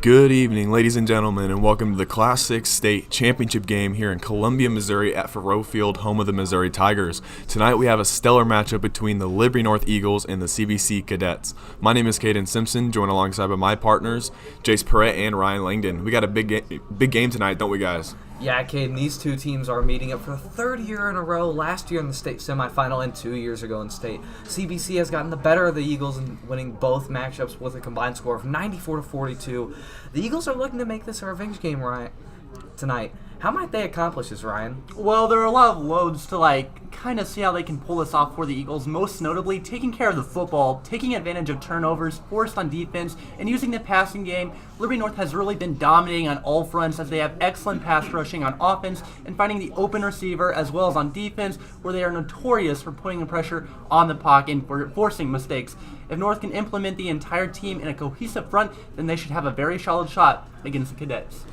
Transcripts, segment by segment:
Good evening, ladies and gentlemen, and welcome to the Class 6 State Championship game here in Columbia, Missouri at Faurot Field, home of the Missouri Tigers. Tonight we have a stellar matchup between the Liberty North Eagles and the CBC Cadets. My name is Cayden Simpson, joined alongside by my partners, Jace Perette and Ryan Langdon. We got a big game tonight, don't we, guys? Yeah, Cayden, these two teams are meeting up for the third year in a row, last year in the state semifinal and 2 years ago in state. CBC has gotten the better of the Eagles in winning both matchups with a combined score of 94-42. The Eagles are looking to make this a revenge game tonight. How might they accomplish this, Ryan? Well, there are a lot of loads to kind of see how they can pull this off for the Eagles, most notably taking care of the football, taking advantage of turnovers forced on defense, and using the passing game. Liberty North has really been dominating on all fronts as they have excellent pass rushing on offense and finding the open receiver as well as on defense, where they are notorious for putting the pressure on the pocket and for forcing mistakes. If North can implement the entire team in a cohesive front, then they should have a very solid shot against the Cadets.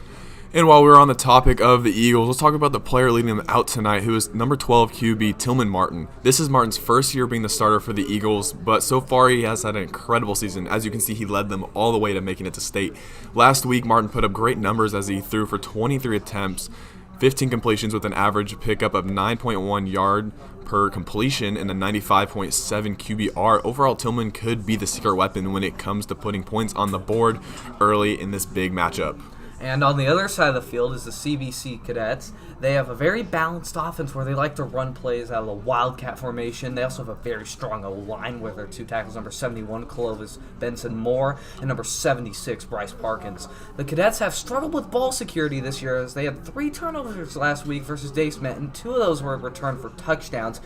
And while we're on the topic of the Eagles, let's talk about the player leading them out tonight, who is number 12 QB Tillman Martin. This is Martin's first year being the starter for the Eagles, but so far he has had an incredible season. As you can see, he led them all the way to making it to state. Last week, Martin put up great numbers as he threw for 23 attempts, 15 completions with an average pickup of 9.1 yard per completion and a 95.7 QBR. Overall, Tillman could be the secret weapon when it comes to putting points on the board early in this big matchup. And on the other side of the field is the CBC Cadets. They have a very balanced offense where they like to run plays out of the wildcat formation. They also have a very strong O-line with their two tackles, number 71, Clovis Benson Moore, and number 76, Bryce Parkins. The Cadets have struggled with ball security this year as they had 3 turnovers last week versus Dacemet, and 2 of those were returned for touchdowns.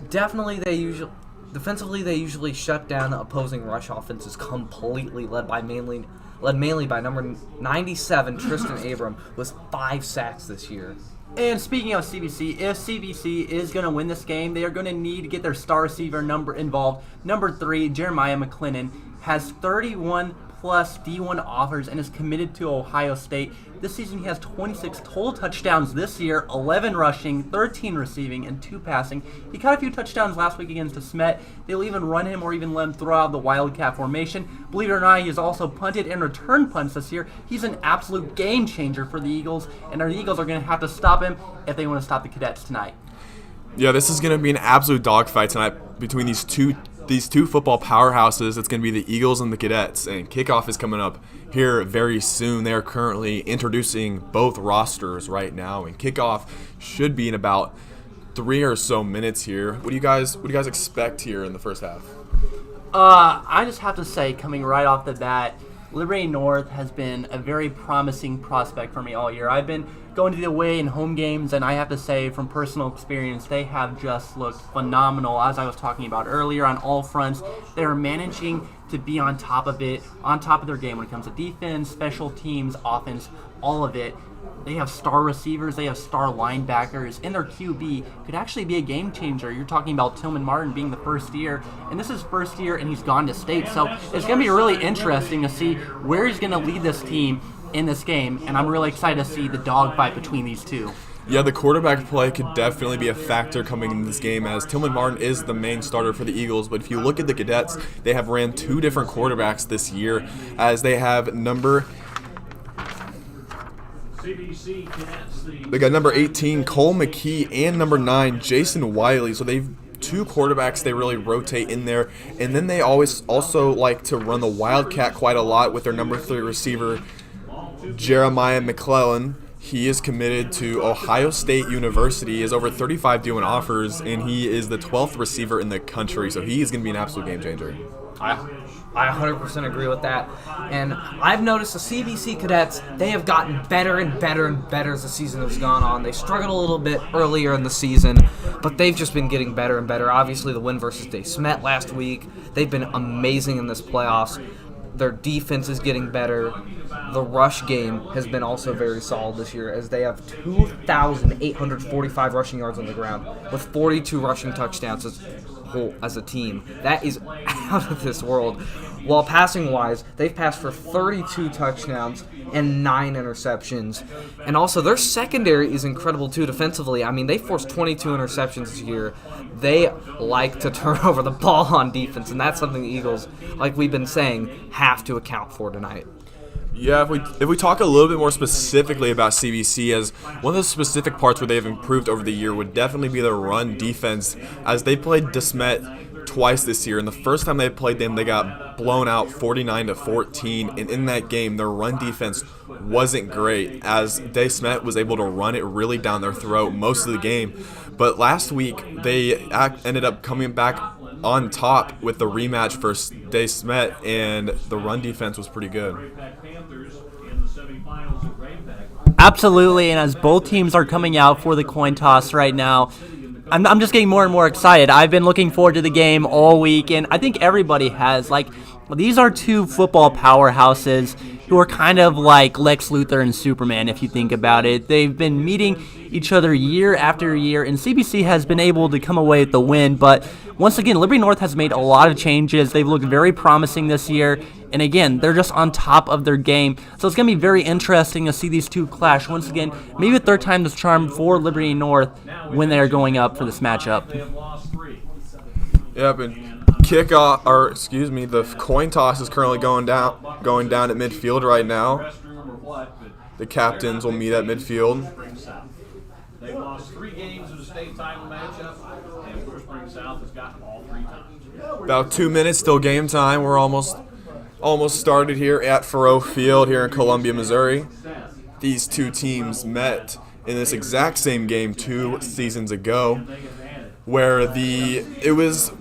Defensively, they usually shut down opposing rush offenses completely, led mainly by number 97, Tristan Abram, with 5 sacks this year. And speaking of CBC, if CBC is going to win this game, they are going to need to get their star receiver number involved. Number 3, Jeremiah McClennan, has 31 plus D1 offers and is committed to Ohio State. This season he has 26 total touchdowns this year, 11 rushing, 13 receiving, and 2 passing. He caught a few touchdowns last week against Smet. They'll even run him or even let him throw out the wildcat formation. Believe it or not, he has also punted and returned punts this year. He's an absolute game changer for the Eagles, and the Eagles are going to have to stop him if they want to stop the Cadets tonight. Yeah, this is going to be an absolute dogfight tonight between these two football powerhouses. It's going to be the Eagles and the Cadets, and kickoff is coming up here very soon. They are currently introducing both rosters right now, and kickoff should be in about 3 or so minutes here. What do you guys expect here in the first half? I just have to say, coming right off the bat, Liberty North has been a very promising prospect for me all year. I've been going to the away and home games, and I have to say from personal experience, they have just looked phenomenal, as I was talking about earlier, on all fronts. They are managing to be on top of their game when it comes to defense, special teams, offense, all of it. They have star receivers, they have star linebackers, and their QB could actually be a game changer. You're talking about Tillman Martin being the first year, and this is his first year, and he's gone to state. So it's going to be really interesting to see where he's going to lead this team in this game, and I'm really excited to see the dogfight between these two. Yeah, the quarterback play could definitely be a factor coming into this game, as Tillman Martin is the main starter for the Eagles. But if you look at the Cadets, they have ran 2 different quarterbacks this year, as they have number 18, Cole McKee, and number 9, Jason Wiley. So they've 2 quarterbacks they really rotate in there. And then they always also like to run the Wildcat quite a lot with their number 3 receiver, Jeremiah McClellan. He is committed to Ohio State University. He has over 35 D1 offers, and he is the 12th receiver in the country. So he is going to be an absolute game changer. I 100% agree with that. And I've noticed the CBC Cadets, they have gotten better and better and better as the season has gone on. They struggled a little bit earlier in the season, but they've just been getting better and better. Obviously, the win versus Dacemet last week, they've been amazing in this playoffs. Their defense is getting better. The rush game has been also very solid this year, as they have 2,845 rushing yards on the ground with 42 rushing touchdowns. It's whole, as a team. That is out of this world. While passing-wise, they've passed for 32 touchdowns and 9 interceptions. And also, their secondary is incredible, too, defensively. I mean, they forced 22 interceptions this year. They like to turn over the ball on defense, and that's something the Eagles, like we've been saying, have to account for tonight. Yeah, if we talk a little bit more specifically about CBC, as one of the specific parts where they've improved over the year would definitely be their run defense, as they played De Smet twice this year, and the first time they played them, they got blown out 49-14, and in that game, their run defense wasn't great, as De Smet was able to run it really down their throat most of the game. But last week, they ended up coming back on top with the rematch versus De Smet, and the run defense was pretty good. Absolutely, and as both teams are coming out for the coin toss right now, I'm just getting more and more excited. I've been looking forward to the game all week, and I think everybody has. Like, these are two football powerhouses who are kind of like Lex Luthor and Superman, if you think about it. They've been meeting each other year after year, and CBC has been able to come away with the win. But once again, Liberty North has made a lot of changes. They've looked very promising this year, and again, they're just on top of their game. So it's going to be very interesting to see these two clash once again. Maybe a third time this charm for Liberty North when they're going up for this matchup. Yep, and the coin toss is currently going down at midfield right now. The captains will meet at midfield. They've lost 3 games in the state title matchup, and Spring South has gotten all 3 times. About 2 minutes till game time. We're almost started here at Faurot Field here in Columbia, Missouri. These two teams met in this exact same game 2 seasons ago, where it was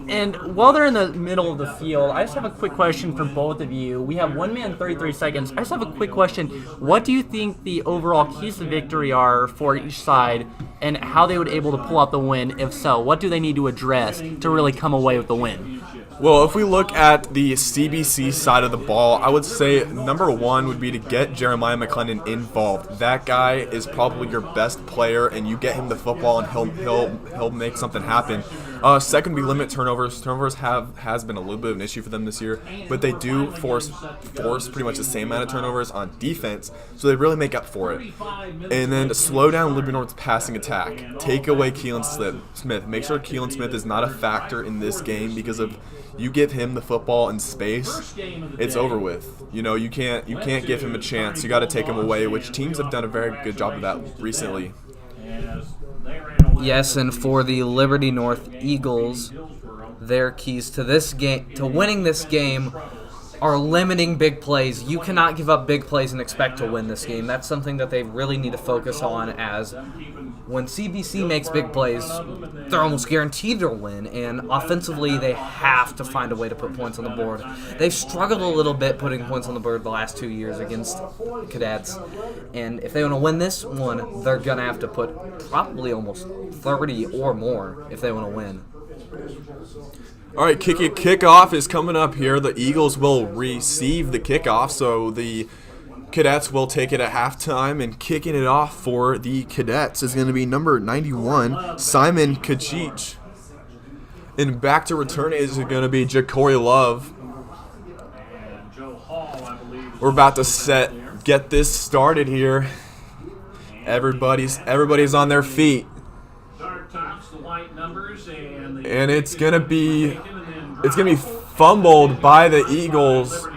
And while they're in the middle of the field, I just have a quick question for both of you. We have 1 minute and 33 seconds. I just have a quick question. What do you think the overall keys to victory are for each side, and how they would be able to pull out the win? If so, what do they need to address to really come away with the win? Well, if we look at the CBC side of the ball, I would say number 1 would be to get Jeremiah McClendon involved. That guy is probably your best player, and you get him the football, and he'll make something happen. Second would be limit turnovers. Turnovers has been a little bit of an issue for them this year, but they do force pretty much the same amount of turnovers on defense, so they really make up for it. And then to slow down Liberty North's passing attack. Take away Keelan Smith. Make sure Keelan Smith is not a factor in this game, because if you give him the football in space, it's over with. You can't give him a chance. You got to take him away, which teams have done a very good job of that recently. Yes, and for the Liberty North Eagles, their keys to this game, to winning this game, are limiting big plays. You cannot give up big plays and expect to win this game. That's something that they really need to focus on, as when CBC makes big plays, they're almost guaranteed to win, and offensively they have to find a way to put points on the board. They've struggled a little bit putting points on the board the last 2 years against Cadets, and if they want to win this one, they're going to have to put probably almost 30 or more if they want to win. All right, kickoff is coming up here. The Eagles will receive the kickoff, so the Cadets will take it at halftime, and kicking it off for the Cadets is going to be number 91, Simon Kachich. And back to return is going to be Jacory Love. We're about to get this started here. Everybody's on their feet. And it's gonna be fumbled by the Eagles,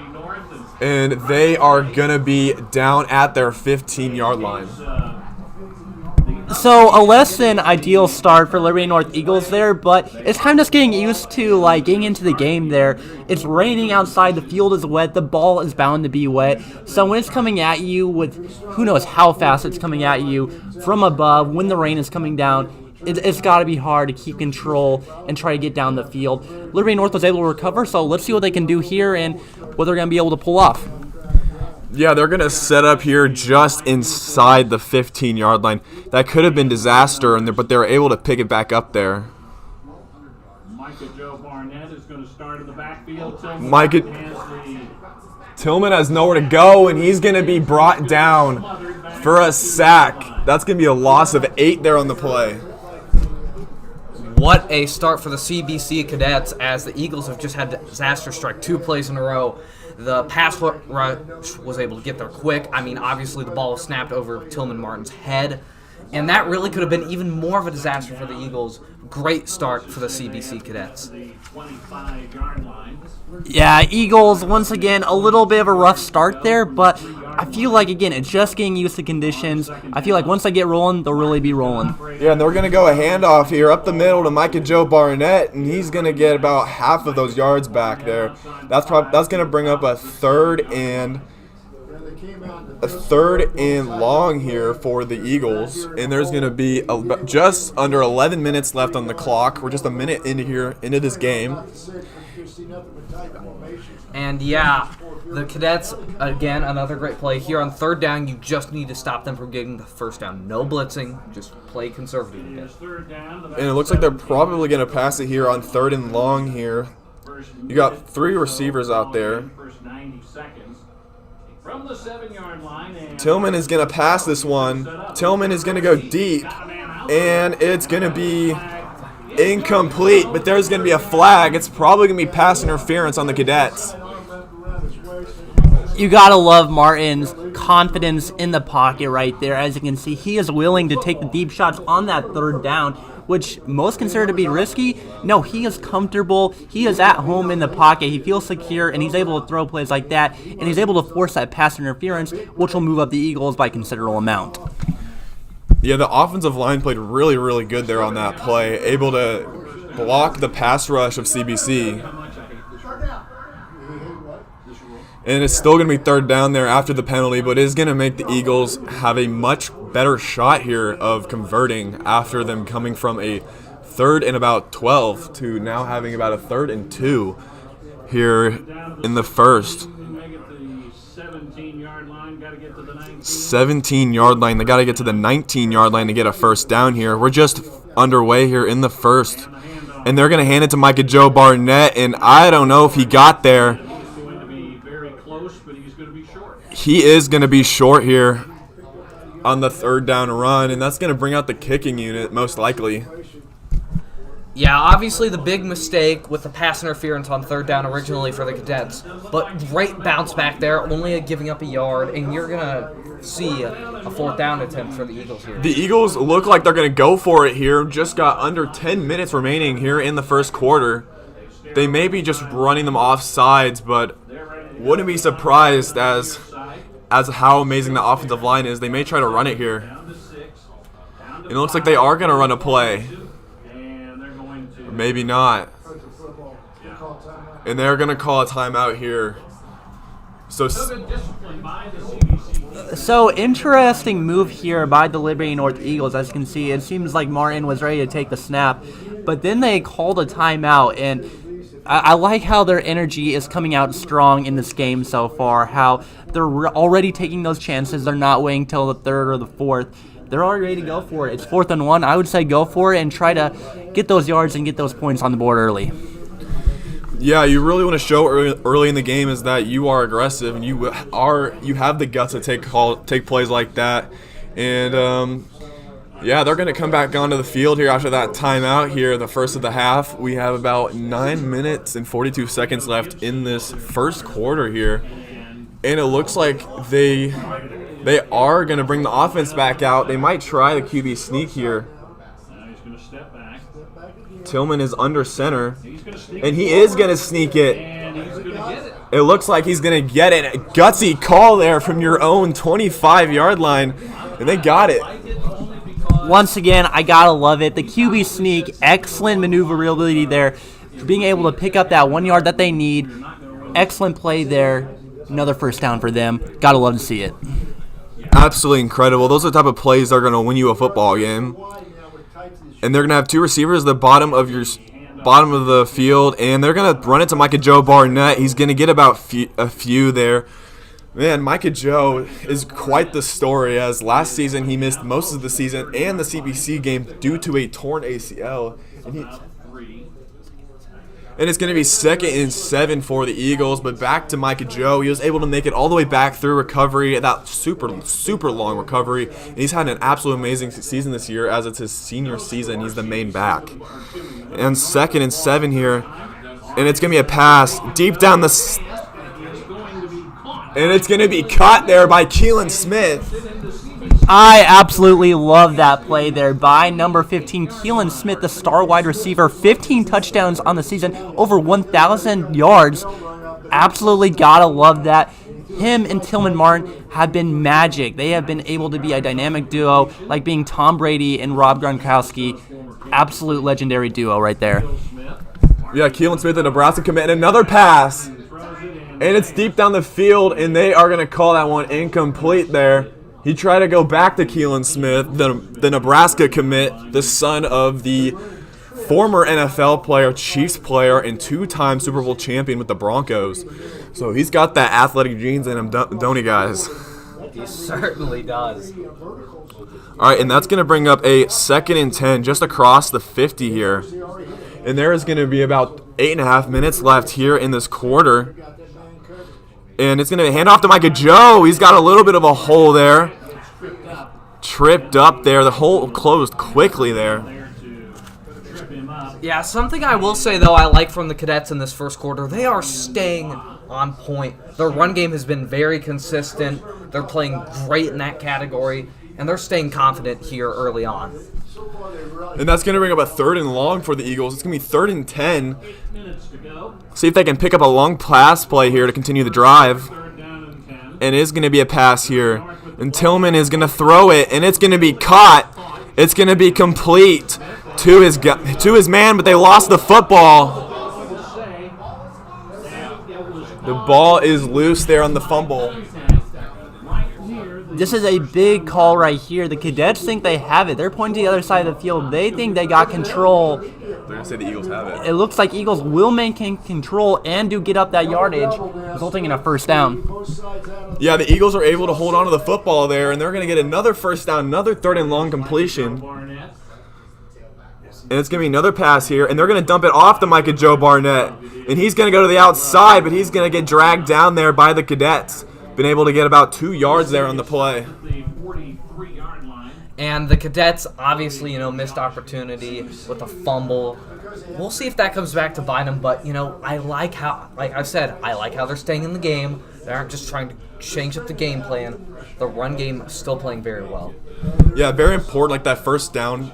and they are gonna be down at their 15-yard line. So a less than ideal start for Liberty North Eagles there, but it's kind of just getting used to getting into the game there. It's raining outside, the field is wet, the ball is bound to be wet. So when it's coming at you with who knows how fast it's coming at you from above, when the rain is coming down, it's got to be hard to keep control and try to get down the field. Liberty North was able to recover, so let's see what they can do here and what they're going to be able to pull off. Yeah, they're going to set up here just inside the 15-yard line. That could have been disaster, but they were able to pick it back up there. Micah Joe Barnett is going to start in the backfield. Tillman has nowhere to go, and he's going to be brought down for a sack. That's going to be a loss of 8 there on the play. What a start for the CBC Cadets, as the Eagles have just had disaster strike 2 plays in a row. The pass rush was able to get there quick. I mean, obviously the ball was snapped over Tillman Martin's head, and that really could have been even more of a disaster for the Eagles. Great start for the CBC Cadets. Yeah, Eagles, once again, a little bit of a rough start there, but I feel like, again, it's just getting used to conditions. I feel like once they get rolling, they'll really be rolling. Yeah, and they're going to go a handoff here up the middle to Micah Joe Barnett, and he's going to get about half of those yards back there. That's going to bring up a third and long here for the Eagles, and there's going to be just under 11 minutes left on the clock. We're just a minute into this game. And yeah, the Cadets, again, another great play. Here on third down, you just need to stop them from getting the first down. No blitzing, just play conservative again. And it looks like they're probably going to pass it here on third and long here. You got 3 receivers out there. From the 7-yard line, Tillman is going to pass this one. Tillman is going to go deep, and it's going to be incomplete, but there's going to be a flag. It's probably going to be pass interference on the Cadets. You got to love Martin's confidence in the pocket right there. As you can see, he is willing to take the deep shots on that third down, which most consider to be risky. No, he is comfortable. He is at home in the pocket. He feels secure, and he's able to throw plays like that, and he's able to force that pass interference, which will move up the Eagles by a considerable amount. Yeah, the offensive line played really, really good there on that play, able to block the pass rush of CBC. And it's still going to be third down there after the penalty, but it is going to make the Eagles have a much better shot here of converting after them coming from a third and about 12 to now having about a third and 2 here in the first. 17-yard line. They got to get to the 19-yard line to get a first down here. We're just underway here in the first. And they're going to hand it to Micah Joe Barnett, and I don't know if he got there. He is going to be short here on the third down run, and that's going to bring out the kicking unit most likely. Yeah, obviously the big mistake with the pass interference on third down originally for the Cadets, but great bounce back there, only giving up a yard, and you're going to see a fourth down attempt for the Eagles here. The Eagles look like they're going to go for it here. Just got under 10 minutes remaining here in the first quarter. They may be just running them off sides, but wouldn't be surprised as how amazing the offensive line is. They may try to run it here. And it looks like they are going to run a play. Or maybe not. And they're going to call a timeout here. So interesting move here by the Liberty North Eagles. As you can see, it seems like Martin was ready to take the snap, but then they called a timeout, and I like how their energy is coming out strong in this game so far, how they're already taking those chances. They're not waiting till the third or the fourth. They're already ready to go for it. It's 4th and 1. I would say go for it and try to get those yards and get those points on the board early. Yeah, you really want to show early in the game is that you are aggressive and you have the guts to take plays like that. And yeah, they're going to come back onto the field here after that timeout here, the first of the half. We have about 9 minutes and 42 seconds left in this first quarter here. And it looks like they are going to bring the offense back out. They might try the QB sneak here. Tillman is under center, and he is going to sneak it. It looks like he's going to get it. A gutsy call there from your own 25-yard line, and they got it. Once again, I gotta love it. The QB sneak, excellent maneuverability there. Being able to pick up that 1 yard that they need. Excellent play there. Another first down for them. Gotta love to see it. Absolutely incredible. Those are the type of plays that are going to win you a football game. And they're going to have 2 receivers at the bottom of the field, and they're going to run it to Micah Joe Barnett. He's going to get about a few there. Man, Micah Joe is quite the story, as last season he missed most of the season and the CBC game due to a torn ACL. And it's going to be 2nd and 7 for the Eagles. But back to Micah Joe. He was able to make it all the way back through recovery, that super long recovery. And he's had an absolute amazing season this year, as it's his senior season. He's the main back. And 2nd and 7 here. And it's going to be a pass deep down the and it's going to be caught there by Cayden Smith. I absolutely love that play there by number 15, Cayden Smith, the star wide receiver. 15 touchdowns on the season, over 1,000 yards. Absolutely gotta love that. Him and Tillman Martin have been magic. They have been able to be a dynamic duo, like being Tom Brady and Rob Gronkowski. Absolute legendary duo right there. Yeah, Cayden Smith, the Nebraska commit, and another pass. And it's deep down the field, and they are going to call that one incomplete there. He tried to go back to Cayden Smith, the Nebraska commit, the son of the former NFL player, Chiefs player, and 2-time Super Bowl champion with the Broncos. So he's got that athletic genes in him, don't he, guys? He certainly does. All right, and that's going to bring up a 2nd and 10 just across the 50 here. And there is going to be about 8.5 minutes left here in this quarter. And it's going to hand off to Micah Joe. He's got a little bit of a hole there. Tripped up there. The hole closed quickly there. Yeah, something I will say, though, I like from the Cadets in this first quarter, they are staying on point. Their run game has been very consistent. They're playing great in that category, and they're staying confident here early on. And that's going to bring up a 3rd and long for the Eagles. It's going to be 3rd and 10. See if they can pick up a long pass play here to continue the drive. And it is going to be a pass here. And Tillman is going to throw it, and it's going to be caught. It's going to be complete to his man, but they lost the football. The ball is loose there on the fumble. This is a big call right here. The Cadets think they have it. They're pointing to the other side of the field. They think they got control. They're going to say the Eagles have it. It looks like Eagles will maintain control and do get up that yardage, resulting in a 1st down. Yeah, the Eagles are able to hold on to the football there, and they're going to get another 1st down, another 3rd and long completion. And it's going to be another pass here, and they're going to dump it off to Micah Joe Barnett. And he's going to go to the outside, but he's going to get dragged down there by the Cadets. Been able to get about 2 yards there on the play. And the Cadets obviously, missed opportunity with a fumble. We'll see if that comes back to bite them, but, I like how, like I said, I like how they're staying in the game. They aren't just trying to change up the game plan. The run game is still playing very well. Yeah, very important, like that 4th down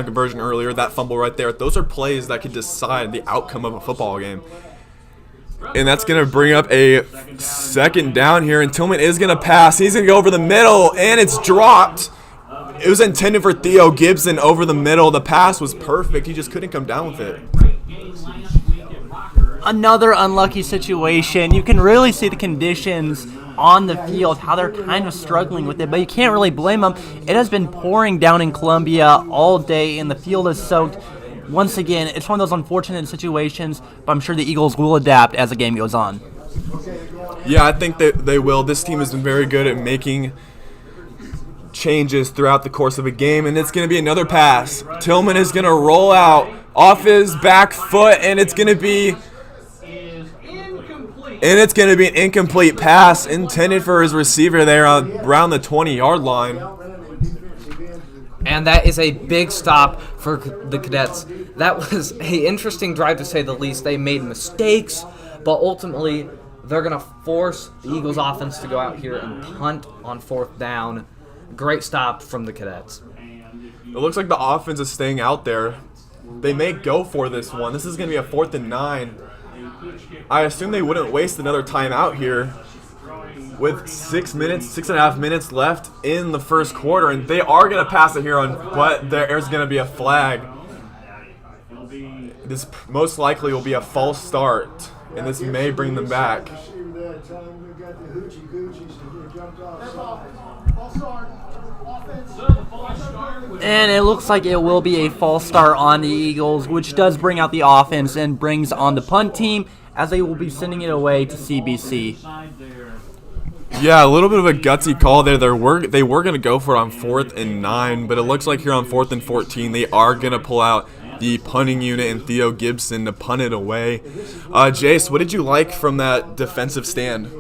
conversion earlier, that fumble right there. Those are plays that could decide the outcome of a football game. And that's going to bring up a 2nd down here, and Tillman is going to pass. He's going to go over the middle, and it's dropped. It was intended for Theo Gibson over the middle. The pass was perfect. He just couldn't come down with it. Another unlucky situation. You can really see the conditions on the field, how they're kind of struggling with it, but you can't really blame them. It has been pouring down in Columbia all day, and the field is soaked. Once again, it's one of those unfortunate situations, but I'm sure the Eagles will adapt as the game goes on. Yeah, I think that they will. This team has been very good at making changes throughout the course of a game, and it's going to be another pass. Tillman is going to roll out off his back foot, and it's going to be an incomplete pass intended for his receiver there around the 20-yard line. And that is a big stop for the Cadets. That was an interesting drive, to say the least. They made mistakes, but ultimately they're going to force the Eagles offense to go out here and punt on 4th down. Great stop from the Cadets. It looks like the offense is staying out there. They may go for this one. This is going to be a 4th and 9. I assume they wouldn't waste another timeout here with 6.5 minutes left in the first quarter, and they are going to pass it here but there's going to be a flag. This most likely will be a false start, and this may bring them back. And it looks like it will be a false start on the Eagles, which does bring out the offense and brings on the punt team, as they will be sending it away to CBC. Yeah, a little bit of a gutsy call there. They were going to go for it on 4th and 9, but it looks like here on 4th and 14, they are going to pull out the the punting unit and Theo Gibson to punt it away. Jace, what did you like from that defensive stand?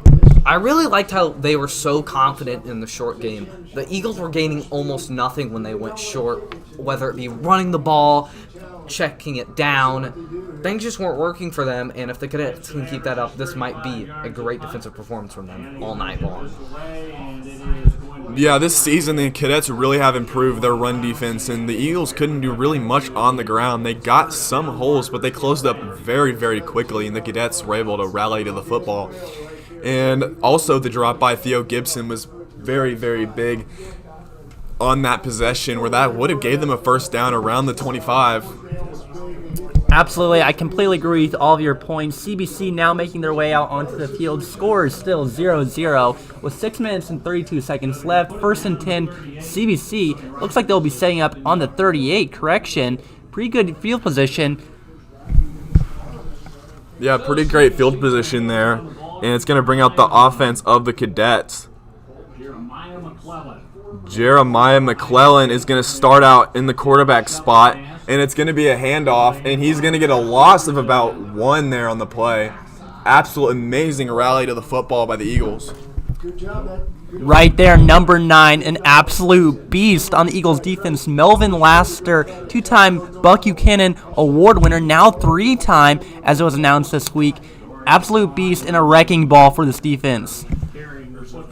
I really liked how they were so confident in the short game. The Eagles were gaining almost nothing when they went short, whether it be running the ball, checking it down. Things just weren't working for them, and if the Cadets can keep that up, this might be a great defensive performance from them all night long. Yeah, this season the Cadets really have improved their run defense, and the Eagles couldn't do really much on the ground. They got some holes, but they closed up very, very quickly, and the Cadets were able to rally to the football. And also the drop by Theo Gibson was very, very big on that possession, where that would have gave them a first down around the 25. Absolutely, I completely agree with all of your points. CBC now making their way out onto the field. Score is still 0-0 with 6 minutes and 32 seconds left. First and 10, CBC. Looks like they'll be setting up on the 38. Correction, pretty good field position. Yeah, pretty great field position there. And it's going to bring out the offense of the Cadets. Jeremiah McClellan is going to start out in the quarterback spot, and it's going to be a handoff, and he's going to get a loss of about 1 there on the play. Absolute amazing rally to the football by the Eagles. Right there, number 9, an absolute beast on the Eagles defense. Melvin Laster, 2-time Buck Buchanan Award winner, now 3-time, as it was announced this week. Absolute beast and a wrecking ball for this defense.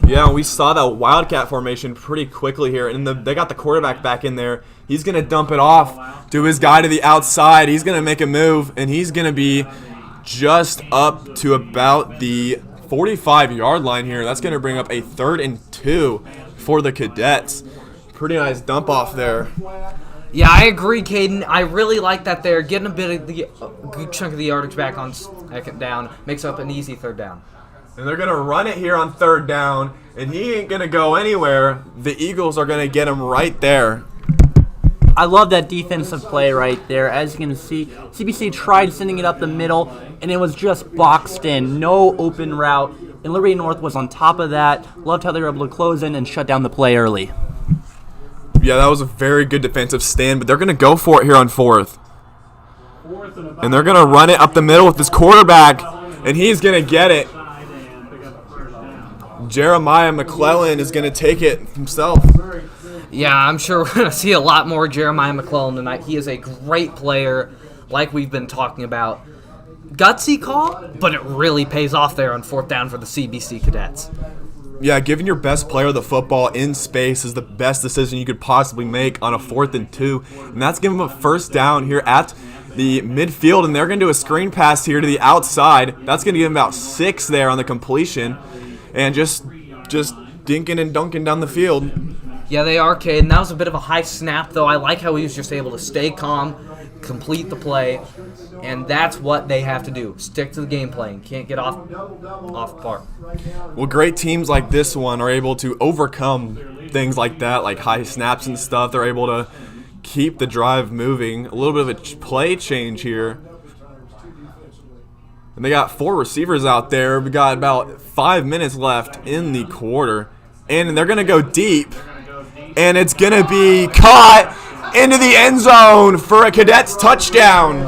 Yeah, we saw that Wildcat formation pretty quickly here, and they got the quarterback back in there. He's going to dump it off to his guy to the outside. He's going to make a move, and he's going to be just up to about the 45-yard line here. That's going to bring up a 3rd and 2 for the Cadets. Pretty nice dump off there. Yeah, I agree, Cayden. I really like that they're getting a good chunk of the yardage back on 2nd down. Makes up an easy 3rd down. And they're going to run it here on 3rd down, and he ain't going to go anywhere. The Eagles are going to get him right there. I love that defensive play right there. As you can see, CBC tried sending it up the middle, and it was just boxed in. No open route, and Liberty North was on top of that. Loved how they were able to close in and shut down the play early. Yeah, that was a very good defensive stand, but they're going to go for it here on 4th. And they're going to run it up the middle with this quarterback, and he's going to get it. Jeremiah McClellan is going to take it himself. Yeah, I'm sure we're going to see a lot more Jeremiah McClellan tonight. He is a great player, like we've been talking about. Gutsy call, but it really pays off there on 4th down for the CBC Cadets. Yeah, giving your best player the football in space is the best decision you could possibly make on a 4th and 2. And that's giving them a first down here at the midfield, and they're going to do a screen pass here to the outside. That's going to give them about 6 there on the completion. And just dinking and dunking down the field. Yeah, they are, Cayden. That was a bit of a high snap, though. I like how he was just able to stay calm, complete the play, and that's what they have to do. Stick to the game plan. Can't get off part. Well, great teams like this one are able to overcome things like that, like high snaps and stuff. They're able to keep the drive moving. A little bit of a play change here. And they got 4 receivers out there. We got about 5 minutes left in the quarter. And they're going to go deep. And it's going to be caught into the end zone for a Cadets touchdown.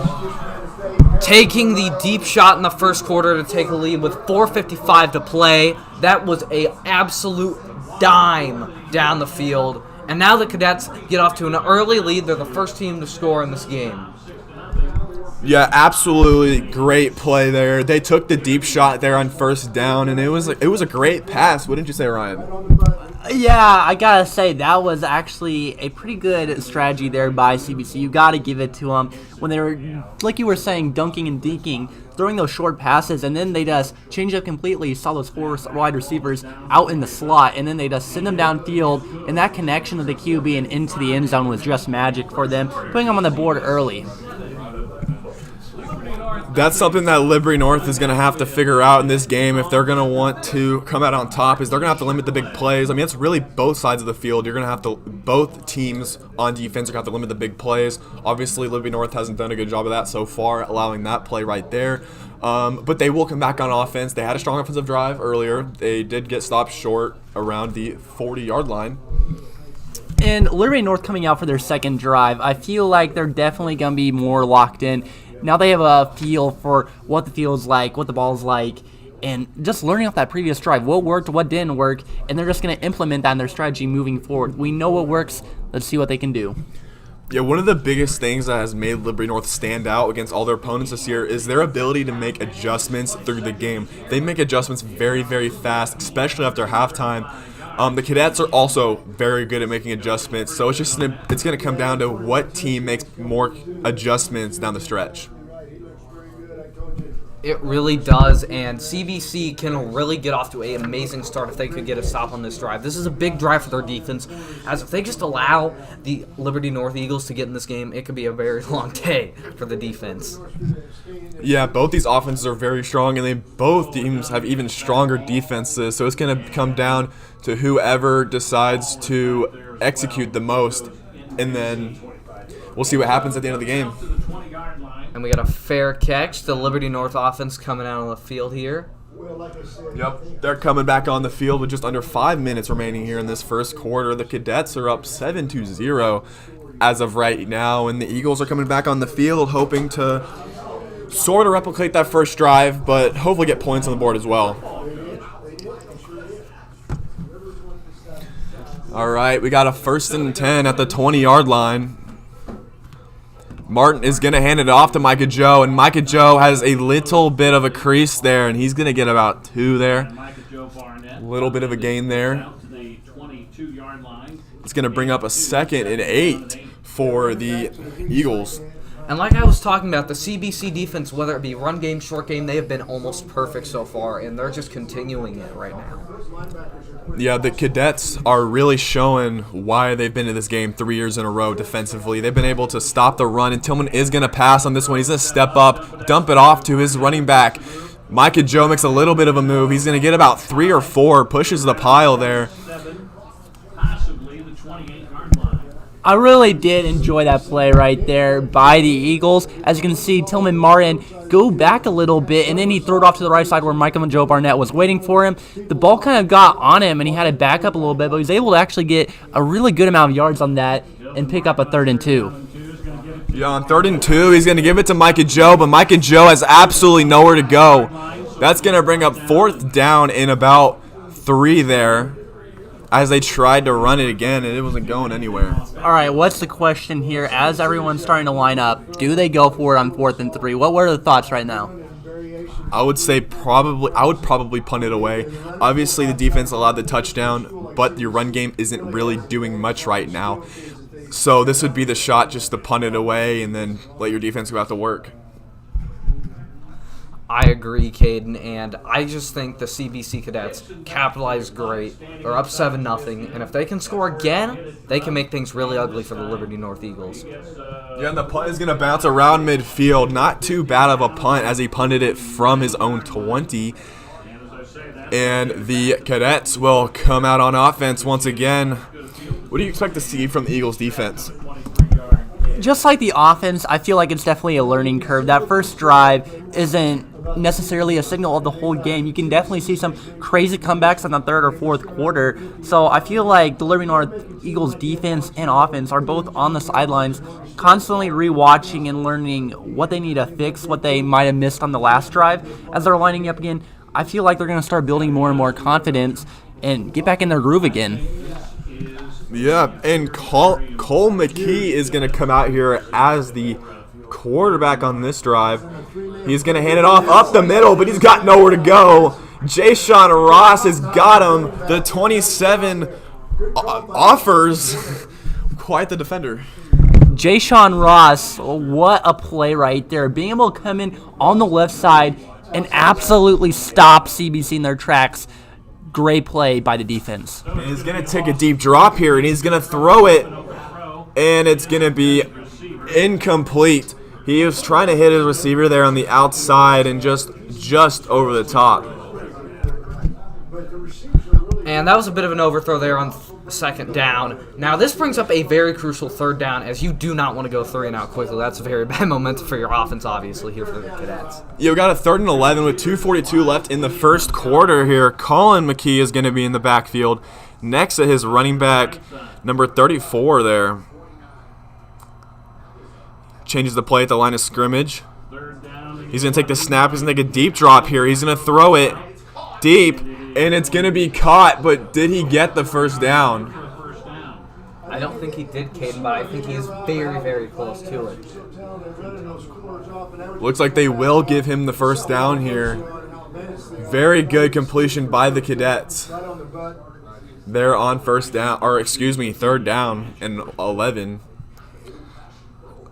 Taking the deep shot in the first quarter to take a lead with 4:55 to play. That was an absolute dime down the field. And now the Cadets get off to an early lead. They're the first team to score in this game. Yeah, absolutely great play there. They took the deep shot there on 1st down, and it was a great pass. Wouldn't you say, Ryan? Yeah, I gotta say that was actually a pretty good strategy there by CBC. You gotta give it to them when they were, like you were saying, dunking and dinking, throwing those short passes, and then they just change up completely. You saw those 4 wide receivers out in the slot, and then they just send them downfield, and that connection of the QB and into the end zone was just magic for them, putting them on the board early. That's something that Liberty North is going to have to figure out in this game if they're going to want to come out on top. Is they're going to have to limit the big plays. I mean, it's really both sides of the field. You're going to have to, both teams on defense are going to have to limit the big plays. Obviously, Liberty North hasn't done a good job of that so far, allowing that play right there. But they will come back on offense. They had a strong offensive drive earlier. They did get stopped short around the 40-yard line. And Liberty North coming out for their second drive, I feel like they're definitely going to be more locked in. Now they have a feel for what the field's like, what the ball's like, and just learning off that previous drive, what worked, what didn't work, and they're just going to implement that in their strategy moving forward. We know what works. Let's see what they can do. Yeah, one of the biggest things that has made Liberty North stand out against all their opponents this year is their ability to make adjustments through the game. They make adjustments very, very fast, especially after halftime. The Cadets are also very good at making adjustments, so it's going to come down to what team makes more adjustments down the stretch. It really does, and CBC can really get off to an amazing start if they could get a stop on this drive. This is a big drive for their defense, as if they just allow the Liberty North Eagles to get in this game, it could be a very long day for the defense. Yeah, both these offenses are very strong, and both teams have even stronger defenses, so it's going to come down to whoever decides to execute the most, and then we'll see what happens at the end of the game. And we got a fair catch. The Liberty North offense coming out on the field here. Yep, they're coming back on the field with just under 5 minutes remaining here in this first quarter. The Cadets are up 7-0 as of right now, and the Eagles are coming back on the field hoping to sort of replicate that first drive, but hopefully get points on the board as well. All right, we got a 1st and 10 at the 20-yard line. Martin is going to hand it off to Micah Joe, and Micah Joe has a little bit of a crease there, and he's going to get about 2 there. A little bit of a gain there. It's going to bring up a 2nd and 8 for the Eagles. And like I was talking about, the CBC defense, whether it be run game, short game, they have been almost perfect so far, and they're just continuing it right now. Yeah, the Cadets are really showing why they've been in this game 3 years in a row defensively. They've been able to stop the run, and Tillman is going to pass on this one. He's going to step up, dump it off to his running back. Micah Joe makes a little bit of a move. He's going to get about 3 or 4, pushes the pile there. I really did enjoy that play right there by the Eagles. As you can see, Tillman Martin go back a little bit, and then he threw it off to the right side where Michael Joe Barnett was waiting for him. The ball kind of got on him, and he had to back up a little bit, but he was able to actually get a really good amount of yards on that and pick up a 3rd and 2. Yeah, on 3rd and 2, he's going to give it to Micah Joe, but Micah Joe has absolutely nowhere to go. That's going to bring up 4th down in about 3 there, as they tried to run it again, and it wasn't going anywhere. All right, what's the question here? As everyone's starting to line up, do they go for it on 4th and 3? What were the thoughts right now? I would probably punt it away. Obviously, the defense allowed the touchdown, but your run game isn't really doing much right now. So this would be the shot just to punt it away and then let your defense go out to work. I agree, Cayden, and I just think the CBC Cadets capitalized great. They're up 7-0, and if they can score again, they can make things really ugly for the Liberty North Eagles. Yeah, and the punt is going to bounce around midfield. Not too bad of a punt as he punted it from his own 20. And the Cadets will come out on offense once again. What do you expect to see from the Eagles' defense? Just like the offense, I feel like it's definitely a learning curve. That first drive isn't necessarily a signal of the whole game. You can definitely see some crazy comebacks in the 3rd or 4th quarter. So I feel like the Liberty North Eagles defense and offense are both on the sidelines, constantly rewatching and learning what they need to fix, what they might have missed on the last drive. As they're lining up again, I feel like they're going to start building more and more confidence and get back in their groove again. Yeah, and Cole McKee is going to come out here as the quarterback on this drive. He's going to hand it off up the middle, but he's got nowhere to go. Jayshawn Ross has got him. The 27 offers. Quite the defender. Jayshawn Ross, what a play right there. Being able to come in on the left side and absolutely stop CBC in their tracks. Great play by the defense. And he's going to take a deep drop here, and he's going to throw it, and it's going to be incomplete. He was trying to hit his receiver there on the outside and just over the top. And that was a bit of an overthrow there on 2nd down. Now, this brings up a very crucial 3rd down, as you do not want to go 3 and out quickly. That's very bad momentum for your offense, obviously, here for the Cadets. Yeah, we got a 3rd and 11 with 2:42 left in the first quarter here. Colin McKee is going to be in the backfield. next to his running back, number 34 there. Changes the play at the line of scrimmage. He's going to take the snap. He's going to take a deep drop here. He's going to throw it deep, and it's going to be caught, but did he get the first down? I don't think he did, Cayden, but I think he's very, very close to it. Looks like they will give him the first down here. Very good completion by the Cadets. They're on third down and 11.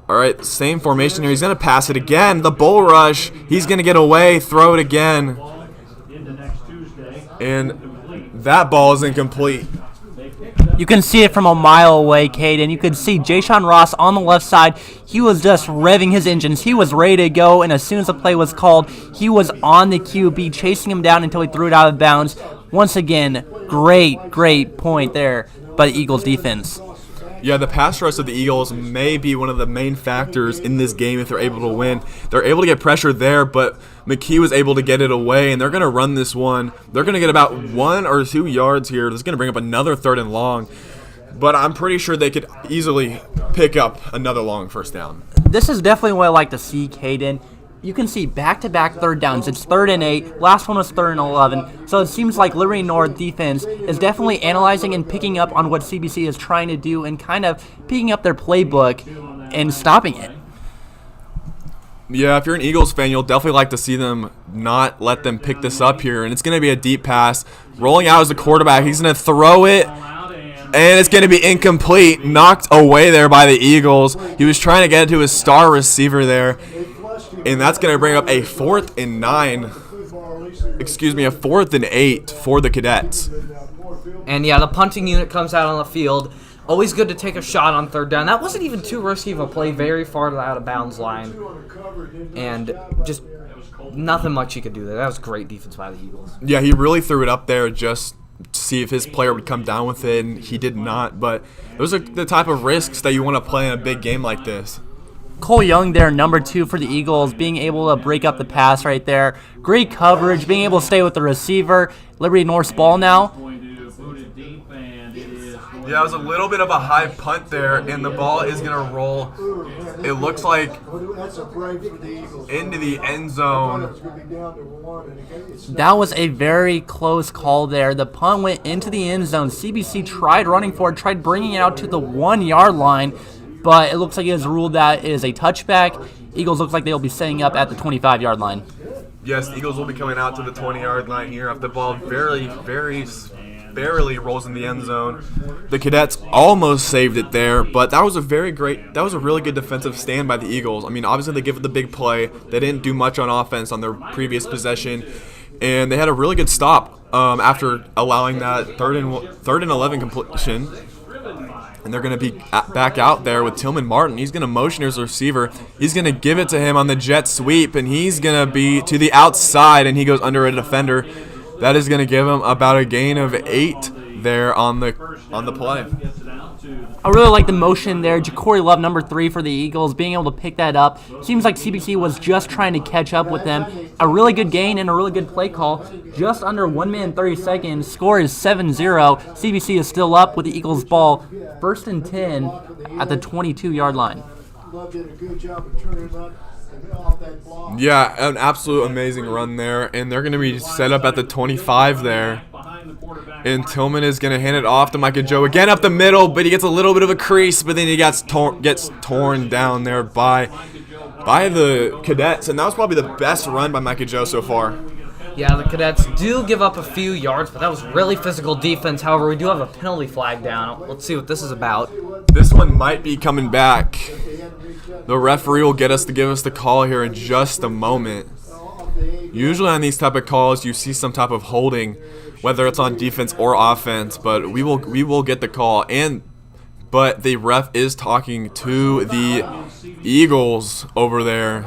All right, same formation here. He's going to pass it again. The bull rush. He's going to get away, throw it again. And that ball is incomplete. You can see it from a mile away, Cayden. You could see Jashawn Ross on the left side. He was just revving his engines. He was ready to go, and as soon as the play was called, he was on the QB, chasing him down until he threw it out of bounds. Once again, great point there by the Eagles defense. Yeah, the pass rush of the Eagles may be one of the main factors in this game if they're able to win. They're able to get pressure there, but McKee was able to get it away, and they're going to run this one. They're going to get about 1 or 2 yards here. This is going to bring up another 3rd and long, but I'm pretty sure they could easily pick up another long first down. This is definitely what I like to see, Cayden. You can see back-to-back 3rd downs. It's 3rd and 8. Last one was 3rd and 11. So it seems like Liberty North defense is definitely analyzing and picking up on what CBC is trying to do and kind of picking up their playbook and stopping it. Yeah, if you're an Eagles fan, you'll definitely like to see them not let them pick this up here. And it's going to be a deep pass. Rolling out as the quarterback. He's going to throw it, and it's going to be incomplete. Knocked away there by the Eagles. He was trying to get it to his star receiver there. And that's going to bring up a 4th and 8 for the Cadets. And yeah, the punting unit comes out on the field. Always good to take a shot on 3rd down. That wasn't even too risky of a play, very far out of bounds line. And just nothing much he could do there. That was great defense by the Eagles. Yeah, he really threw it up there just to see if his player would come down with it, and he did not. But those are the type of risks that you want to play in a big game like this. Cole Young there, number 2 for the Eagles, being able to break up the pass right there. Great coverage, being able to stay with the receiver. Liberty North's ball now. Yeah, it was a little bit of a high punt there, and the ball is going to roll, it looks like, into the end zone. That was a very close call there. The punt went into the end zone. CBC tried running for it, tried bringing it out to the 1-yard line, but it looks like it is ruled that it is a touchback. Eagles looks like they'll be setting up at the 25-yard line. Yes, the Eagles will be coming out to the 20-yard line here after the ball barely rolls in the end zone. The Cadets almost saved it there, but that was a really good defensive stand by the Eagles. I mean, obviously they give it the big play. They didn't do much on offense on their previous possession, and they had a really good stop after allowing that 3rd and 11 completion. And they're going to be back out there with Tillman Martin. He's going to motion his receiver. He's going to give it to him on the jet sweep, and he's going to be to the outside, and he goes under a defender. That is going to give him about a gain of 8 there on the play. I really like the motion there. Ja'Cory Love, number 3 for the Eagles, being able to pick that up. Seems like CBC was just trying to catch up with them. A really good gain and a really good play call. Just under 1 minute and 30 seconds. Score is 7-0. CBC is still up with the Eagles ball. 1st and 10 at the 22-yard line. Yeah, an absolute amazing run there. And they're going to be set up at the 25 there. And Tillman is going to hand it off to Micah Joe again up the middle, but he gets a little bit of a crease, but then he gets torn down there by the Cadets. And that was probably the best run by Micah Joe so far. Yeah, the Cadets do give up a few yards, but that was really physical defense. However, we do have a penalty flag down. Let's see what this is about. This one might be coming back. The referee will give us the call here in just a moment. Usually on these type of calls, you see some type of holding, whether it's on defense or offense, but we will get the call. But the ref is talking to the Eagles over there.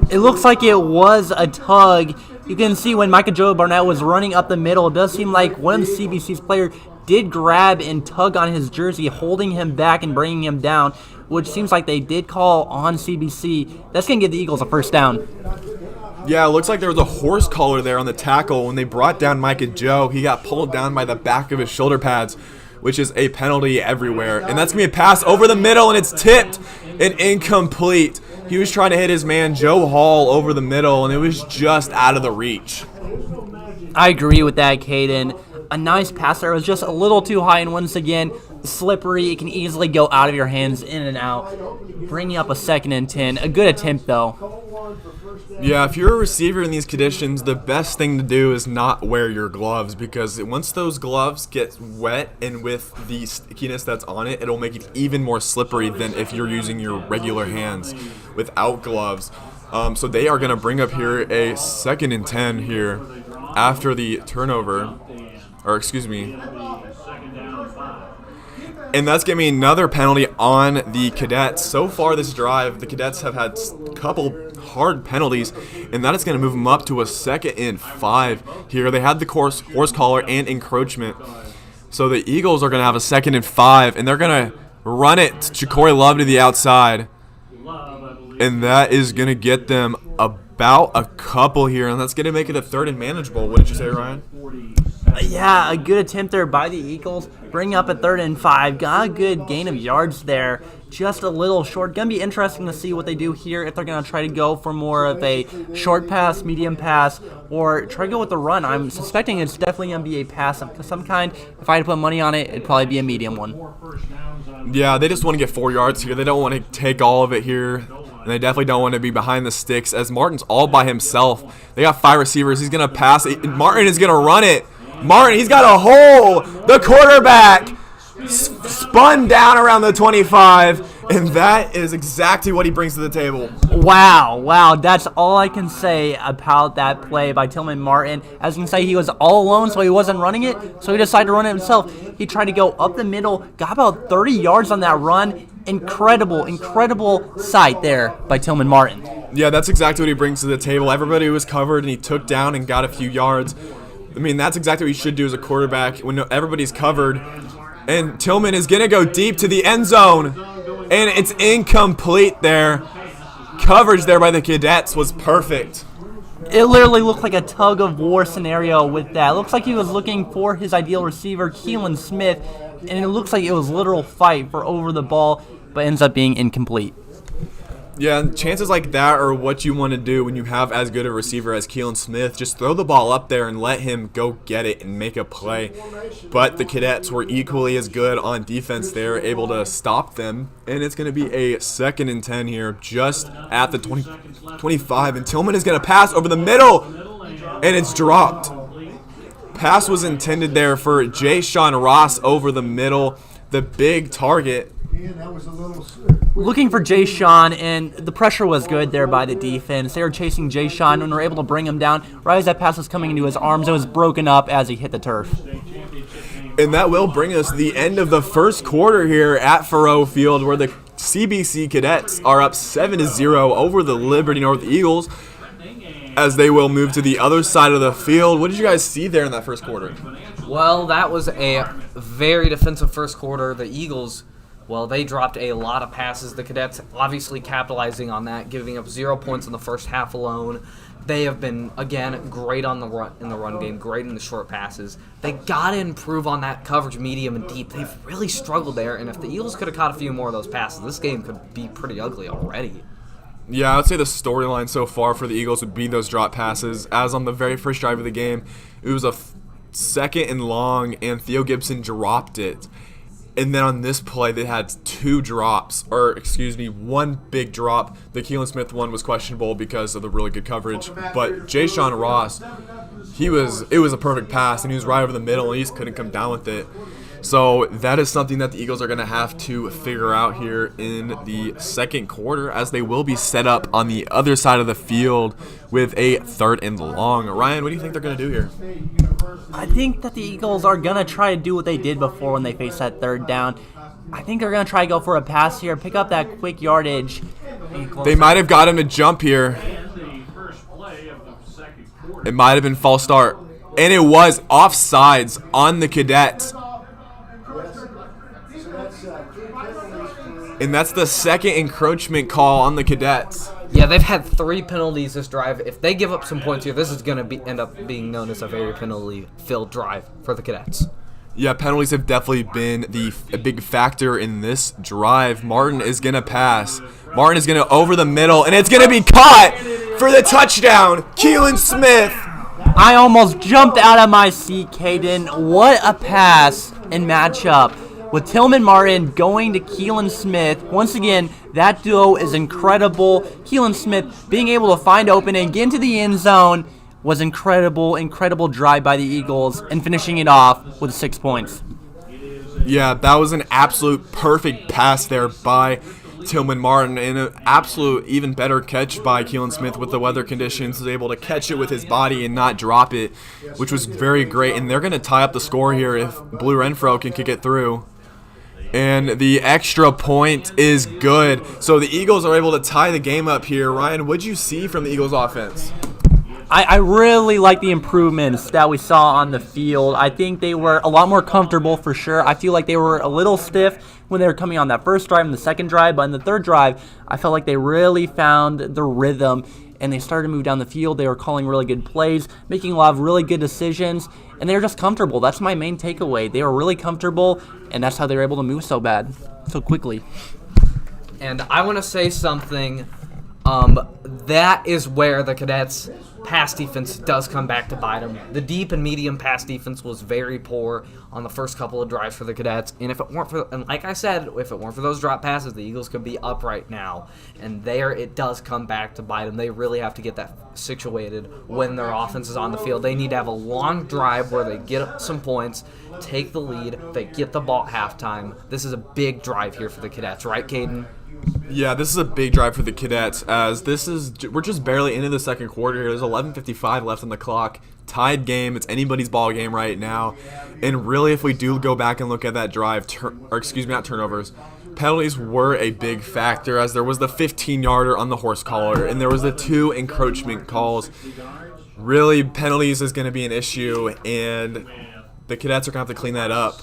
It looks like it was a tug. You can see when Micah Joe Barnett was running up the middle, it does seem like one of the CBC's players did grab and tug on his jersey, holding him back and bringing him down, which seems like they did call on CBC. That's going to give the Eagles a first down. Yeah, it looks like there was a horse collar there on the tackle. When they brought down Micah Joe, he got pulled down by the back of his shoulder pads, which is a penalty everywhere. And that's going to be a pass over the middle, and it's tipped and incomplete. He was trying to hit his man Joe Hall over the middle, and it was just out of the reach. I agree with that, Cayden. A nice pass there. It was just a little too high, and once again, slippery. It can easily go out of your hands, in and out. Bringing up a 2nd and 10. A good attempt, though. Yeah, if you're a receiver in these conditions, the best thing to do is not wear your gloves, because once those gloves get wet and with the stickiness that's on it, it'll make it even more slippery than if you're using your regular hands without gloves. So they are going to bring up here a 2nd and 10 here after the turnover, or excuse me. And that's going to be another penalty on the Cadets. So far this drive, the Cadets have had a couple hard penalties, and that is going to move them up to a 2nd and 5 here. They had the horse collar and encroachment. So the Eagles are going to have a 2nd and 5, and they're going to run it to Ja'Cory Love to the outside. And that is going to get them about a couple here, and that's going to make it a 3rd and manageable. What did you say, Ryan? Yeah, a good attempt there by the Eagles. Bring up a 3rd and 5. Got a good gain of yards there. Just a little short. Going to be interesting to see what they do here, if they're going to try to go for more of a short pass, medium pass, or try to go with the run. I'm suspecting it's definitely going to be a pass of some kind. If I had to put money on it, it'd probably be a medium one. Yeah, they just want to get 4 yards here. They don't want to take all of it here. And they definitely don't want to be behind the sticks, as Martin's all by himself. They got 5 receivers. He's going to pass it. Martin is going to run it. Martin, he's got a hole. The quarterback spun down around the 25, and that is exactly what he brings to the table. Wow. That's all I can say about that play by Tillman Martin. As you can say, he was all alone, so he wasn't running it, so he decided to run it himself. He tried to go up the middle, got about 30 yards on that run. Incredible sight there by Tillman Martin. Yeah, that's exactly what he brings to the table. Everybody was covered, and he took down and got a few yards. I mean, that's exactly what you should do as a quarterback when everybody's covered. And Tillman is going to go deep to the end zone, and it's incomplete there. Coverage there by the Cadets was perfect. It literally looked like a tug-of-war scenario with that. It looks like he was looking for his ideal receiver, Keelan Smith, and it looks like it was a literal fight for over the ball, but ends up being incomplete. Yeah, chances like that are what you want to do when you have as good a receiver as Keelan Smith. Just throw the ball up there and let him go get it and make a play. But the Cadets were equally as good on defense there, able to stop them. And it's going to be a 2nd and 10 here just at the 25. And Tillman is going to pass over the middle, and it's dropped. Pass was intended there for Jayshawn Ross over the middle, the big target. Looking for Jayshawn, and the pressure was good there by the defense. They were chasing Jayshawn and were able to bring him down. Right as that pass was coming into his arms, it was broken up as he hit the turf. And that will bring us to the end of the first quarter here at Faurot Field, where the CBC Cadets are up 7-0 over the Liberty North Eagles, as they will move to the other side of the field. What did you guys see there in that first quarter? Well, that was a very defensive first quarter. The Eagles, well, they dropped a lot of passes. The Cadets obviously capitalizing on that, giving up 0 points in the first half alone. They have been, again, great on the run game, great in the short passes. They got to improve on that coverage, medium and deep. They've really struggled there, and if the Eagles could have caught a few more of those passes, this game could be pretty ugly already. Yeah, I would say the storyline so far for the Eagles would be those drop passes. As on the very first drive of the game, it was a 2nd and long, and Theo Gibson dropped it. And then on this play, they had 2 drops, one big drop. The Keelan Smith one was questionable because of the really good coverage. But Jayshawn Ross, it was a perfect pass, and he was right over the middle, and he just couldn't come down with it. So that is something that the Eagles are going to have to figure out here in the second quarter, as they will be set up on the other side of the field with a 3rd and long. Ryan, what do you think they're going to do here? I think that the Eagles are going to try to do what they did before when they faced that 3rd down. I think they're going to try to go for a pass here, pick up that quick yardage. They might have got him to jump here. It might have been false start. And it was offsides on the Cadets. And that's the second encroachment call on the Cadets. Yeah, they've had 3 penalties this drive. If they give up some points here, this is going to end up being known as a very penalty-filled drive for the Cadets. Yeah, penalties have definitely been a big factor in this drive. Martin is going to pass. Martin is going to over the middle, and it's going to be caught for the touchdown. Cayden Smith. I almost jumped out of my seat, Cayden. What a pass and matchup. With Tillman Martin going to Cayden Smith. Once again, that duo is incredible. Cayden Smith being able to find opening, get into the end zone was incredible drive by the Eagles, and finishing it off with 6 points. Yeah, that was an absolute perfect pass there by Tillman Martin, and an absolute even better catch by Cayden Smith with the weather conditions. Was able to catch it with his body and not drop it, which was very great. And they're going to tie up the score here if Blue Renfro can kick it through. And the extra point is good. So the Eagles are able to tie the game up here. Ryan, what did you see from the Eagles offense? I really like the improvements that we saw on the field. I think they were a lot more comfortable for sure. I feel like they were a little stiff when they were coming on that first drive and the second drive. But in the third drive, I felt like they really found the rhythm and they started to move down the field. They were calling really good plays, making a lot of really good decisions, and they were just comfortable. That's my main takeaway. They were really comfortable, and that's how they were able to move so quickly. And I want to say something. That is where the Cadets' pass defense does come back to bite them. The deep and medium pass defense was very poor on the first couple of drives for the Cadets. And if it weren't for, and like I said, if it weren't for those drop passes, the Eagles could be up right now. And there it does come back to bite them. They really have to get that situated when their offense is on the field. They need to have a long drive where they get some points, take the lead, they get the ball at halftime. This is a big drive here for the Cadets, right, Cayden? Yeah, this is a big drive for the Cadets, as we're just barely into the second quarter here. There's 11:55 left on the clock. Tied game. It's anybody's ball game right now. And really, if we do go back and look at that drive, not turnovers, penalties were a big factor, as there was the 15-yarder on the horse collar, and there was the 2 encroachment calls. Really, penalties is going to be an issue, and the Cadets are going to have to clean that up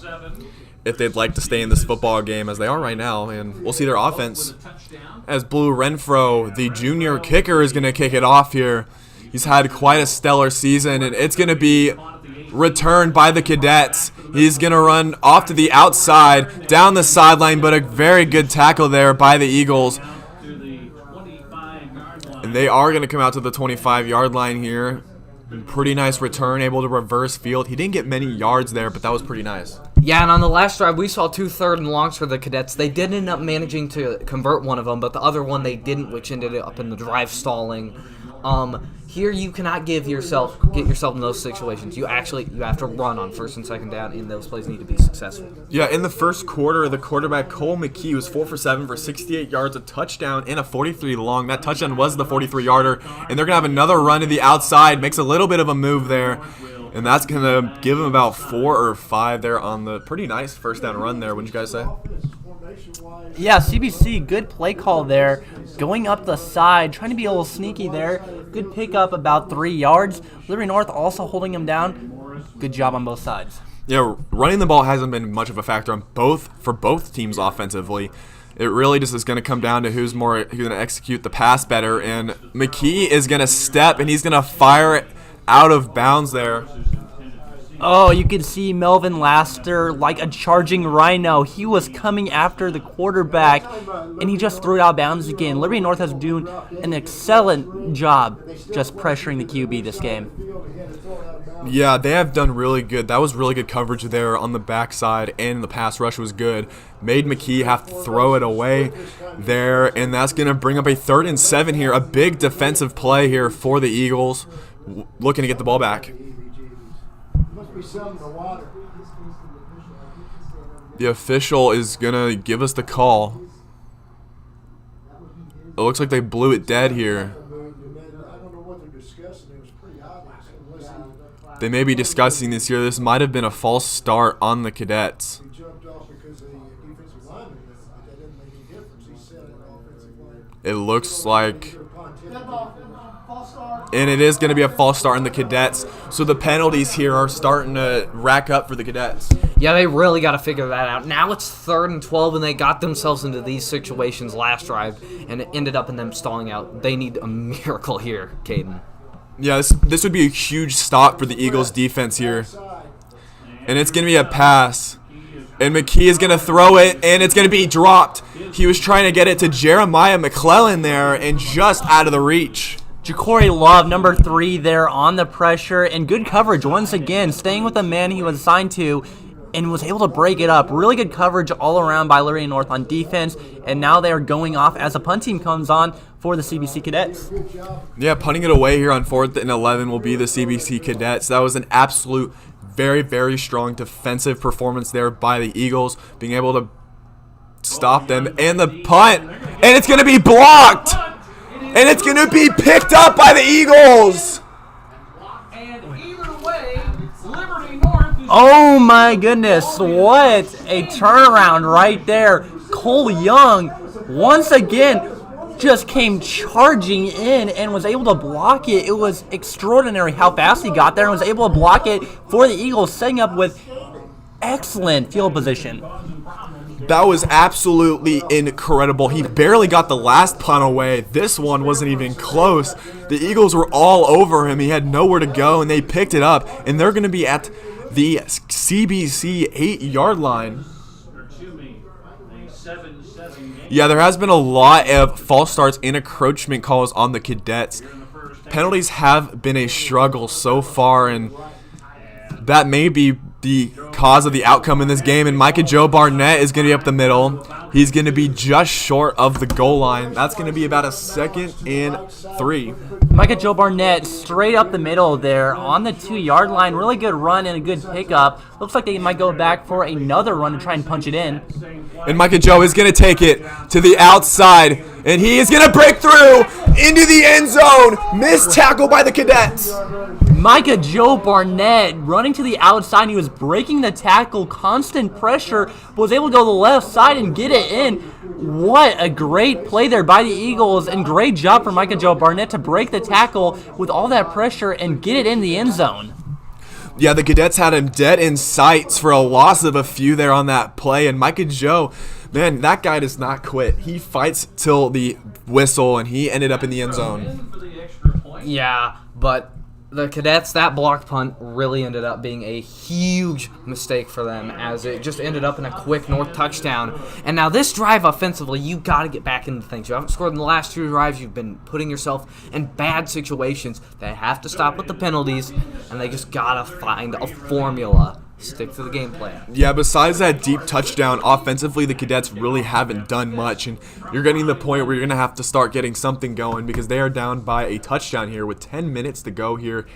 if they'd like to stay in this football game as they are right now. And we'll see their offense as Blue Renfro, the junior kicker, is going to kick it off here. He's had quite a stellar season, and it's going to be returned by the Cadets. He's going to run off to the outside, down the sideline, but a very good tackle there by the Eagles. And they are going to come out to the 25-yard line here. Pretty nice return, able to reverse field. He didn't get many yards there, but that was pretty nice. Yeah, and on the last drive, we saw 2 third and longs for the Cadets. They did end up managing to convert one of them, but the other one they didn't, which ended up in the drive stalling. Here you cannot get yourself in those situations. You have to run on first and second down, and those plays need to be successful. Yeah, in the first quarter, the quarterback Cole McKee was 4 for 7 for 68 yards, a touchdown, and a 43 long. That touchdown was the 43-yarder, and they're gonna have another run to the outside. Makes a little bit of a move there, and that's gonna give them about 4 or 5 there on the pretty nice first down run there. Wouldn't you guys say? Yeah, CBC, good play call there. Going up the side, trying to be a little sneaky there. Good pickup, about 3 yards. Liberty North also holding him down. Good job on both sides. Yeah, running the ball hasn't been much of a factor for both teams offensively. It really just is going to come down to who's going to execute the pass better. And McKee is going to step, and he's going to fire it out of bounds there. Oh, you could see Melvin Laster like a charging rhino. He was coming after the quarterback, and he just threw it out of bounds again. Liberty North has done an excellent job just pressuring the QB this game. Yeah, they have done really good. That was really good coverage there on the backside, and the pass rush was good. Made McKee have to throw it away there, and that's going to bring up a 3rd and 7 here. A big defensive play here for the Eagles, looking to get the ball back. The official is going to give us the call. It looks like they blew it dead here. They may be discussing this here. This might have been a false start on the Cadets. It looks like And it is going to be a false start in the Cadets. So the penalties here are starting to rack up for the Cadets. Yeah, they really got to figure that out. Now it's 3rd and 12, and they got themselves into these situations last drive, and it ended up in them stalling out. They need a miracle here, Cayden. Yeah, this would be a huge stop for the Eagles' defense here. And it's going to be a pass. And McKee is going to throw it, and it's going to be dropped. He was trying to get it to Jeremiah McClellan there, and just out of the reach. Ja'Cory Love, number 3 there on the pressure, and good coverage once again, staying with the man he was assigned to, and was able to break it up. Really good coverage all around by Liberty North on defense, and now they are going off as a punt team comes on for the CBC Cadets. Yeah, punting it away here on 4th and 11 will be the CBC Cadets. That was an absolute very, very strong defensive performance there by the Eagles, being able to stop them. And the punt, and it's going to be blocked, and it's going to be picked up by the Eagles. And either way, Liberty North is Oh my goodness, what a turnaround right there. Cole Young, once again, just came charging in and was able to block it. It was extraordinary how fast he got there and was able to block it for the Eagles, setting up with excellent field position. That was absolutely incredible. He barely got the last punt away. This one wasn't even close. The Eagles were all over him. He had nowhere to go, and they picked it up. And they're going to be at the CBC 8-yard line. Yeah, there has been a lot of false starts and encroachment calls on the Cadets. Penalties have been a struggle so far, and that may be the cause of the outcome in this game. And Micah Joe Barnett is going to be up the middle. He's going to be just short of the goal line. That's going to be about a 2nd and 3. Micah Joe Barnett straight up the middle there on the 2-yard line. Really good run and a good pickup. Looks like they might go back for another run to try and punch it in. And Micah Joe is going to take it to the outside, and he is going to break through into the end zone. Missed tackle by the Cadets. Micah Joe Barnett running to the outside. He was breaking the tackle, constant pressure, was able to go to the left side and get it in. What a great play there by the Eagles, and great job for Micah Joe Barnett to break the tackle with all that pressure and get it in the end zone. Yeah, the Cadets had him dead in sights for a loss of a few there on that play. And Micah Joe, man, that guy does not quit. He fights till the whistle, and he ended up in the end zone. Yeah, but the Cadets, that blocked punt really ended up being a huge mistake for them, as it just ended up in a quick North touchdown. And now this drive offensively, you got to get back into things. You haven't scored in the last 2 drives. You've been putting yourself in bad situations. They have to stop with the penalties, and they just got to find a formula. Stick to the game plan. Yeah, besides that deep touchdown, offensively, the Cadets really haven't done much. And you're getting to the point where you're going to have to start getting something going, because they are down by a touchdown here with 10 minutes to go here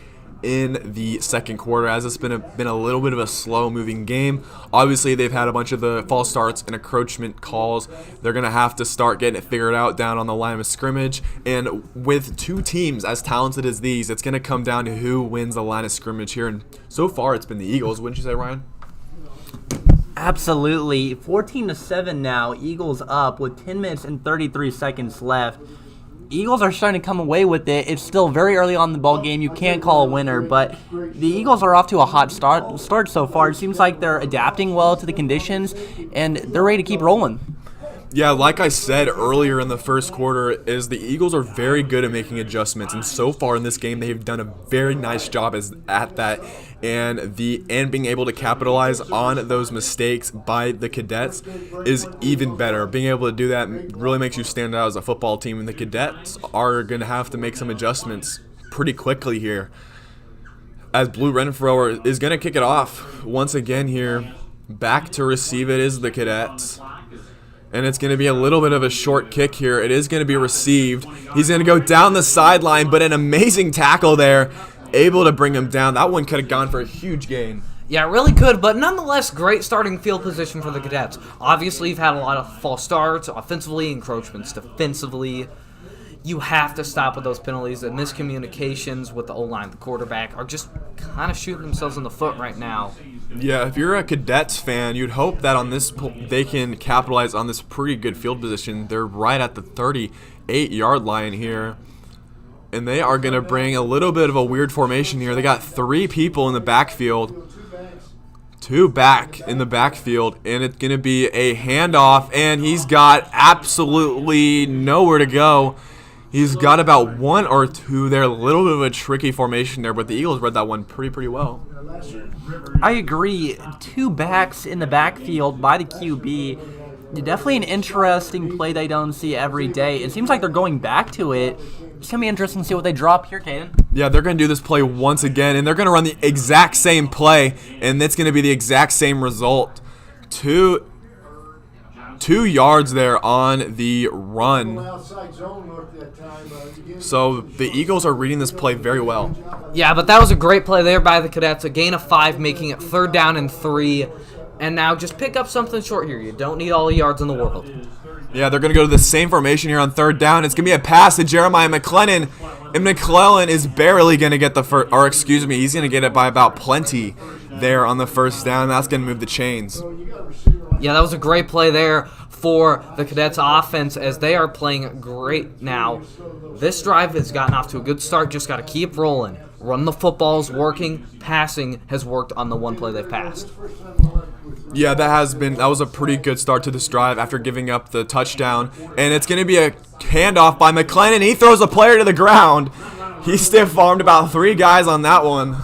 in the second quarter, as it's been a little bit of a slow-moving game. Obviously, they've had a bunch of the false starts and encroachment calls. They're going to have to start getting it figured out down on the line of scrimmage. And with 2 teams as talented as these, it's going to come down to who wins the line of scrimmage here. And so far, it's been the Eagles. Wouldn't you say, Ryan? Absolutely. 14-7 now. Eagles up with 10 minutes and 33 seconds left. Eagles are starting to come away with it. It's still very early on in the ball game. You can't call a winner, but the Eagles are off to a hot start so far. It seems like they're adapting well to the conditions, and they're ready to keep rolling. Yeah, like I said earlier in the first quarter, is the Eagles are very good at making adjustments, and so far in this game, they've done a very nice job at that, and being able to capitalize on those mistakes by the Cadets is even better. Being able to do that really makes you stand out as a football team, and the Cadets are going to have to make some adjustments pretty quickly here, as Blue Renfro is going to kick it off once again here. Back to receive it is the Cadets. And it's going to be a little bit of a short kick here. It is going to be received. He's going to go down the sideline, but an amazing tackle there, able to bring him down. That one could have gone for a huge gain. Yeah, really could, but nonetheless, great starting field position for the Cadets. Obviously, you've had a lot of false starts, offensively, encroachments defensively. You have to stop with those penalties. The miscommunications with the O-line, the quarterback, are just kind of shooting themselves in the foot right now. Yeah, if you're a Cadets fan, you'd hope that on this they can capitalize on this pretty good field position. They're right at the 38-yard line here. And they are going to bring a little bit of a weird formation here. They got 3 people in the backfield. 2 back in the backfield, and it's going to be a handoff, and he's got absolutely nowhere to go. He's got about 1 or 2 there, a little bit of a tricky formation there, but the Eagles read that one pretty well. I agree. 2 backs in the backfield by the QB. Definitely an interesting play they don't see every day. It seems like they're going back to it. It's going to be interesting to see what they drop here, Cayden. Yeah, they're going to do this play once again, and they're going to run the exact same play, and it's going to be the exact same result. 2 yards there on the run. So the Eagles are reading this play very well. Yeah, but that was a great play there by the Cadets. A gain of 5, making it 3rd down and 3. And now just pick up something short here. You don't need all the yards in the world. Yeah, they're going to go to the same formation here on 3rd down. It's going to be a pass to Jeremiah McClellan. And McClellan is barely going to get the first, or excuse me, he's going to get it by about plenty there on the 1st down. That's going to move the chains. Yeah, that was a great play there for the Cadets offense as they are playing great now. This drive has gotten off to a good start. Just got to keep rolling. Run the football's working. Passing has worked on the one play they've passed. Yeah, that was a pretty good start to this drive after giving up the touchdown. And it's going to be a handoff by McClellan. He throws a player to the ground. He stiff-armed about 3 guys on that one.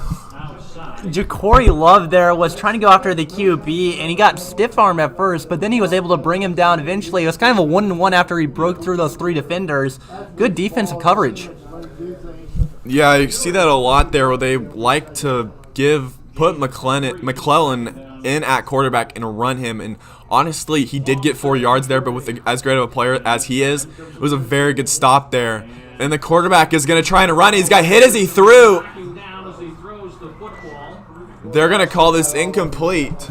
Ja'Cory Love there was trying to go after the QB, and he got stiff-armed at first, but then he was able to bring him down eventually. It was kind of a 1-on-1 after he broke through those 3 defenders. Good defensive coverage. Yeah, you see that a lot there where they like to put McClellan in at quarterback and run him. And honestly, he did get 4 yards there, but with as great of a player as he is, it was a very good stop there. And the quarterback is going to try and run. He's got hit as he threw. They're going to call this incomplete.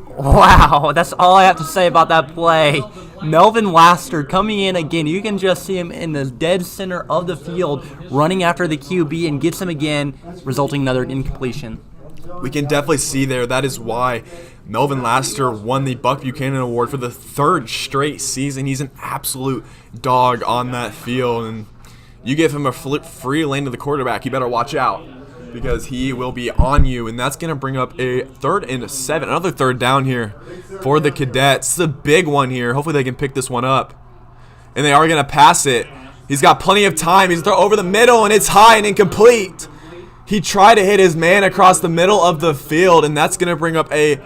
Wow, that's all I have to say about that play. Melvin Laster coming in again. You can just see him in the dead center of the field running after the QB and gets him again, resulting in another incompletion. We can definitely see there. That is why Melvin Laster won the Buck Buchanan Award for the 3rd straight season. He's an absolute dog on that field. And you give him a free lane to the quarterback, you better watch out, because he will be on you. And that's going to bring up a 3rd and 7, another 3rd down here for the Cadets. This is a big one here. Hopefully they can pick this one up. And they are going to pass it. He's got plenty of time. He's throw over the middle, and it's high and incomplete. He tried to hit his man across the middle of the field, and that's going to bring up a...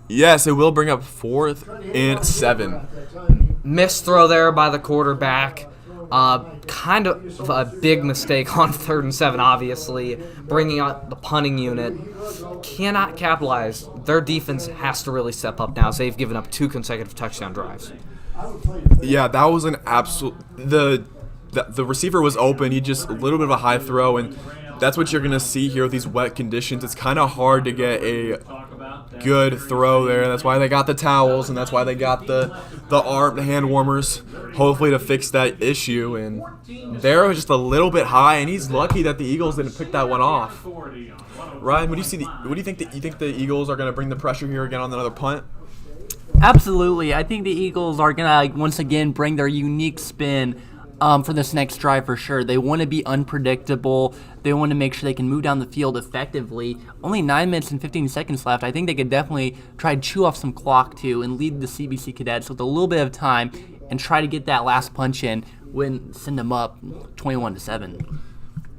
Yes, it will bring up 4th and 7. Missed throw there by the quarterback. Kind of a big mistake on 3rd and 7, obviously. Bringing out the punting unit. Cannot capitalize. Their defense has to really step up now, as they've given up 2 consecutive touchdown drives. Yeah, that was an absolute... The receiver was open. He just a little bit of a high throw, and that's what you're going to see here with these wet conditions. It's kind of hard to get a good throw there. That's why they got the towels, and that's why they got the hand warmers, hopefully to fix that issue. And there was just a little bit high, and he's lucky that the Eagles didn't pick that one off. Ryan, what do you think the Eagles are going to bring the pressure here again on another punt? Absolutely. I think the Eagles are going to once again bring their unique spin for this next drive for sure. They want to be unpredictable. They want to make sure they can move down the field effectively. Only 9 minutes and 15 seconds left. I think they could definitely try to chew off some clock too and lead the CBC Cadets with a little bit of time and try to get that last punch in send them up 21-7.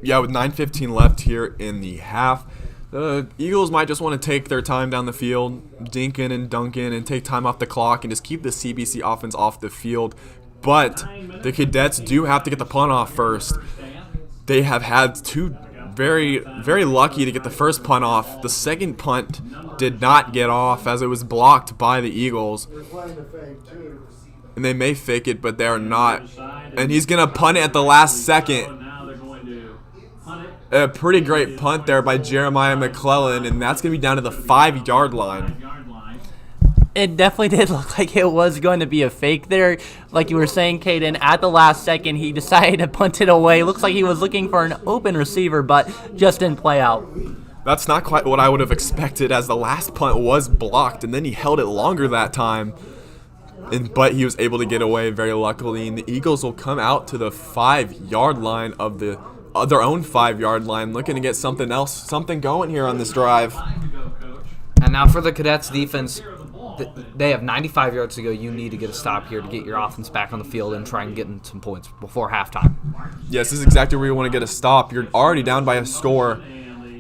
Yeah, with 9:15 left here in the half, the Eagles might just want to take their time down the field, dinking and dunking, and take time off the clock and just keep the CBC offense off the field. But the Cadets do have to get the punt off first. They have had 2 very, very lucky to get the first punt off. The second punt did not get off as it was blocked by the Eagles. And they may fake it, but they're not. And he's going to punt it at the last second. A pretty great punt there by Jeremiah McClellan, and that's going to be down to the 5-yard line. It definitely did look like it was going to be a fake there. Like you were saying, Cayden, at the last second, he decided to punt it away. Looks like he was looking for an open receiver, but just didn't play out. That's not quite what I would have expected, as the last punt was blocked, and then he held it longer that time. but he was able to get away very luckily. And the Eagles will come out to the 5-yard line of their own 5-yard line, looking to get something going here on this drive. And now for the Cadets defense, they have 95 yards to go. You need to get a stop here to get your offense back on the field and try and get in some points before halftime. Yes, this is exactly where you want to get a stop. You're already down by a score.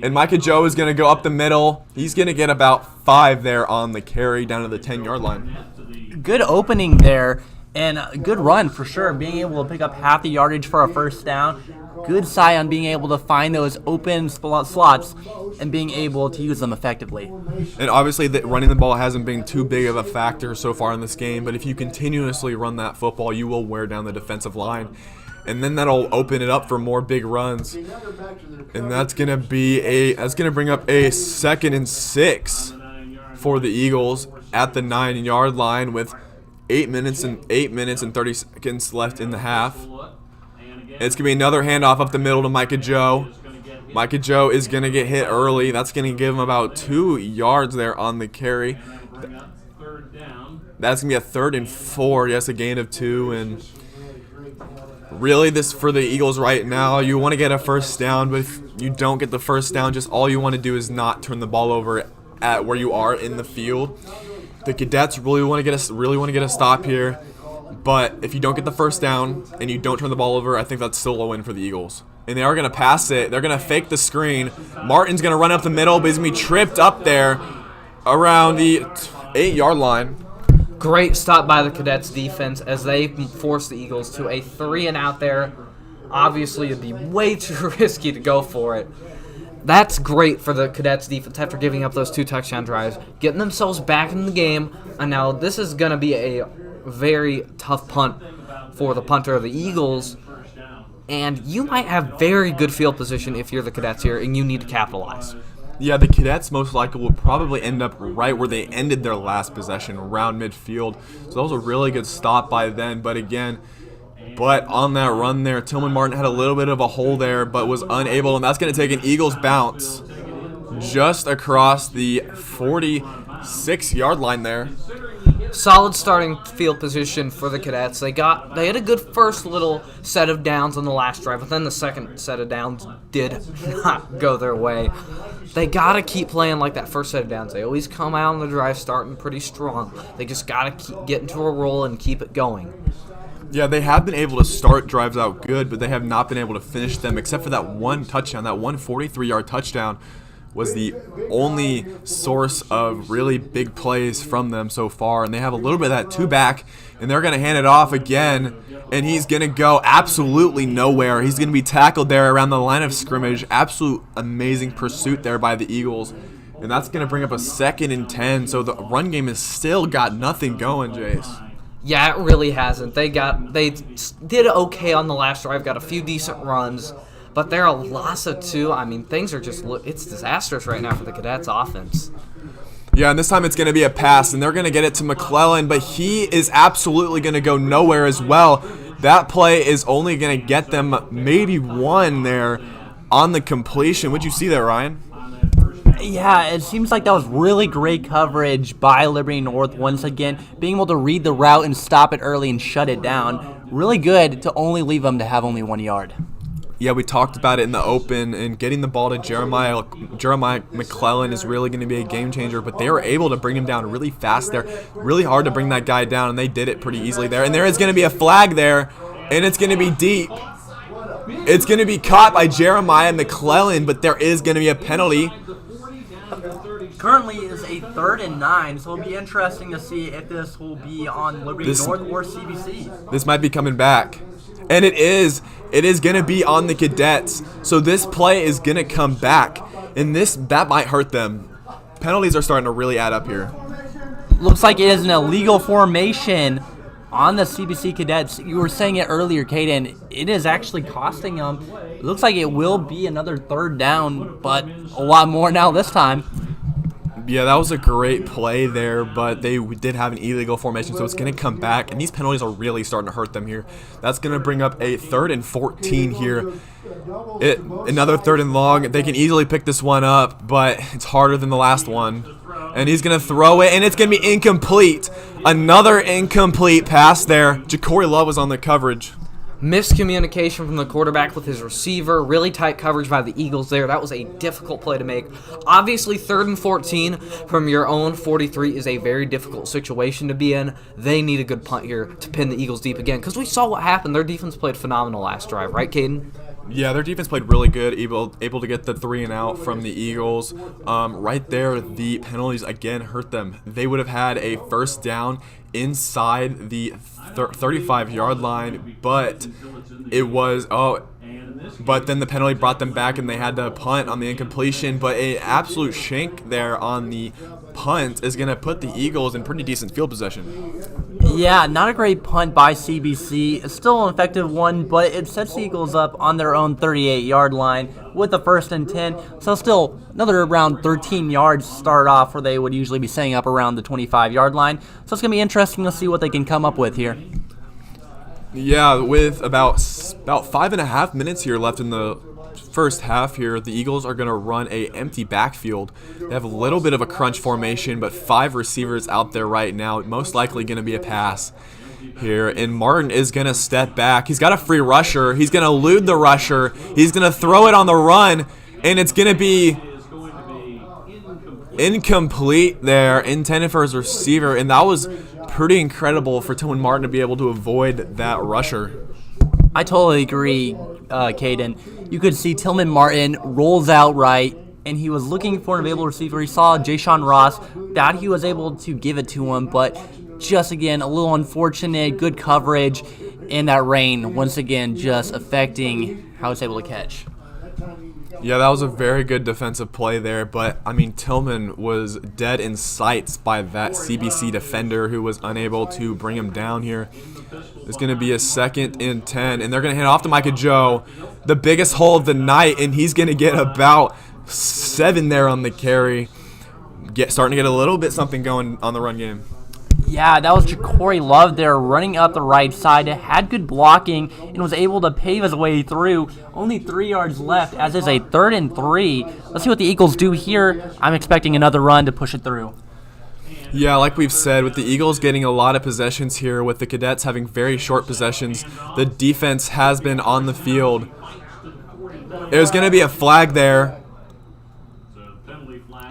And Micah Joe is going to go up the middle. He's going to get about 5 there on the carry down to the 10-yard line. Good opening there and a good run for sure. Being able to pick up half the yardage for a first down. Good sight on being able to find those open slots and being able to use them effectively. And obviously running the ball hasn't been too big of a factor so far in this game, but if you continuously run that football, you will wear down the defensive line. And then that'll open it up for more big runs. And that's going to bring up a 2nd and 6 for the Eagles at the 9-yard line with 8 minutes and 30 seconds left in the half. It's going to be another handoff up the middle to Micah Joe. Micah Joe is going to get hit early. That's going to give him about 2 yards there on the carry. That's going to be a 3rd and 4. Yes, a gain of 2. And really, this for the Eagles right now, you want to get a first down, but if you don't get the first down, just all you want to do is not turn the ball over at where you are in the field. The Cadets really want to get a stop here, but if you don't get the first down and you don't turn the ball over, I think that's still a win for the Eagles. And they are going to pass it. They're going to fake the screen. Martin's going to run up the middle, but he's going to be tripped up there around the 8-yard line. Great stop by the Cadets defense as they force the Eagles to a 3-and-out there. Obviously, it'd be way too risky to go for it. That's great for the Cadets defense after giving up those 2 touchdown drives, getting themselves back in the game. And now this is going to be a very tough punt for the punter of the Eagles. And you might have very good field position if you're the Cadets here, and you need to capitalize. Yeah, the Cadets most likely will probably end up right where they ended their last possession, around midfield. So that was a really good stop by them. But on that run there, Tillman Martin had a little bit of a hole there, but was unable, and that's going to take an Eagles bounce just across the 46-yard line there. Solid starting field position for the Cadets. They had a good first little set of downs on the last drive, but then the second set of downs did not go their way. They got to keep playing like that first set of downs. They always come out on the drive starting pretty strong. They just got to get into a roll and keep it going. Yeah, they have been able to start drives out good, but they have not been able to finish them except for that one touchdown. That 143-yard touchdown was the only source of really big plays from them so far. And they have a little bit of that 2-back, and they're going to hand it off again. And he's going to go absolutely nowhere. He's going to be tackled there around the line of scrimmage. Absolute amazing pursuit there by the Eagles. And that's going to bring up a 2nd and 10. So the run game has still got nothing going, Jace. Yeah, it really hasn't. They did okay on the last drive, got a few decent runs, but they're a loss of 2. I mean, things are it's disastrous right now for the Cadets offense. Yeah, and this time it's going to be a pass, and they're going to get it to McClellan, but he is absolutely going to go nowhere as well. That play is only going to get them maybe 1 there on the completion. What'd you see there, Ryan? Yeah, it seems like that was really great coverage by Liberty North once again, being able to read the route and stop it early and shut it down. Really good to only leave them to have only 1 yard. Yeah, we talked about it in the open, and getting the ball to Jeremiah McClellan is really going to be a game changer, but they were able to bring him down really fast there. Really hard to bring that guy down, and they did it pretty easily there. And there is going to be a flag there, and it's going to be deep. It's going to be caught by Jeremiah McClellan, but there is going to be a penalty. Currently is a 3rd and 9, so it'll be interesting to see if this will be on Liberty North or CBC. This might be coming back. And it is going to be on the Cadets. So this play is going to come back, and that might hurt them. Penalties are starting to really add up here. Looks like it is an illegal formation on the CBC Cadets. You were saying it earlier, Cayden. It is actually costing them. It looks like it will be another 3rd down, but a lot more now this time. Yeah, that was a great play there, but they did have an illegal formation, so it's going to come back, and these penalties are really starting to hurt them here. That's going to bring up a 3rd and 14 here. Another 3rd and long. They can easily pick this one up, but it's harder than the last one. And he's going to throw it, and it's going to be incomplete. Another incomplete pass there. Ja'Cory Love was on the coverage. Miscommunication from the quarterback with his receiver. Really tight coverage by the Eagles there. That was a difficult play to make. Obviously, 3rd and 14 from your own 43 is a very difficult situation to be in. They need a good punt here to pin the Eagles deep again, because we saw what happened. Their defense played phenomenal last drive, right, Cayden? Yeah, their defense played really good, able to get the 3 and out from the Eagles. Right there, the penalties again hurt them. They would have had a first down inside the 35-yard line, but but then the penalty brought them back, and they had to punt on the incompletion. But an absolute shank there on the punt is going to put the Eagles in pretty decent field possession. Yeah, not a great punt by CBC. It's still an effective one, but it sets the Eagles up on their own 38-yard line with the 1st and 10. So still another around 13 yards to start off, where they would usually be setting up around the 25-yard line. So it's going to be interesting to see what they can come up with here. Yeah, with about 5.5 minutes here left in the first half here, the Eagles are going to run a empty backfield. They have a little bit of a crunch formation, but 5 receivers out there right now. Most likely going to be a pass here, and Martin is going to step back. He's got a free rusher. He's going to elude the rusher. He's going to throw it on the run, and it's going to be incomplete there, intended for his receiver, and that was pretty incredible for Tillman Martin to be able to avoid that rusher. I totally agree, Cayden. You could see Tillman Martin rolls out right, and he was looking for an available receiver. He saw Jashawn Ross, that he was able to give it to him, but just again, a little unfortunate, good coverage, and that rain once again just affecting how it's able to catch. Yeah, that was a very good defensive play there, but, I mean, Tillman was dead in sights by that CBC defender who was unable to bring him down here. It's going to be a 2nd and 10, and they're going to hand off to Micah Joe, the biggest hole of the night, and he's going to get about 7 there on the carry. Starting to get a little bit something going on the run game. Yeah, that was Ja'Cory Love there running up the right side. Had good blocking and was able to pave his way through. Only 3 yards left, as is a 3rd and 3. Let's see what the Eagles do here. I'm expecting another run to push it through. Yeah, like we've said, with the Eagles getting a lot of possessions here, with the Cadets having very short possessions, the defense has been on the field. There's going to be a flag there.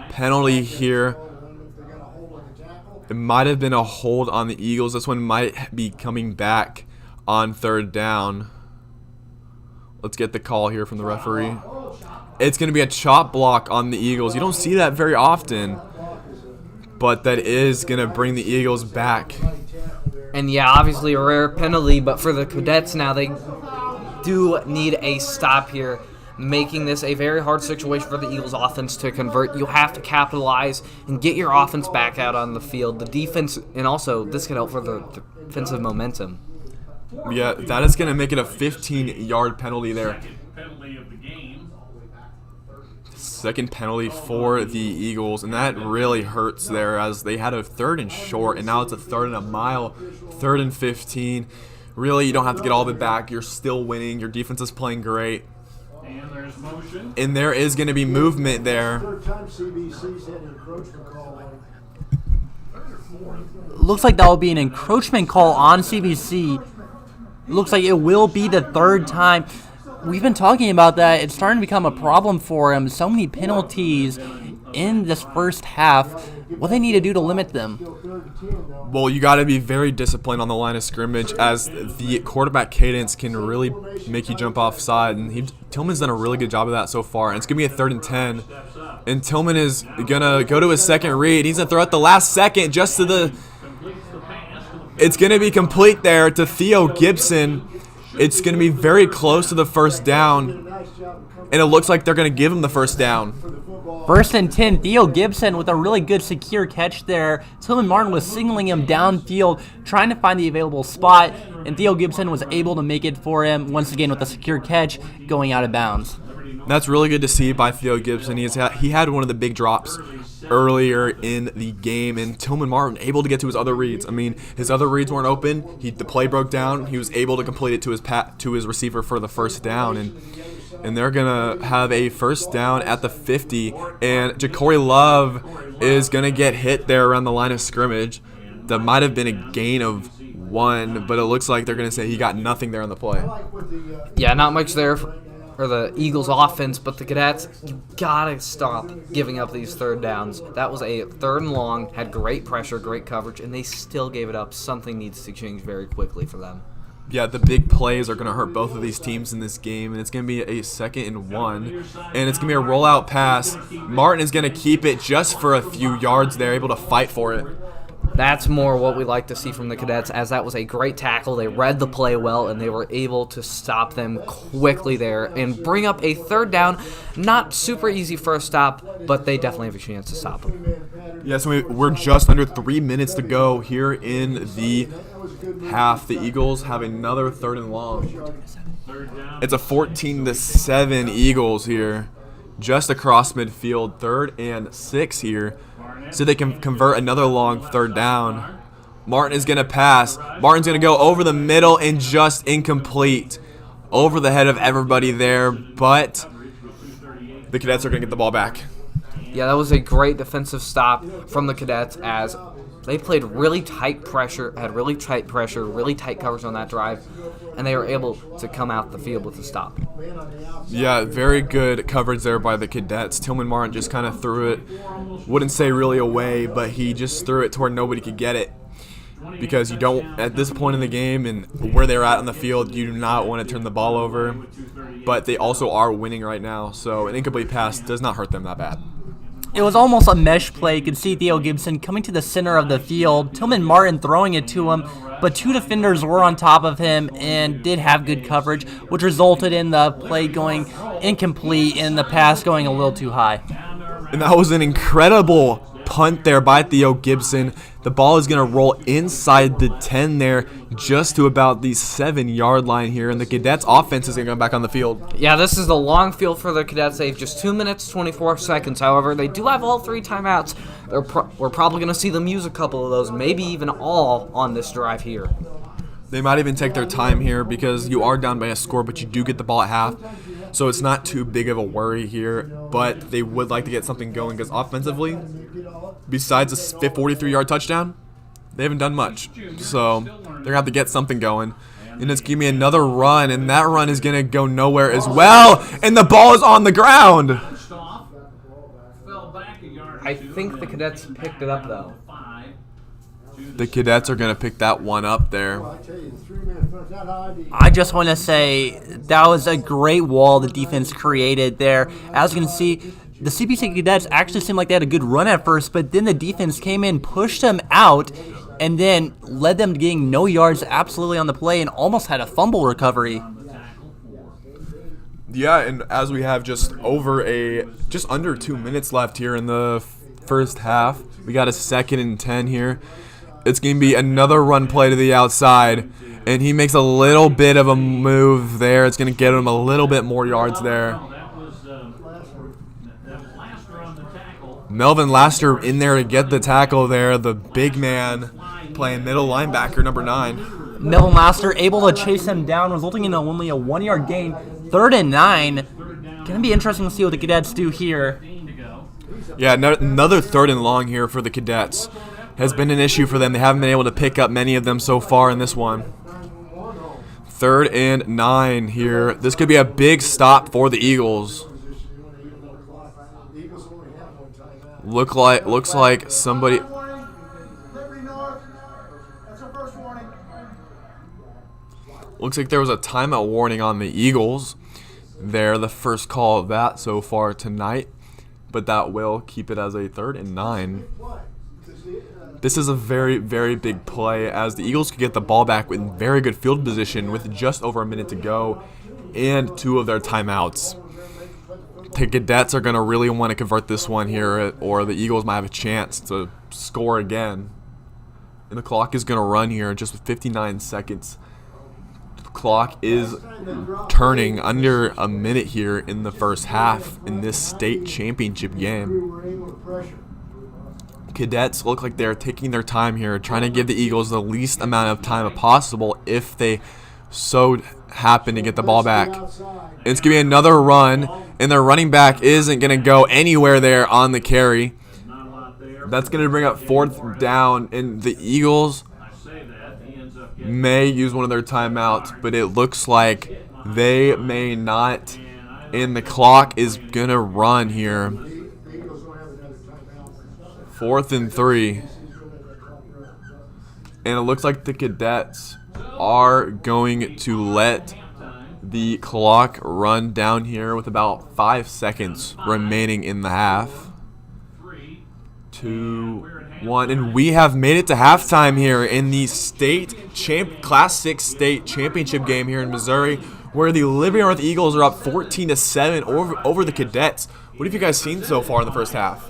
Penalty here. It might have been a hold on the Eagles. This one might be coming back on 3rd down. Let's get the call here from the referee. It's going to be a chop block on the Eagles. You don't see that very often, but that is going to bring the Eagles back. And yeah, obviously a rare penalty, but for the Cadets now, they do need a stop here, making this a very hard situation for the Eagles offense to convert. You have to capitalize and get your offense back out on the field. The defense, and also this can help for the defensive momentum. Yeah, that is going to make it a 15-yard penalty there. Penalty of the game. 2nd penalty for the Eagles, and that really hurts there, as they had a 3rd and short, and now it's a 3rd and a mile, 3rd and 15. Really, you don't have to get all of it back. You're still winning. Your defense is playing great. And there's motion. And there is going to be movement there. Looks like that will be an encroachment call on CBC. Looks like it will be the 3rd time. We've been talking about that. It's starting to become a problem for him. So many penalties in this first half. What they need to do to limit them? Well, you got to be very disciplined on the line of scrimmage, as the quarterback cadence can really make you jump offside, and Tillman's done a really good job of that so far. And it's going to be a 3rd and 10, and Tillman is going to go to his 2nd read. He's going to throw at the last second just to the – it's going to be complete there to Theo Gibson. It's going to be very close to the 1st down, and it looks like they're going to give him the 1st down. 1st and 10, Theo Gibson with a really good secure catch there. Tillman Martin was signaling him downfield, trying to find the available spot, and Theo Gibson was able to make it for him, once again with a secure catch, going out of bounds. That's really good to see by Theo Gibson. He had one of the big drops earlier in the game, and Tillman Martin able to get to his other reads. I mean, his other reads weren't open. The play broke down. He was able to complete it to his receiver for the 1st down, and and they're going to have a first down at the 50, and Ja'Cory Love is going to get hit there around the line of scrimmage. That might have been a gain of 1, but it looks like they're going to say he got nothing there on the play. Yeah, not much there for the Eagles offense, but the Cadets, you gotta stop giving up these third downs. That was a 3rd and long, had great pressure, great coverage, and they still gave it up. Something needs to change very quickly for them. Yeah, the big plays are going to hurt both of these teams in this game, and it's going to be a 2nd and 1, and it's going to be a rollout pass. Martin is going to keep it just for a few yards there, able to fight for it. That's more what we like to see from the Cadets, as that was a great tackle. They read the play well, and they were able to stop them quickly there and bring up a 3rd down. Not super easy first stop, but they definitely have a chance to stop them. Yeah, so we're just under 3 minutes to go here in the half. The Eagles have another 3rd and long. It's a 14-7 Eagles here, just across midfield. 3rd and 6 here. So they can convert another long 3rd down. Martin is going to pass. Martin's going to go over the middle and just incomplete. Over the head of everybody there, but the Cadets are going to get the ball back. Yeah, that was a great defensive stop from the Cadets, as they played really tight pressure, really tight coverage on that drive, and they were able to come out the field with a stop. Yeah, very good coverage there by the Cadets. Tillman Martin just kind of threw it, wouldn't say really away, but he just threw it to where nobody could get it. Because you don't, at this point in the game and where they're at on the field, you do not want to turn the ball over. But they also are winning right now, so an incomplete pass does not hurt them that bad. It was almost a mesh play. You could see Theo Gibson coming to the center of the field, Tillman Martin throwing it to him, but 2 defenders were on top of him and did have good coverage, which resulted in the play going incomplete and the pass going a little too high. And that was an incredible punt there by Theo Gibson. The ball is going to roll inside the 10 there, just to about the 7-yard line here, and the Cadets' offense is going to go back on the field. Yeah, this is the long field for the Cadets. They have just 2 minutes, 24 seconds. However, they do have all 3 timeouts. We're probably going to see them use a couple of those, maybe even all on this drive here. They might even take their time here because you are down by a score, but you do get the ball at half. So it's not too big of a worry here, but they would like to get something going because offensively, besides a 43-yard touchdown, they haven't done much. So they're going to have to get something going. And it's going to be another run, and that run is going to go nowhere as well. And the ball is on the ground. I think the Cadets picked it up, though. The Cadets are going to pick that one up there. I just want to say that was a great wall the defense created there. As you can see, the CBC Cadets actually seemed like they had a good run at first, but then the defense came in, pushed them out, and then led them to getting no yards absolutely on the play and almost had a fumble recovery. Yeah, and as we have just under 2 minutes left here in the first half, we got a 2nd and 10 here. It's going to be another run play to the outside, and he makes a little bit of a move there. It's going to get him a little bit more yards there. Melvin Laster in there to get the tackle there, the big man playing middle linebacker, number 9. Melvin Laster able to chase him down, resulting in only a 1-yard gain. 3rd and 9. Going to be interesting to see what the Cadets do here. Yeah, another 3rd and long here for the Cadets. Has been an issue for them. They haven't been able to pick up many of them so far in this one. 3rd and 9 here. This could be a big stop for the Eagles. Looks like somebody. Looks like there was a timeout warning on the Eagles. They're the first call of that so far tonight, but that will keep it as a 3rd and 9. This is a very, very big play as the Eagles could get the ball back in very good field position with just over a minute to go and 2 of their timeouts. The Cadets are going to really want to convert this one here, or the Eagles might have a chance to score again. And the clock is going to run here just with 59 seconds. The clock is turning under a minute here in the first half in this state championship game. Cadets look like they're taking their time here, trying to give the Eagles the least amount of time possible if they so happy to get the ball back. It's going to be another run, and their running back isn't going to go anywhere there on the carry. That's going to bring up 4th down, and the Eagles may use one of their timeouts, but it looks like they may not, and the clock is going to run here. 4th and 3. And it looks like the Cadets are going to let the clock run down here with about 5 seconds remaining in the half. 2, 1, and we have made it to halftime here in the Class 6 state championship game here in Missouri, where the Liberty North Eagles are up 14-7 over the Cadets. What have you guys seen so far in the first half?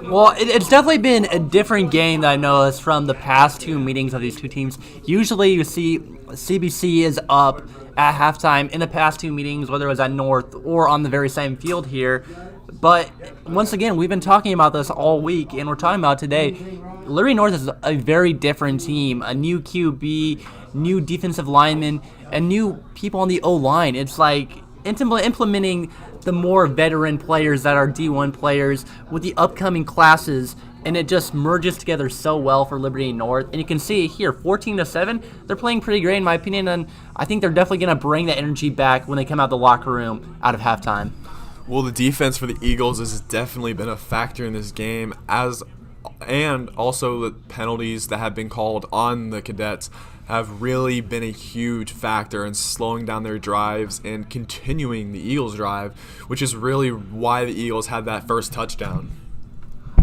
Well, it's definitely been a different game that I noticed from the past 2 meetings of these 2 teams. Usually you see CBC is up at halftime in the past 2 meetings, whether it was at North or on the very same field here. But once again, we've been talking about this all week, and we're talking about today. Liberty North is a very different team, a new QB, new defensive linemen, and new people on the O-line. It's like implementing the more veteran players that are D1 players with the upcoming classes, and it just merges together so well for Liberty North. And you can see here, 14-7, they're playing pretty great in my opinion, and I think they're definitely going to bring that energy back when they come out of the locker room out of halftime. Well, the defense for the Eagles has definitely been a factor in this game, and also the penalties that have been called on the Cadets have really been a huge factor in slowing down their drives and continuing the Eagles' drive, which is really why the Eagles had that first touchdown.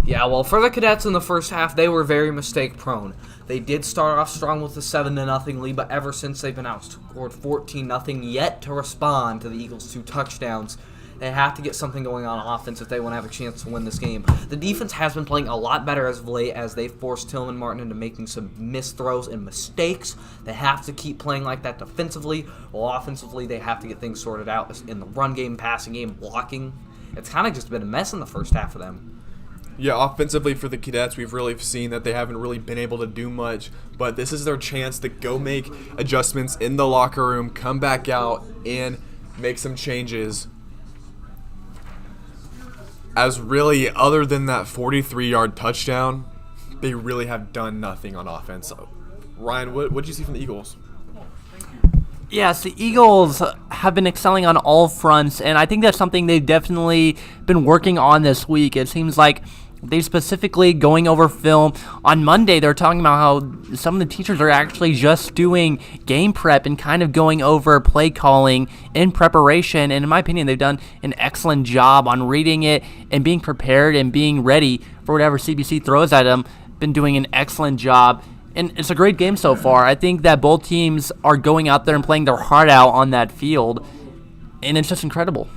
Yeah, well, for the Cadets in the first half, they were very mistake-prone. They did start off strong with a 7-0 lead, but ever since they've been outscored 14-0, yet to respond to the Eagles' 2 touchdowns. They have to get something going on offense if they want to have a chance to win this game. The defense has been playing a lot better as of late as they forced Tillman Martin into making some missed throws and mistakes. They have to keep playing like that defensively, while offensively they have to get things sorted out in the run game, passing game, blocking. It's kind of just been a mess in the first half of them. Yeah, offensively for the Cadets, we've really seen that they haven't really been able to do much, but this is their chance to go make adjustments in the locker room, come back out, and make some changes. As really, other than that 43-yard touchdown, they really have done nothing on offense. Ryan, what did you see from the Eagles? Yes, the Eagles have been excelling on all fronts, and I think that's something they've definitely been working on this week. It seems like they specifically going over film. On Monday, they're talking about how some of the teachers are actually just doing game prep and kind of going over play calling in preparation. And in my opinion, they've done an excellent job on reading it and being prepared and being ready for whatever CBC throws at them. Been doing an excellent job. And it's a great game so far. I think that both teams are going out there and playing their heart out on that field. And it's just incredible.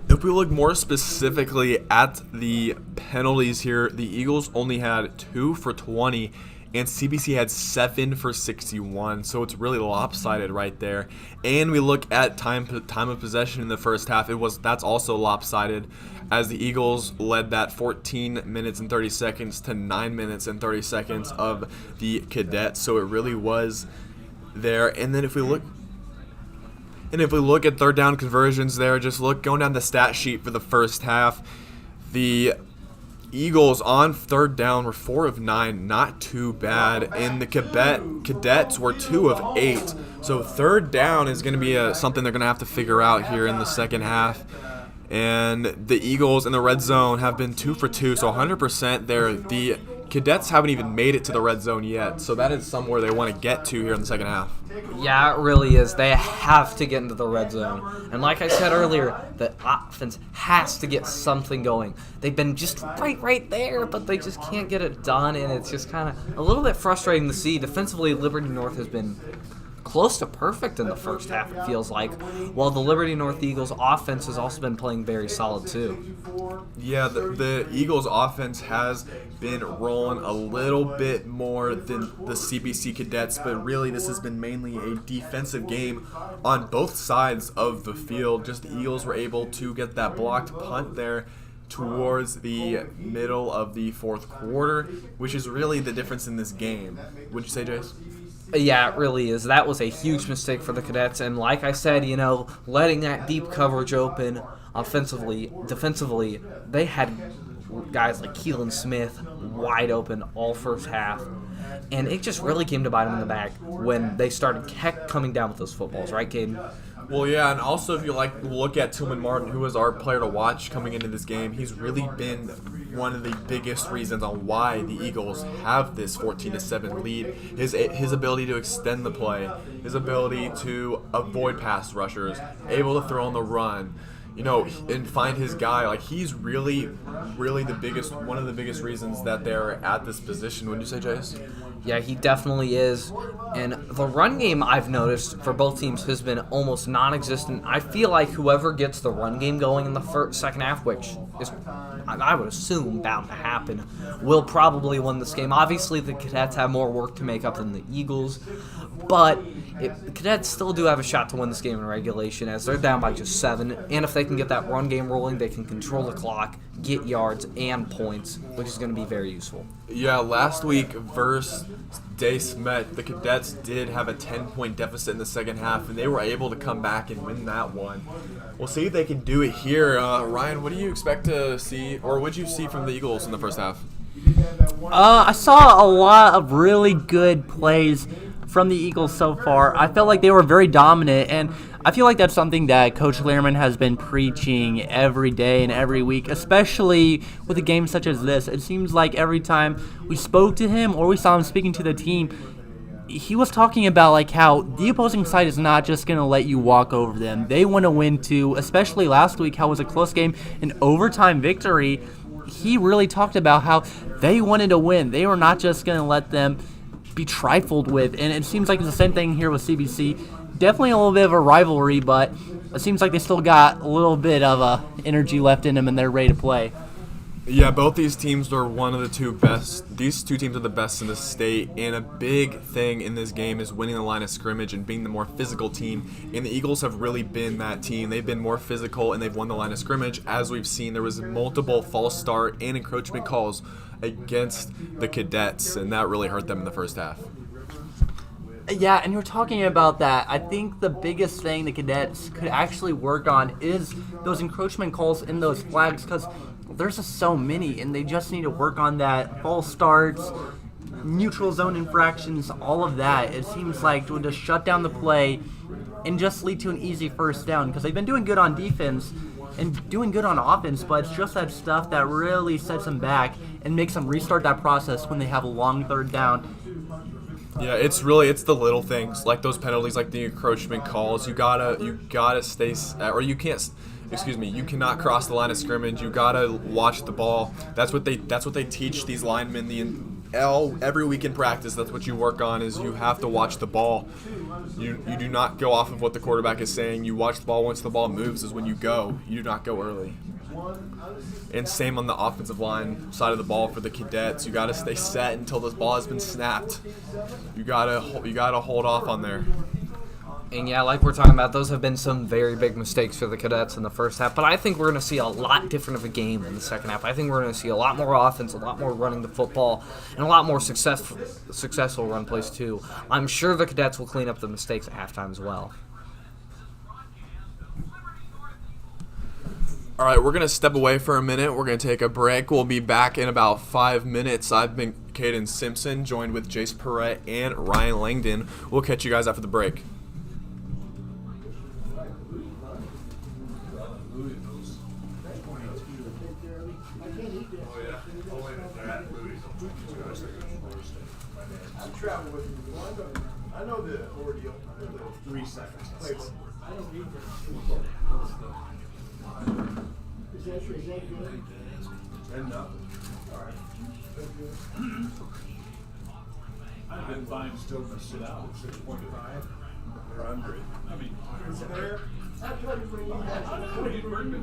If we look more specifically at the penalties here, the Eagles only had 2 for 20, and CBC had 7 for 61, so it's really lopsided right there. And we look at time of possession in the first half, that's also lopsided, as the Eagles led that 14 minutes and 30 seconds to 9 minutes and 30 seconds of the Cadets, so it really was there. And then if we look at third down conversions there, going down the stat sheet for the first half, the Eagles on third down were 4 of 9, not too bad, and the Cadets were 2 of 8. So third down is going to be something they're going to have to figure out here in the second half. And the Eagles in the red zone have been 2 for 2, so 100% there. The Cadets haven't even made it to the red zone yet, so that is somewhere they want to get to here in the second half. Yeah, it really is. They have to get into the red zone. And like I said earlier, the offense has to get something going. They've been just right there, but they just can't get it done, and it's just kind of a little bit frustrating to see. Defensively, Liberty North has been close to perfect in the first half, it feels like, while the Liberty North Eagles offense has also been playing very solid too. Yeah, the Eagles offense has been rolling a little bit more than the CBC Cadets, but really this has been mainly a defensive game on both sides of the field. Just the Eagles were able to get that blocked punt there towards the middle of the fourth quarter, which is really the difference in this game. Would you say, Jace? Yeah, it really is. That was a huge mistake for the Cadets, and like I said, letting that deep coverage open offensively, defensively, they had guys like Cayden Smith wide open all first half, and it just really came to bite them in the back when they started coming down with those footballs, right, Cayden? Well, yeah, and also if you look at Tillman Martin, who was our player to watch coming into this game, he's really been one of the biggest reasons on why the Eagles have this 14-7 lead. His ability to extend the play, his ability to avoid pass rushers, able to throw on the run, and find his guy. Like, he's really, really one of the biggest reasons that they're at this position. Wouldn't you say, Jace? Yeah, he definitely is. And the run game, I've noticed, for both teams has been almost non-existent. I feel like whoever gets the run game going in the second half, which is, I would assume, bound to happen, will probably win this game. Obviously, the Cadets have more work to make up than the Eagles, but the Cadets still do have a shot to win this game in regulation, as they're down by just 7. And if they can get that run game rolling, they can control the clock, get yards and points, which is going to be very useful. Yeah, last week versus Jace Perette, the Cadets did have a 10-point deficit in the second half, and they were able to come back and win that one. We'll see if they can do it here. Ryan, what do you expect to see, or what did you see from the Eagles in the first half? I saw a lot of really good plays from the Eagles so far. I felt like they were very dominant, and I feel like that's something that Coach Lehrman has been preaching every day and every week, especially with a game such as this. It seems like every time we spoke to him or we saw him speaking to the team, he was talking about like how the opposing side is not just going to let you walk over them. They want to win too, especially last week, how it was a close game, an overtime victory. He really talked about how they wanted to win. They were not just going to let them be trifled with, and it seems like it's the same thing here with CBC. Definitely a little bit of a rivalry, but it seems like they still got a little bit of energy left in them, and they're ready to play. Yeah, both these teams are one of the two best. These two teams are the best in the state, and a big thing in this game is winning the line of scrimmage and being the more physical team. And the Eagles have really been that team. They've been more physical, and they've won the line of scrimmage. As we've seen, there was multiple false start and encroachment calls against the Cadets, and that really hurt them in the first half. Yeah, and you're talking about that. I think the biggest thing the Cadets could actually work on is those encroachment calls and those flags, because there's just so many, and they just need to work on that. False starts, neutral zone infractions, all of that. It seems like it would just shut down the play and just lead to an easy first down, because they've been doing good on defense and doing good on offense, but it's just that stuff that really sets them back and makes them restart that process when they have a long third down. Yeah, it's the little things, like those penalties, like the encroachment calls. You gotta stay, or you can't. You cannot cross the line of scrimmage. You gotta watch the ball. That's what they teach these linemen every week in practice. That's what you work on, is you have to watch the ball. You do not go off of what the quarterback is saying. You watch the ball. Once the ball moves is when you go. You do not go early. And same on the offensive line side of the ball for the Cadets. You gotta stay set until this ball has been snapped. You gotta hold off on there. And yeah, like we're talking about, those have been some very big mistakes for the Cadets in the first half. But I think we're going to see a lot different of a game in the second half. I think we're going to see a lot more offense, a lot more running the football, and a lot more successful run plays too. I'm sure the Cadets will clean up the mistakes at halftime as well. All right, we're going to step away for a minute. We're going to take a break. We'll be back in about 5 minutes. I've been Cayden Simpson, joined with Jace Perette and Ryan Langdon. We'll catch you guys after the break. I know the ordeal. 3 seconds. Is that good? 10-0. All right. I've been fine still to sit out. 6.5. They're under it. I mean, It's there. I played for you guys.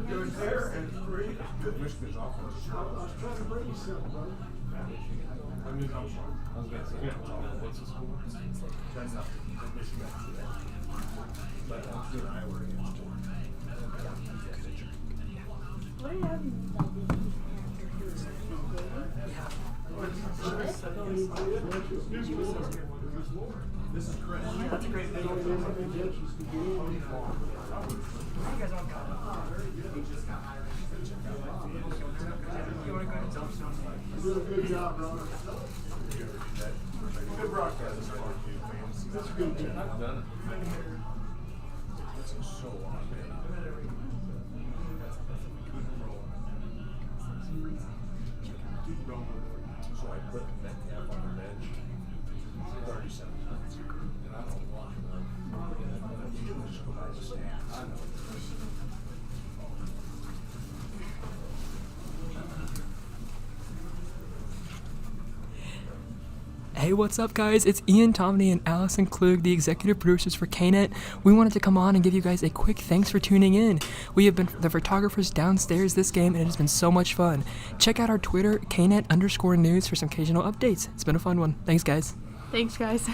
Good there and 3. Good. Michigan's offense. I was trying to bring you something, brother. I mean, I'm sorry. I was going to say, what's the score? 10-0. Michigan. But I'm good. Iowa against 2. What are you having? This is Chris. That's a great video. You guys all got it. You want to go to Tombstone? You did a good job, brother. Good broadcast. That's a good job. I've done it. That's so long, man. Keep going. So I put that cap on the bench 37 times. And I don't walk him up. You just go by the stand. I know. Hey, what's up, guys? It's Ian Tomney and Allison Klug, the executive producers for KNET. We wanted to come on and give you guys a quick thanks for tuning in. We have been the photographers downstairs this game, and it has been so much fun. Check out our Twitter, KNET_news, for some occasional updates. It's been a fun one. Thanks, guys. Thanks, guys.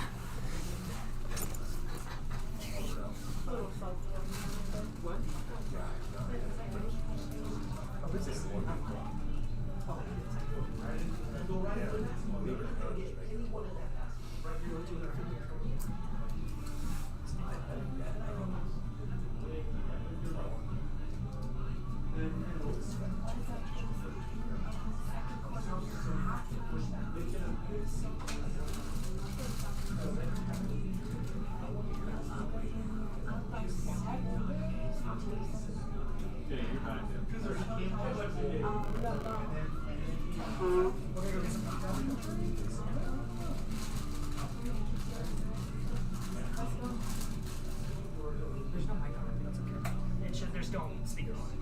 There's no mic on it, but that's okay. It should, there's no speaker on it.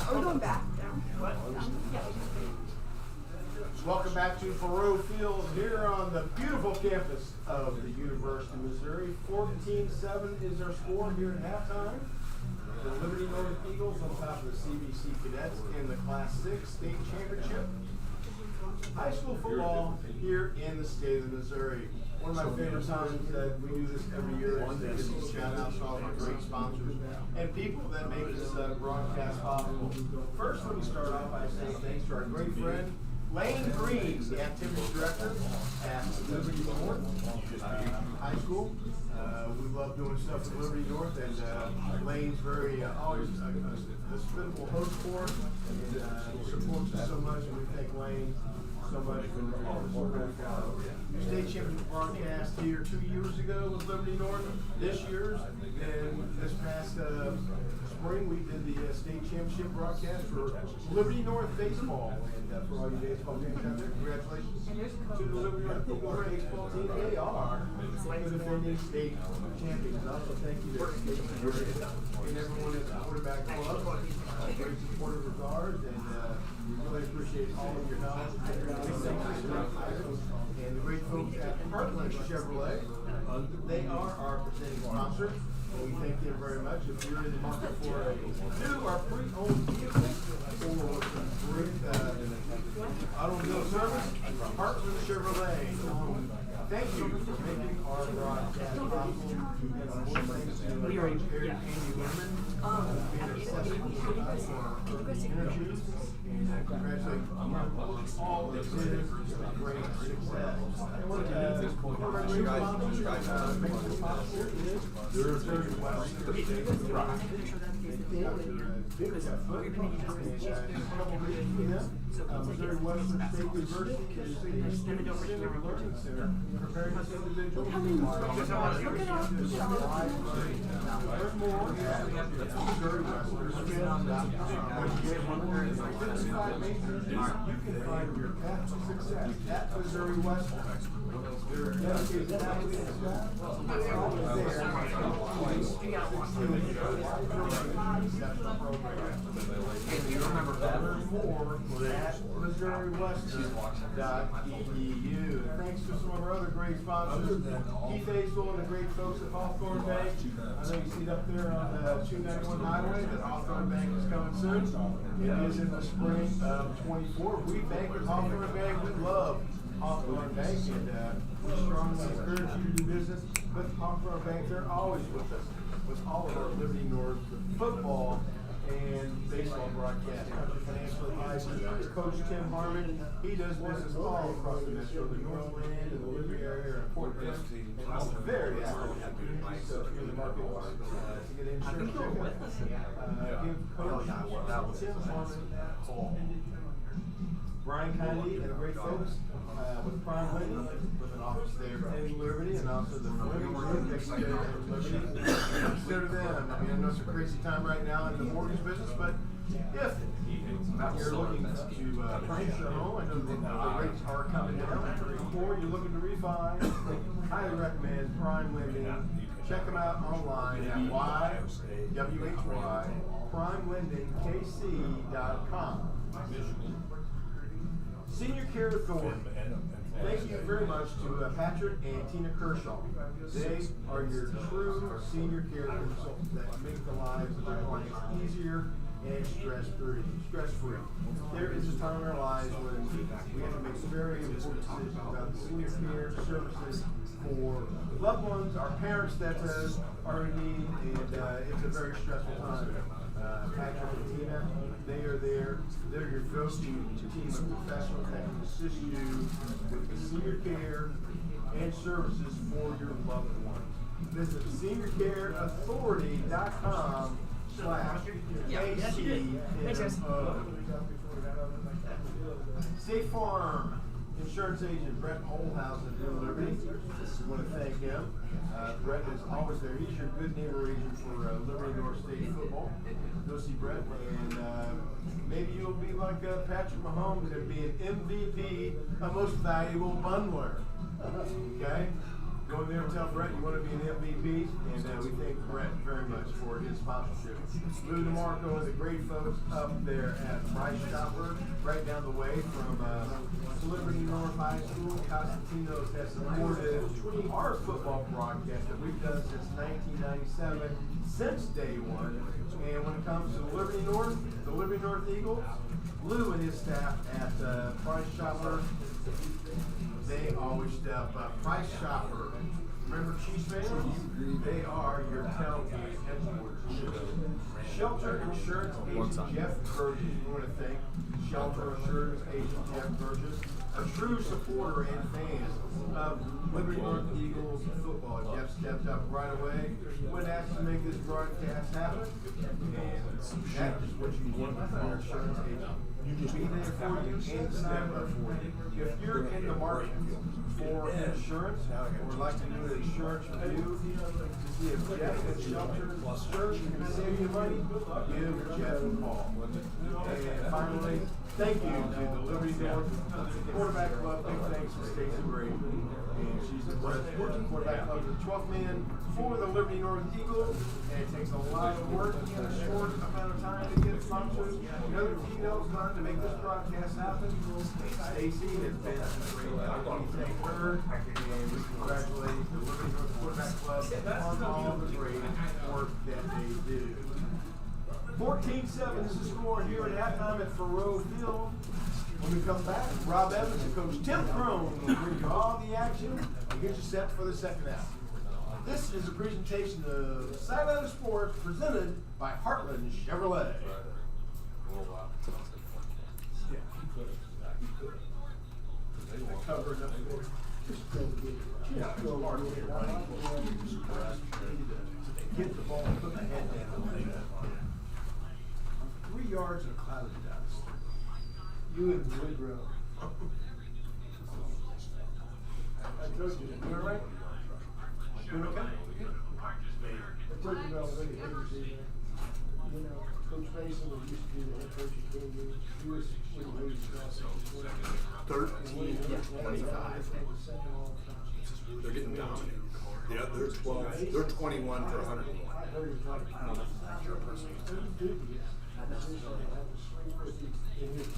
Are we going back down? Welcome back to Faurot Field here on the beautiful campus of the University of Missouri. 14-7 is our score here at halftime. The Liberty North Eagles on top of the CBC Cadets in the Class 6 state championship. High school football here in the state of Missouri. One of my favorite times that we do this every year is to give some shout outs to all of our great sponsors and people that make this broadcast possible. First, let me start off by saying thanks to our great friend Lane Green, the activities director at Liberty North High School. We love doing stuff at Liberty North, and Lane's very always a hospitable host for us and supports us so much, and we thank Lane so much for all the support. State championship broadcast here 2 years ago with Liberty North. This year's, and this past spring we did the state championship broadcast for Liberty North baseball. And for all you baseball fans out there, congratulations to the Liberty North baseball team. They are the defending state champions. Also, thank you to State University and everyone at the quarterback club. Great supporters of ours, and we really appreciate all of your help. And the great folks at Heartland Chevrolet, they are our presenting sponsor. And we thank them very much. If you're in the market for a new or pre-owned vehicle or great automobile service, Heartland Chevrolet. Thank you for making our broadcast possible. And thanks to Eric and Andy Lemon being accessible for interviews. And congratulate all of this great success. And one of our great sponsors making this possible is Missouri Western State University is a learning center preparing this individual to learn more at Missouri Western. You can find your path to success at Missouri Western. They're dedicated athletes. They're always there. If you remember better more at MissouriWestern.edu. Thanks to some of our other great sponsors, Keith Hazel and the great folks at Hawthorne Bank. I know you see it up there on the 291 highway that Hawthorne Bank is coming soon. It is in the spring of 24. We bank with Hawthorne Bank. We love Hawthorne Bank, and we strongly encourage you to do business with Hawthorne Bank. They're always with us. with all of our Liberty North football and baseball broadcast. Country Financial Advisors, Coach Tim Harmon. He does business all across the metro, the Northland and the Liberty area, and Fort Worth. And he's very active. So if you're in the market to get insurance, give Coach Tim Harmon a call. Brian Kennedy and the great folks with Prime Lending, with an office there in Liberty, and also the Fleming Group next to Liberty. Consider them. I mean, I know it's a crazy time right now in the mortgage business, but if you're looking to purchase your home, I know the rates are coming down, or you're looking to refi, I highly recommend Prime Lending. Check them out online at primelendingkc.com. Senior Care Authority. Thank you very much to Patrick and Tina Kershaw. They are your true senior care consultants that make the lives of their clients easier and stress-free. There is a time in our lives when we have to make some very important decisions about the senior care services for loved ones, our parents that are in need, and it's a very stressful time. Patrick and Tina, they are there. They're your go-to team of professionals that can assist you with the senior care and services for your loved ones. Visit seniorcareauthority.com/ACMO. State Farm Insurance Agent Brett Holhausen in Liberty. We want to thank him. Brett is always there. He's your good neighbor agent for Liberty North State football. Go see Brett, and maybe you'll be like Patrick Mahomes and be an MVP, a most valuable bundler. Okay? Go in there and tell Brett you want to be an MVP, and we thank Brett very much for his sponsorship. Lou DeMarco and the great folks up there at Price Chopper, right down the way from Liberty North High School. Constantinos has supported our football broadcast that we've done since 1997, since day one. And when it comes to Liberty North, the Liberty North Eagles, Lou and his staff at Price Chopper, they always step up. Price Chopper. Remember Chiefs fans? They are your tailgate headquarters. Shelter Insurance Agent Jeff Burgess. We want to thank Shelter Insurance Agent Jeff Burgess, a true supporter and fan of Liberty North Eagles football. Jeff stepped up right away when asked to make this broadcast happen. And that is what you want from your insurance agent. Be there for you and step up for you. If you're in the market for insurance or like to do an insurance review to see if Jeff and Shelter Insurance can save you money, give Jeff a call. And finally, thank you to the Liberty North Quarterback Club. Big thanks to Stacey Brady. And she's the president of the Quarterback Club, the 12th man for the Liberty North Eagles. And it takes a lot of work in a short amount of time to get sponsors and other details done to make this broadcast happen. Stacey has been great. We thank her and we congratulate the Liberty North Quarterback Club on all the great work that they do. 14-7 is the score here at halftime at Faurot Field. When we come back, Rob Evans and Coach Tim Crone will bring you all the action and get you set for the second half. This is a presentation of Sideline Sports presented by Heartland Chevrolet. Covered up there. Get the ball, put the head down. 3 yards in a cloud of dust. You and Woodrow. I told you, you all right? Doing okay? I told you about already. You know, Coach Mason used to be the head coach of KU. He was when he was 13-25. They're getting down. Yeah, they're 12. They're 21 for 101.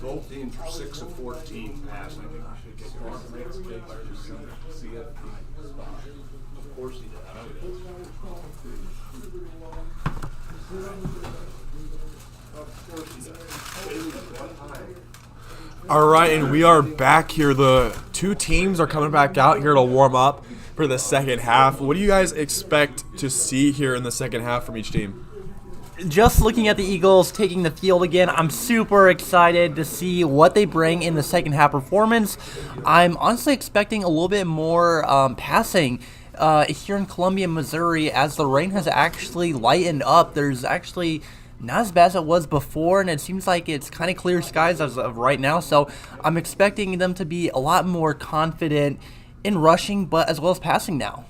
Both teams are 6 of 14 passing. Of course he did. All right, and we are back here. The two teams are coming back out here to warm up. for the second half. What do you guys expect to see here in the second half from each team? Just looking at the Eagles taking the field again, I'm super excited to see what they bring in the second half performance. I'm honestly expecting a little bit more passing here in Columbia, Missouri, as the rain has actually lightened up. There's actually not as bad as it was before, and it seems like it's kind of clear skies as of right now. So I'm expecting them to be a lot more confident in rushing, but as well as passing now.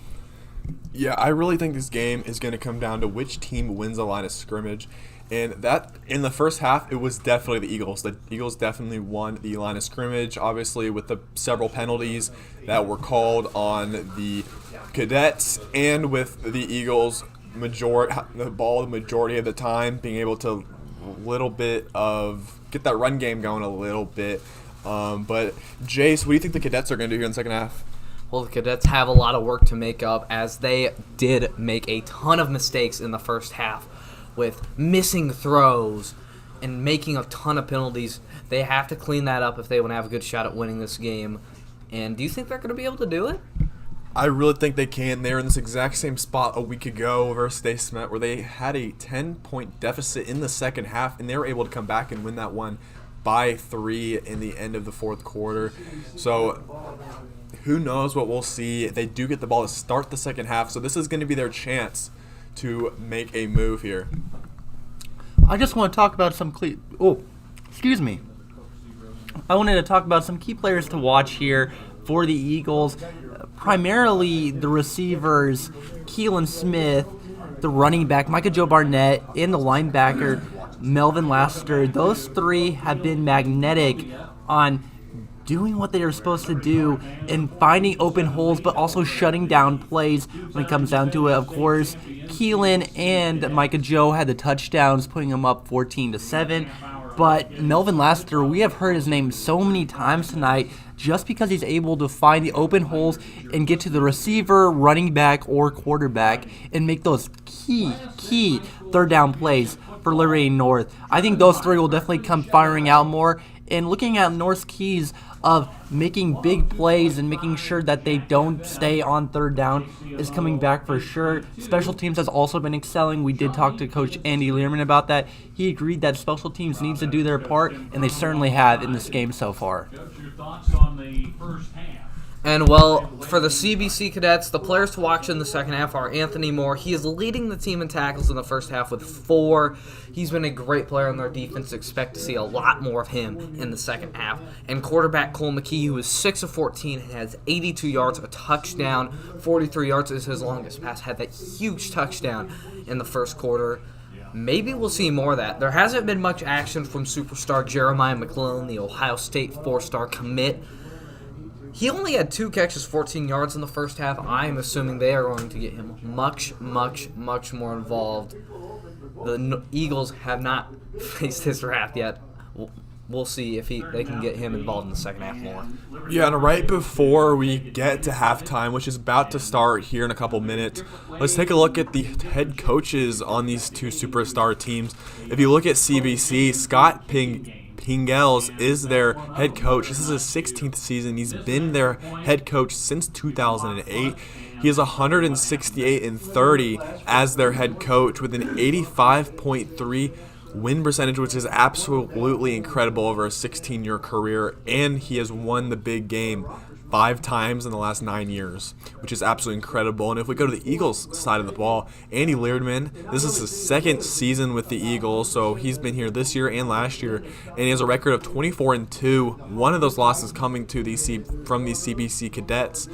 Yeah, I really think this game is going to come down to which team wins the line of scrimmage. And that, in the first half, it was definitely the Eagles. The Eagles definitely won the line of scrimmage, obviously, with the several penalties that were called on the Cadets, and with the Eagles the ball the majority of the time, being able to get that run game going a little bit. But, Jace, what do you think the Cadets are going to do here in the second half? Well, the Cadets have a lot of work to make up, as they did make a ton of mistakes in the first half with missing throws and making a ton of penalties. They have to clean that up if they want to have a good shot at winning this game. And do you think they're going to be able to do it? I really think they can. They were in this exact same spot a week ago versus State Smet, where they had a 10-point deficit in the second half, and they were able to come back and win that one by 3 in the end of the fourth quarter. So who knows what we'll see. They do get the ball to start the second half, so this is going to be their chance to make a move here. I just want to talk about I wanted to talk about some key players to watch here for the Eagles. Primarily the receivers, Keelan Smith, the running back, Micah Joe Barnett, and the linebacker, Melvin Laster. Those three have been magnetic on doing what they are supposed to do and finding open holes, but also shutting down plays when it comes down to it. Of course, Keelan and Micah Joe had the touchdowns, putting them up 14-7. But Melvin Laster, we have heard his name so many times tonight just because he's able to find the open holes and get to the receiver, running back, or quarterback and make those key third down plays for Liberty North. I think those three will definitely come firing out more. And looking at North's keys of making big plays and making sure that they don't stay on third down is coming back for sure. Special teams has also been excelling. We did talk to Coach Andy Learman about that. He agreed that special teams needs to do their part, and they certainly have in this game so far. Coach, your thoughts on the first half? And, well, for the CBC Cadets, the players to watch in the second half are Anthony Moore. He is leading the team in tackles in the first half with 4. He's been a great player on their defense. Expect to see a lot more of him in the second half. And quarterback Cole McKee, who is 6 of 14 and has 82 yards, a touchdown. 43 yards is his longest pass. Had that huge touchdown in the first quarter. Maybe we'll see more of that. There hasn't been much action from superstar Jeremiah McClellan, the Ohio State 4-star commit. He only had 2 catches, 14 yards in the first half. I'm assuming they are going to get him much more involved. The Eagles have not faced his wrath yet. We'll see if they can get him involved in the second half more. Yeah, and right before we get to halftime, which is about to start here in a couple minutes, let's take a look at the head coaches on these 2 superstar teams. If you look at CBC, Scott Pingels is their head coach. This is his 16th season. He's been their head coach since 2008. He is 168-30 as their head coach with an 85.3 win percentage, which is absolutely incredible over a 16-year career, and he has won the big game 5 times in the last 9 years, which is absolutely incredible. And if we go to the Eagles side of the ball, Andy Learman, this is his 2nd season with the Eagles, so he's been here this year and last year, and he has a record of 24-2. One of those losses coming to from the CBC Cadets,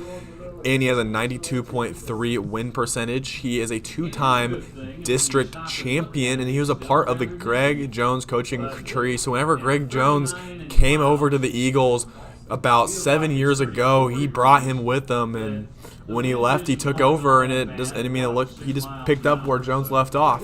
and he has a 92.3 win percentage. He is a 2-time district champion, and he was a part of the Greg Jones coaching tree. So whenever Greg Jones came over to the Eagles about 7 years ago, he brought him with him, and when he left, he took over, and he just picked up where Jones left off.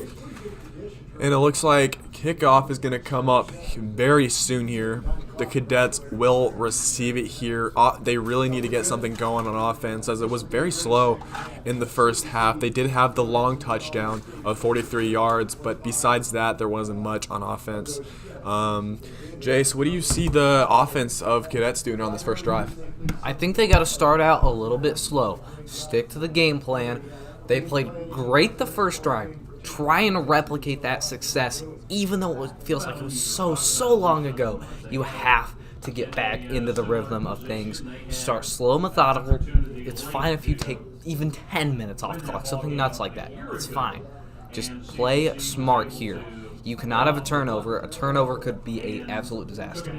And it looks like kickoff is going to come up very soon here. the Cadets will receive it here. They really need to get something going on offense, as it was very slow in the first half. They did have the long touchdown of 43 yards, but besides that, there wasn't much on offense. Jace, what do you see the offense of Cadets doing on this first drive? I think they got to start out a little bit slow. Stick to the game plan. They played great the first drive. Try and replicate that success, even though it feels like it was so long ago. You have to get back into the rhythm of things. Start slow, methodical. It's fine if you take even 10 minutes off the clock, something nuts like that. It's fine. Just play smart here. You cannot have a turnover. A turnover could be an absolute disaster.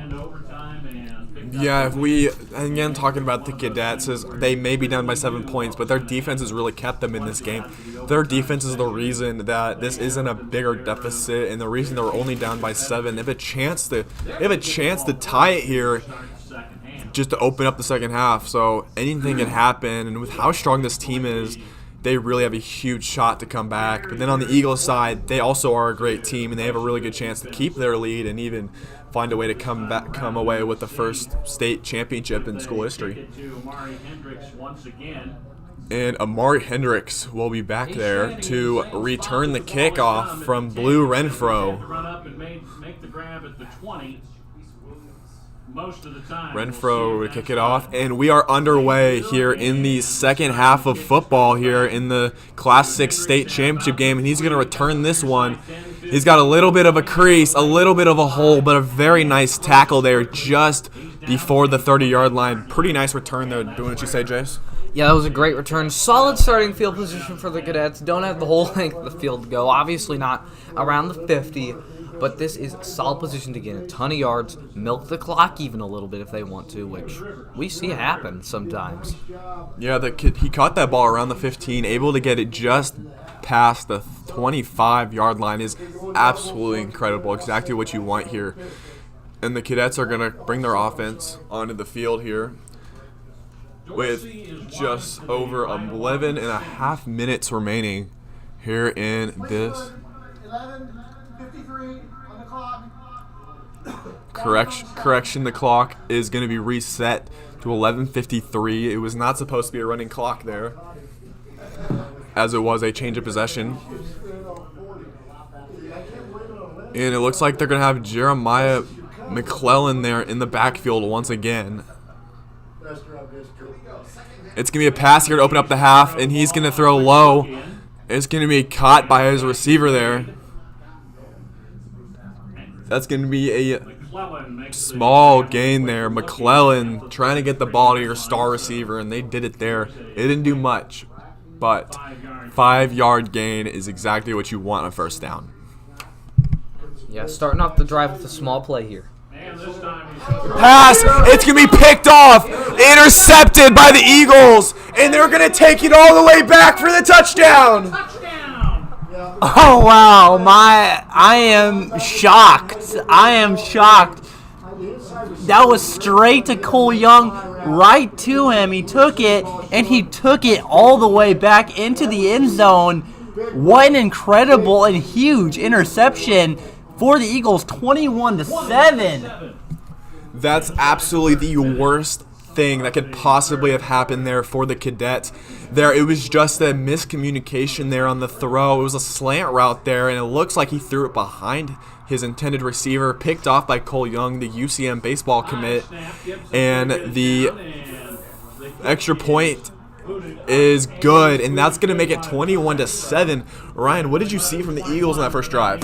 Yeah, again, talking about the Cadets, they may be down by 7 points, but their defense has really kept them in this game. Their defense is the reason that this isn't a bigger deficit, and the reason they're only down by 7. They have a chance to tie it here, just to open up the second half. So anything can happen, and with how strong this team is, they really have a huge shot to come back. But then on the Eagles side, they also are a great team, and they have a really good chance to keep their lead and even find a way to come away with the first state championship in school history. And Amari Hendricks will be back there to return the kickoff from Blue Renfro. Run up and make the grab at the 20. Most of the time, Renfro would kick it off, and we are underway here in the second half of football here in the Class 6 state championship game, and he's going to return this one. He's got a little bit of a crease, a little bit of a hole, but a very nice tackle there just before the 30-yard line. Pretty nice return there. Doing what you say, Jace? Yeah, that was a great return. Solid starting field position for the Cadets. Don't have the whole length of the field to go. Obviously not around the 50. But this is a solid position to get a ton of yards, milk the clock even a little bit if they want to, which we see happen sometimes. Yeah, he caught that ball around the 15, able to get it just past the 25-yard line is absolutely incredible, exactly what you want here. And the Cadets are going to bring their offense onto the field here with just over 11 and a half minutes remaining here in this. 11:53 on the clock. Correction, the clock is going to be reset to 11:53. It was not supposed to be a running clock there, as it was a change of possession. And it looks like they're going to have Jeremiah McClellan there in the backfield once again. It's going to be a pass here to open up the half, and he's going to throw low. It's going to be caught by his receiver there. That's going to be a small gain there. McClellan trying to get the ball to your star receiver, and they did it there. It didn't do much, but 5-yard gain is exactly what you want on first down. Yeah, starting off the drive with a small play here. Pass! It's going to be picked off! Intercepted by the Eagles! And they're going to take it all the way back for the touchdown! Oh wow, I am shocked. That was straight to Cole Young, right to him. He took it, and he took it all the way back into the end zone. What an incredible and huge interception for the Eagles, 21-7. That's absolutely the worst thing that could possibly have happened there for the Cadets. It was just a miscommunication there on the throw. It was a slant route there, and it looks like he threw it behind his intended receiver, picked off by Cole Young, the UCM baseball commit, and the extra point is good, and that's going to make it 21-7. Ryan, what did you see from the Eagles in that first drive?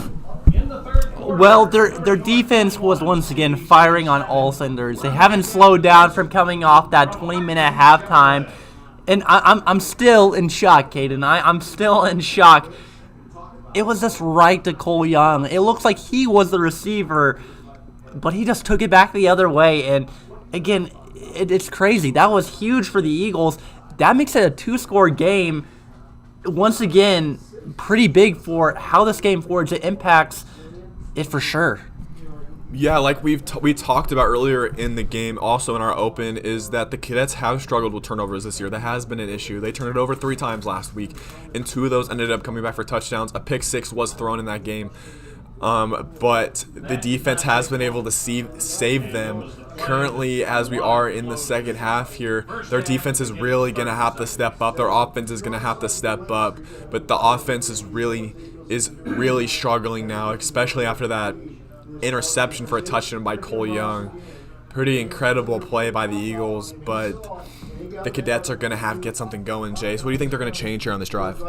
Well, their defense was once again firing on all cylinders. They haven't slowed down from coming off that 20-minute halftime. And I'm still in shock, Cayden. I'm still in shock. It was just right to Cole Young. It looks like he was the receiver, but he just took it back the other way. And, again, it's crazy. That was huge for the Eagles. That makes it a 2-score game. Once again, pretty big for how this game forwards. It impacts it for sure. Yeah, like we talked about earlier in the game, also in our open, is that the Cadets have struggled with turnovers this year. That has been an issue. They turned it over 3 times last week, and 2 of those ended up coming back for touchdowns. A pick 6 was thrown in that game. but the defense has been able to save them. Currently, as we are in the second half here, their defense is really going to have to step up. Their offense is going to have to step up, but the offense is really struggling now, especially after that interception for a touchdown by Cole Young. Pretty incredible play by the Eagles, but the Cadets are going to have to get something going. Jace, what do you think they're going to change here on this drive?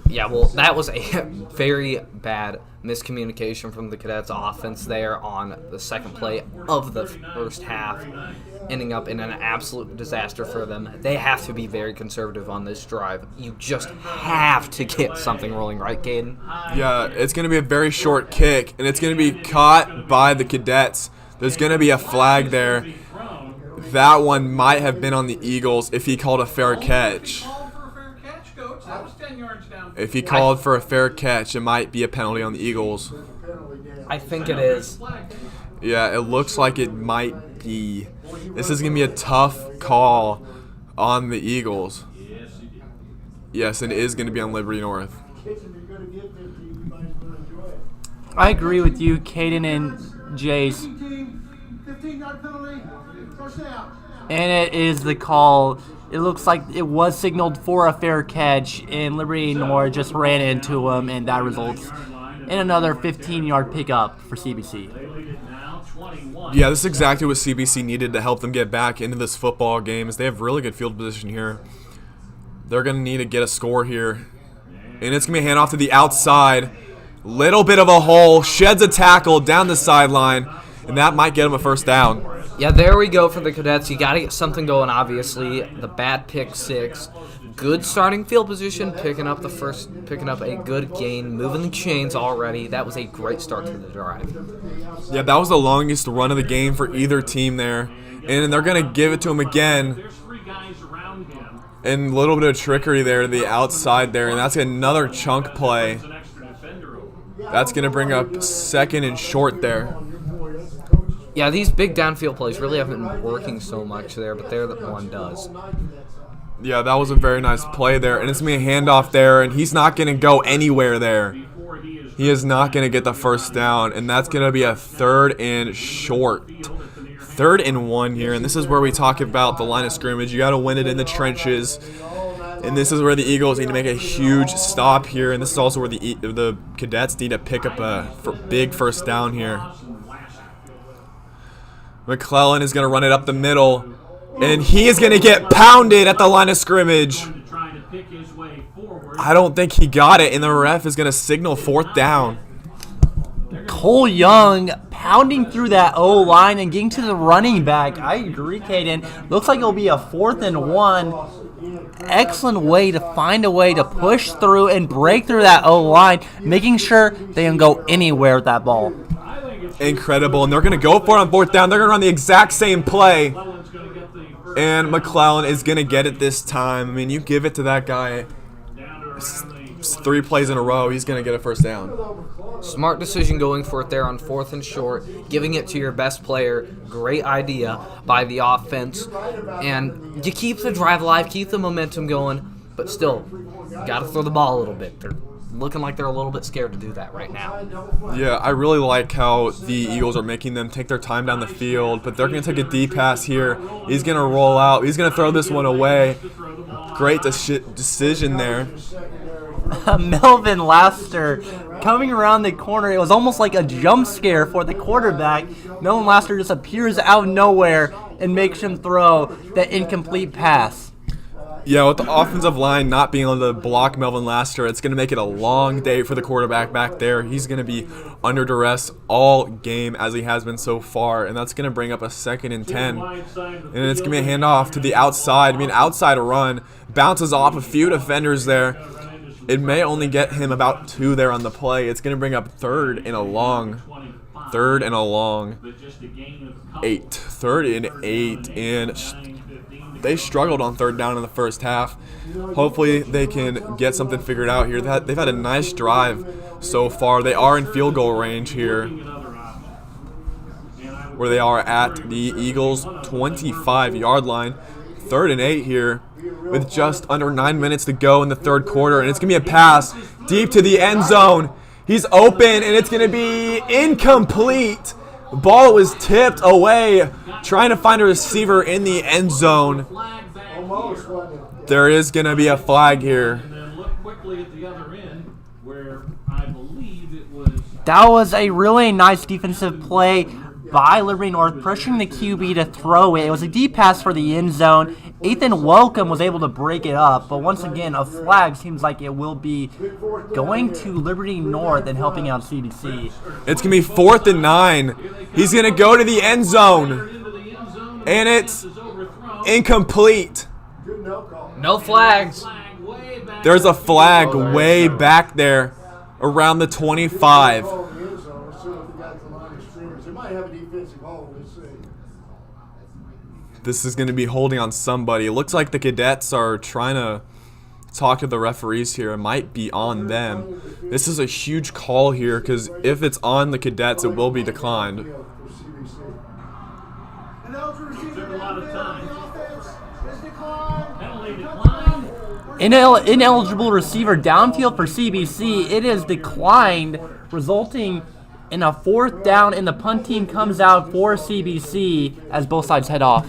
Yeah, well, that was a very bad miscommunication from the Cadets offense there on the second play of the first half, ending up in an absolute disaster for them. They have to be very conservative on this drive. You just have to get something rolling, right, Cayden? Yeah, it's going to be a very short kick, and it's going to be caught by the Cadets. There's going to be a flag there. That one might have been on the Eagles if he called a fair catch. If he called for a fair catch, it might be a penalty on the Eagles. I think it is. Yeah, it looks like it might be. This is going to be a tough call on the Eagles. Yes, it is going to be on Liberty North. I agree with you, Cayden and Jace. 15-yard penalty, first down. And it is the call. It looks like it was signaled for a fair catch, and Liberty North just ran into him, and that results in another 15-yard pickup for CBC. Yeah, this is exactly what CBC needed to help them get back into this football game, as they have really good field position here. They're going to need to get a score here. And it's going to be a handoff to the outside. Little bit of a hole, sheds a tackle down the sideline, and that might get them a first down. Yeah, there we go for the Cadets. You got to get something going, obviously. The bad pick six. Good starting field position, picking up a good gain, moving the chains already. That was a great start to the drive. Yeah, that was the longest run of the game for either team there. And they're going to give it to him again. And a little bit of trickery there to the outside there, and that's another chunk play. That's going to bring up second and short there. Yeah, these big downfield plays really haven't been working so much there, but there the one does. Yeah, that was a very nice play there, and it's going to be a handoff there, and he's not going to go anywhere there. He is not going to get the first down, and that's going to be a third and short. 3rd and 1 here, and this is where we talk about the line of scrimmage. You got to win it in the trenches, and this is where the Eagles need to make a huge stop here, and this is also where the Cadets need to pick up a big first down here. McClellan is going to run it up the middle, and he is going to get pounded at the line of scrimmage. I don't think he got it, and the ref is going to signal 4th down. Cole Young pounding through that O-line and getting to the running back. I agree, Cayden. Looks like it'll be a 4th and 1. Excellent way to find a way to push through and break through that O-line, making sure they can go anywhere with that ball. Incredible, and they're going to go for it on 4th down. They're going to run the exact same play, and McClellan is going to get it this time. I mean, you give it to that guy 3 plays in a row, he's going to get a first down. Smart decision going for it there on 4th and short, giving it to your best player. Great idea by the offense. And you keep the drive alive, keep the momentum going, but still, you got to throw the ball a little bit. They're looking like they're a little bit scared to do that right now. Yeah, I really like how the Eagles are making them take their time down the field, but they're going to take a deep pass here. He's going to roll out. He's going to throw this one away. Great decision there. Melvin Laster coming around the corner. It was almost like a jump scare for the quarterback. Melvin Laster just appears out of nowhere and makes him throw that incomplete pass. Yeah, with the offensive line not being able to block Melvin Laster, it's going to make it a long day for the quarterback back there. He's going to be under duress all game as he has been so far, and that's going to bring up a 2nd and 10. And it's going to be a handoff to the outside. I mean, outside run, bounces off a few defenders there. It may only get him about 2 there on the play. It's going to bring up 3rd and a long 8. 3rd and 8, and they struggled on 3rd down in the first half. Hopefully they can get something figured out here. They've had a nice drive so far. They are in field goal range here, where they are at the Eagles' 25-yard line. 3rd and 8 here with just under 9 minutes to go in the 3rd quarter, and it's going to be a pass deep to the end zone. He's open, and it's going to be incomplete. Ball was tipped away, trying to find a receiver in the end zone. There is going to be a flag here. And then look quickly at the other end, where I believe it was. That was a really nice defensive play by Liberty North, pressuring the QB to throw it. It was a deep pass for the end zone. Ethan Welcome was able to break it up, but once again, a flag seems like it will be going to Liberty North and helping out CBC. It's going to be 4th and 9. He's going to go to the end zone, and it's incomplete. No flags. There's a flag way back there around the 25. This is going to be holding on somebody. It looks like the Cadets are trying to talk to the referees here. It might be on them. This is a huge call here because if it's on the Cadets, it will be declined. Took a lot of time. Penalty declined. Ineligible receiver downfield for CBC. It is declined, resulting in a 4th down, and the punt team comes out for CBC as both sides head off.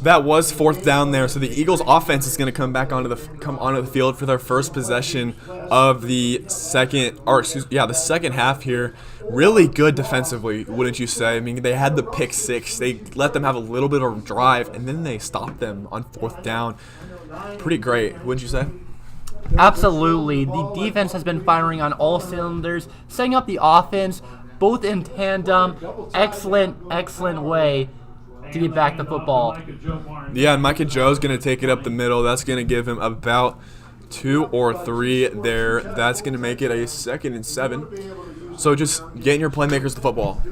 That was 4th down there, so the Eagles' offense is going to come back onto the field for their first possession of the second half here. Really good defensively, wouldn't you say? I mean, they had the pick 6. They let them have a little bit of drive, and then they stopped them on 4th down. Pretty great, wouldn't you say? Absolutely. The defense has been firing on all cylinders, setting up the offense, both in tandem. Excellent way to get back the football. Yeah, and Micah Joe's going to take it up the middle. That's going to give him about 2 or 3 there. That's going to make it a 2nd and 7. So just getting your playmakers the football.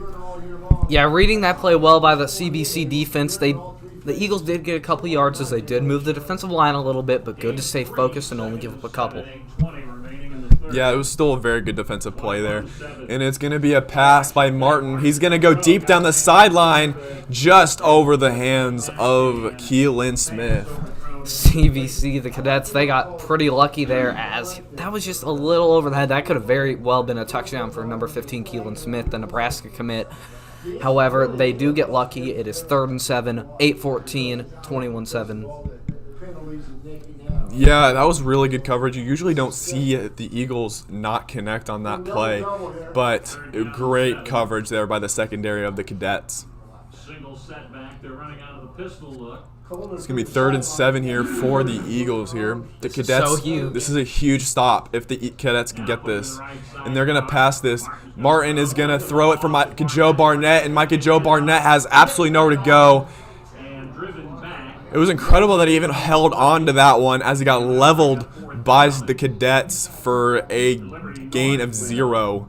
Yeah, reading that play well by the CBC defense. The Eagles did get a couple yards as they did move the defensive line a little bit, but good to stay focused and only give up a couple. Yeah, it was still a very good defensive play there. And it's going to be a pass by Martin. He's going to go deep down the sideline, just over the hands of Cayden Smith. CBC, the Cadets, they got pretty lucky there as that was just a little over the head. That could have very well been a touchdown for number 15, Cayden Smith, the Nebraska commit. However, they do get lucky. It is 3rd and 7, 8-14, 21-7. Yeah, that was really good coverage. You usually don't see the Eagles not connect on that play, but great coverage there by the secondary of the Cadets. Single setback. They're running out of the pistol look. It's going to be 3rd and 7 here for the Eagles here. The Cadets, so huge. This is a huge stop if the Cadets can get this. And they're going to pass this. Martin is going to throw it for Micah Joe Barnett, and Micah Joe Barnett has absolutely nowhere to go. It was incredible that he even held on to that one as he got leveled by the Cadets for a gain of 0.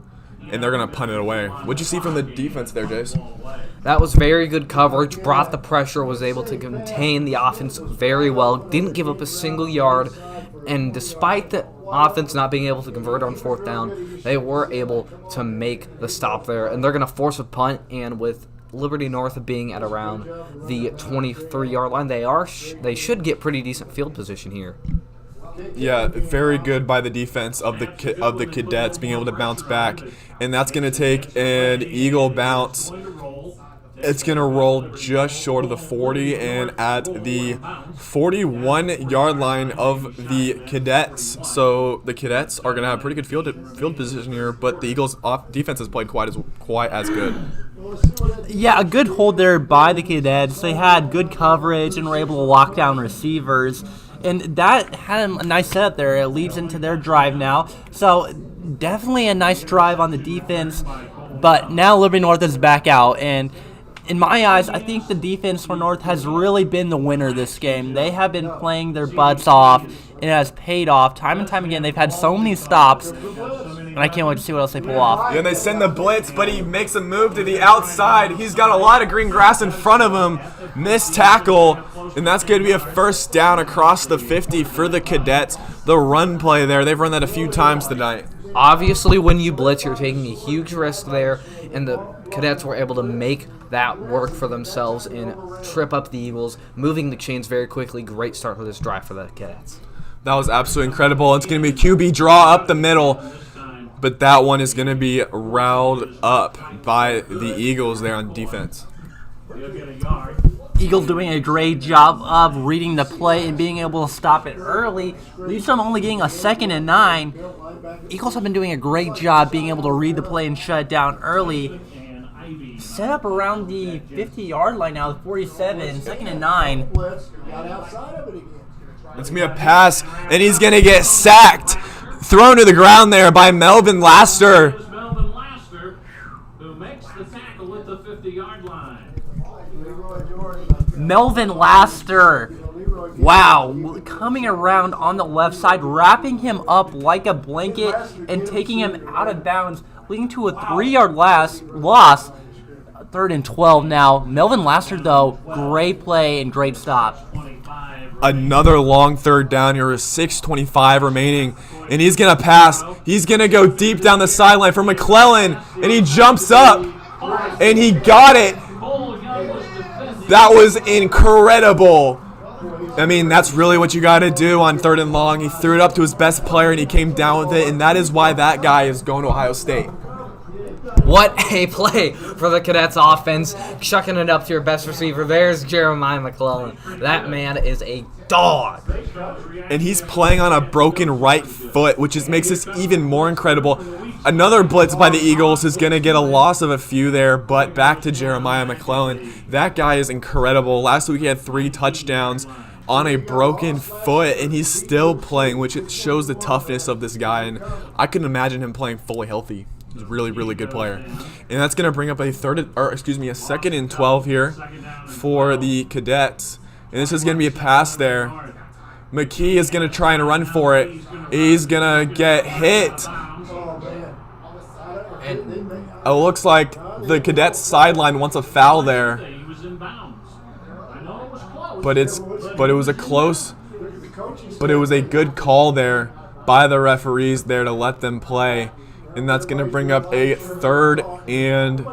And they're going to punt it away. What'd you see from the defense there, Jace? That was very good coverage, brought the pressure, was able to contain the offense very well, didn't give up a single yard, and despite the offense not being able to convert on 4th down, they were able to make the stop there, and they're going to force a punt, and with Liberty North being at around the 23-yard line, they should get pretty decent field position here. Yeah, very good by the defense of the Cadets being able to bounce back, and that's going to take an Eagle bounce. It's going to roll just short of the 40 and at the 41-yard line of the Cadets. So the Cadets are going to have pretty good field position here, but the Eagles' defense has played quite as good. Yeah, a good hold there by the Cadets. They had good coverage and were able to lock down receivers. And that had a nice setup there. It leads into their drive now. So definitely a nice drive on the defense. But now Liberty North is back out. And in my eyes, I think the defense for North has really been the winner this game. They have been playing their butts off, and it has paid off. Time and time again, they've had so many stops, and I can't wait to see what else they pull off. Yeah, they send the blitz, but he makes a move to the outside. He's got a lot of green grass in front of him. Missed tackle, and that's going to be a 1st down across the 50 for the Cadets. The run play there, they've run that a few times tonight. Obviously, when you blitz, you're taking a huge risk there, and the Cadets were able to make that work for themselves and trip up the Eagles, moving the chains very quickly. Great start for this drive for the Cadets. That was absolutely incredible. It's going to be a QB draw up the middle. but that one is going to be riled up by the Eagles there on defense. He'll get a yard. Eagles doing a great job of reading the play and being able to stop it early. Leaves them only getting a 2nd and 9. Eagles have been doing a great job being able to read the play and shut it down early. Set up around the 50-yard line now, 47, 2nd and 9. It's going to be a pass, and he's going to get sacked. Thrown to the ground there by Melvin Laster. It's Melvin Laster who makes the tackle at the 50-yard line. Melvin Laster, wow, coming around on the left side, wrapping him up like a blanket and taking him out of bounds, leading to a 3-yard loss. 3rd and 12 now. Melvin Laster, though, great play and great stop. Another long 3rd down here with 6:25 remaining, and he's going to pass. He's going to go deep down the sideline for McClellan, and he jumps up, and he got it. That was incredible. I mean, that's really what you got to do on 3rd and long. He threw it up to his best player, and he came down with it, and that is why that guy is going to Ohio State. What a play for the Cadets offense, chucking it up to your best receiver. There's Jeremiah McClellan. That man is a dog. And he's playing on a broken right foot, which makes this even more incredible. Another blitz by the Eagles is going to get a loss of a few there, but back to Jeremiah McClellan. That guy is incredible. Last week he had 3 touchdowns on a broken foot, and he's still playing, which it shows the toughness of this guy, and I couldn't imagine him playing fully healthy. He's a really, really good player. And that's going to bring up a 2nd and 12 here for the Cadets. And this is going to be a pass there. McKee is going to try and run for it. He's going to get hit. It looks like the Cadets sideline wants a foul there. But it was a good call there by the referees there to let them play. And that's going to bring up a 3rd and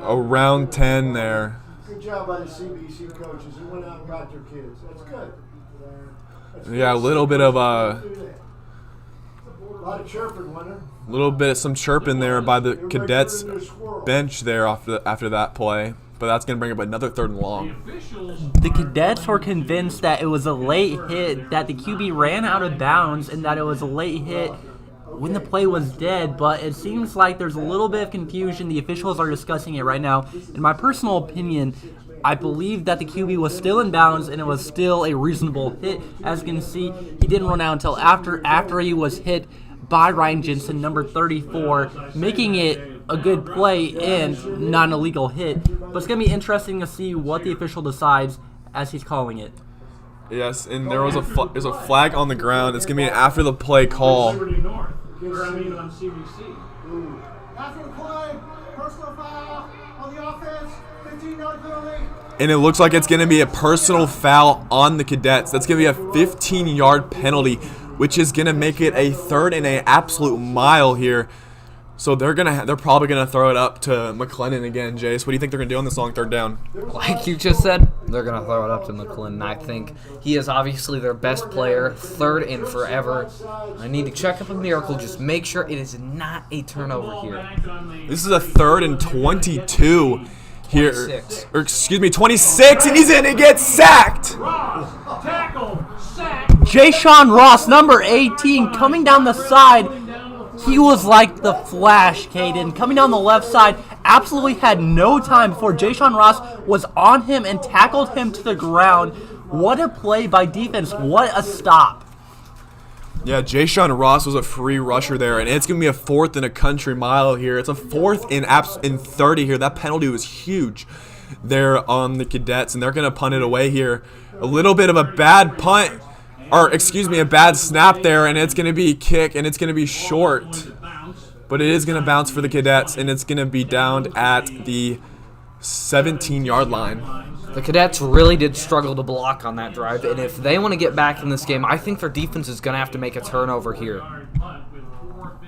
around 10 there. Good job by the CBC coaches who went out and got their kids. That's good. Yeah, a little bit of a lot of chirping, some chirping there by the Cadets bench there after that play. But that's going to bring up another 3rd and long. The Cadets were convinced that it was a late hit, that the QB ran out of bounds, and that it was a late hit when the play was dead, but it seems like there's a little bit of confusion. The officials are discussing it right now. In my personal opinion, I believe that the QB was still in bounds and it was still a reasonable hit. As you can see, he didn't run out until after he was hit by Ryan Jensen, number 34, making it a good play and not an illegal hit. But it's going to be interesting to see what the official decides as he's calling it. Yes, and there's a flag on the ground. It's going to be an after the play call. On CBC. After the play, personal foul on the offense, 15-yard penalty. And it looks like it's going to be a personal foul on the Cadets. That's going to be a 15-yard penalty, which is going to make it a 3rd and an absolute mile here. So they're probably gonna throw it up to McClellan again. Jace, what do you think they're gonna do on this long 3rd down? Like you just said, they're going to throw it up to McClellan. I think he is obviously their best player, 3rd and forever. I need to check up a miracle. Just make sure it is not a turnover here. This is a 3rd and 22 here. 26. Or excuse me, 26, and he's gonna get sacked. Tackle, sack. Jayshawn Ross, number 18, coming down the side. He was like the Flash, Cayden. Coming down the left side, absolutely had no time before Jayshawn Ross was on him and tackled him to the ground. What a play by defense. What a stop. Yeah, Jayshawn Ross was a free rusher there, and it's going to be a 4th and a country mile here. It's a 4th and 30 here. That penalty was huge there on the Cadets, and they're going to punt it away here. A little bit of a bad punt. Or, excuse me, a bad snap there, and it's going to be kick, and it's going to be short. But it is going to bounce for the Cadets, and it's going to be down at the 17-yard line. The Cadets really did struggle to block on that drive, and if they want to get back in this game, I think their defense is going to have to make a turnover here.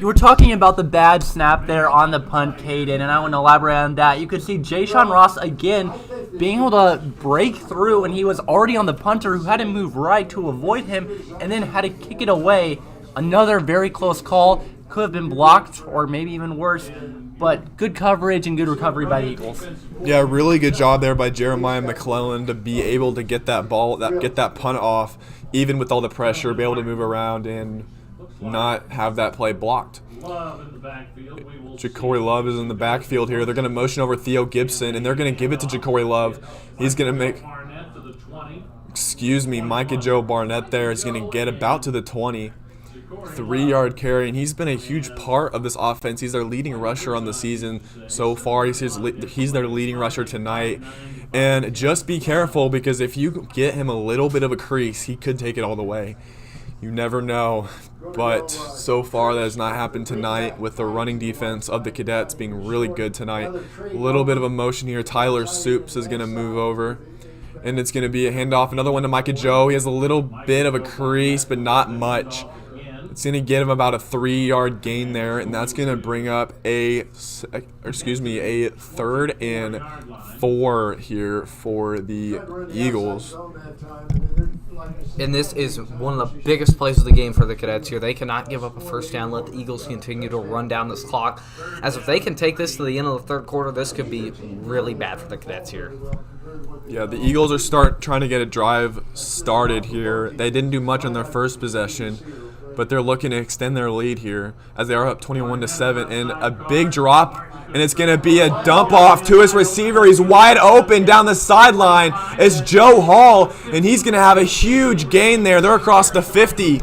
You were talking about the bad snap there on the punt, Cayden, and I want to elaborate on that. You could see Jayshawn Ross again being able to break through, and he was already on the punter who had to move right to avoid him and then had to kick it away. Another very close call. could have been blocked or maybe even worse, but good coverage and good recovery by the Eagles. Yeah, really good job there by Jeremiah McClellan to be able to get that ball, get that punt off, even with all the pressure, be able to move around and not have that play blocked. Ja'Cory Love is in the backfield here. They're going to motion over Theo Gibson, and they're going to give it to Ja'Cory Love. He's going to make, Micah Joe Barnett there is going to get about to the 20. 3-yard carry, and he's been a huge part of this offense. He's their leading rusher on the season so far. He's their leading rusher tonight. And just be careful, because if you get him a little bit of a crease, he could take it all the way. You never know. But so far that has not happened tonight, with the running defense of the Cadets being really good tonight. A little bit of a motion here. Tyler Supes is going to move over, and it's going to be a handoff. Another one to Micah Joe. He has a little bit of a crease, but not much. It's going to get him about a 3-yard gain there, and that's going to bring up a 3rd and 4 here for the Eagles. And this is one of the biggest plays of the game for the Cadets here. They cannot give up a first down, let the Eagles continue to run down this clock. As if they can take this to the end of the third quarter, this could be really bad for the Cadets here. Yeah, the Eagles are trying to get a drive started here. They didn't do much on their first possession, but they're looking to extend their lead here as they are up 21-7, and a big drop, and it's going to be a dump off to his receiver. He's wide open down the sideline. It's Joe Hall, and he's going to have a huge gain there. They're across the 50.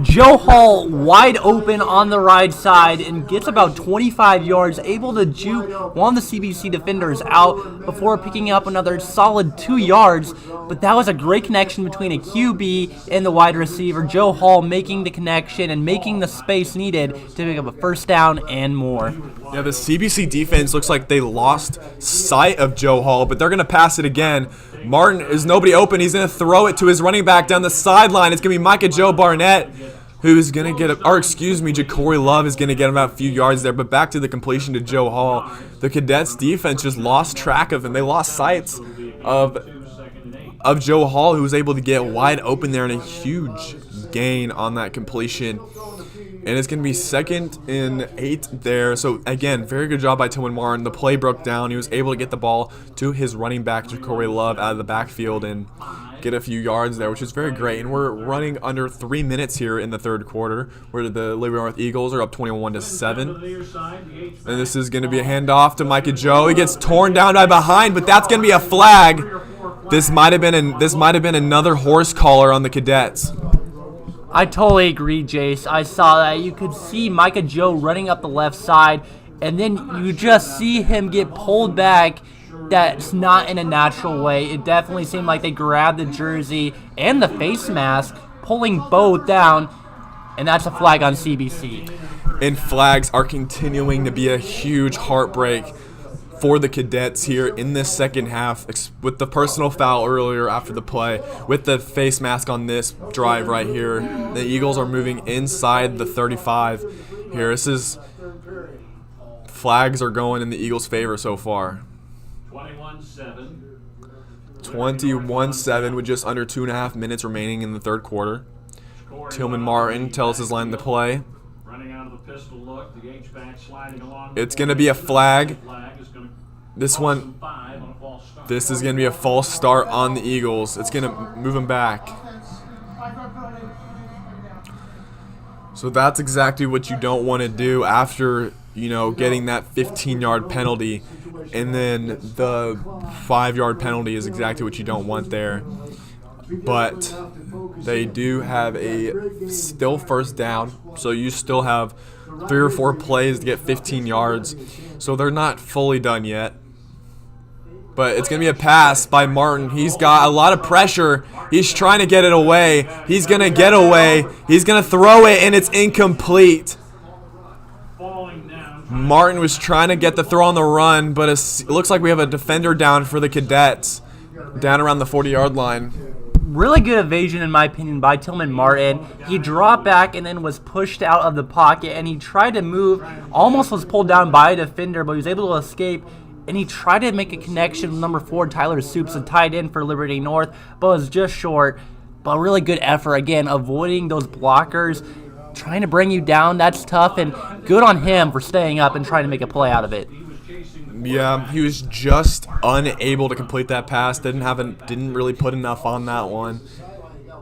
Joe Hall wide open on the right side and gets about 25 yards, able to juke one of the CBC defenders out before picking up another solid 2 yards. But that was a great connection between a QB and the wide receiver. Joe Hall making the connection and making the space needed to pick up a first down and more. Yeah, the CBC defense looks like they lost sight of Joe Hall, but they're going to pass it again. Martin is nobody open. He's going to throw it to his running back down the sideline. It's going to be Micah Joe Barnett, who's going to get Ja'Cory Love is going to get him about a few yards there. But back to the completion to Joe Hall. The Cadets defense just lost track of him. They lost sight of Joe Hall, who was able to get wide open there, and a huge gain on that completion. And it's going to be 2nd and 8 there. So, again, very good job by Tillman Martin. The play broke down. He was able to get the ball to his running back, Ja'Cory Love, out of the backfield and get a few yards there, which is very great. And we're running under 3 minutes here in the third quarter, where the Liberty North Eagles are up 21-7. And this is going to be a handoff to Micah Joe. He gets torn down by behind, but that's going to be a flag. This might have been another horse collar on the Cadets. I totally agree, Jace. I saw that. You could see Micah Joe running up the left side, and then you just see him get pulled back. That's not in a natural way. It definitely seemed like they grabbed the jersey and the face mask, pulling both down, and that's a flag on CBC. And flags are continuing to be a huge heartbreak for the Cadets here in this second half, with the personal foul earlier after the play, with the face mask on this drive right here. The Eagles are moving inside the 35 here. Flags are going in the Eagles' favor so far. 21-7 with just under 2.5 minutes remaining in the third quarter. Tillman Martin tells his line to play. It's going to be a flag. This is going to be a false start on the Eagles. It's going to move them back. So that's exactly what you don't want to do after, getting that 15-yard penalty. And then the 5-yard penalty is exactly what you don't want there. But they do have a still first down, so you still have 3 or 4 plays to get 15 yards. So they're not fully done yet. But it's going to be a pass by Martin. He's got a lot of pressure. He's trying to get it away. He's going to get away. He's going to throw it, and it's incomplete. Martin was trying to get the throw on the run, but it looks like we have a defender down for the Cadets, down around the 40-yard line. Really good evasion, in my opinion, by Tillman Martin. He dropped back and then was pushed out of the pocket, and he tried to move, almost was pulled down by a defender, but he was able to escape. And he tried to make a connection with number 4, Tyler Supes, a tight end for Liberty North, but was just short. But a really good effort, again, avoiding those blockers. trying to bring you down. That's tough, and good on him for staying up and trying to make a play out of it. Yeah, he was just unable to complete that pass. Didn't really put enough on that one.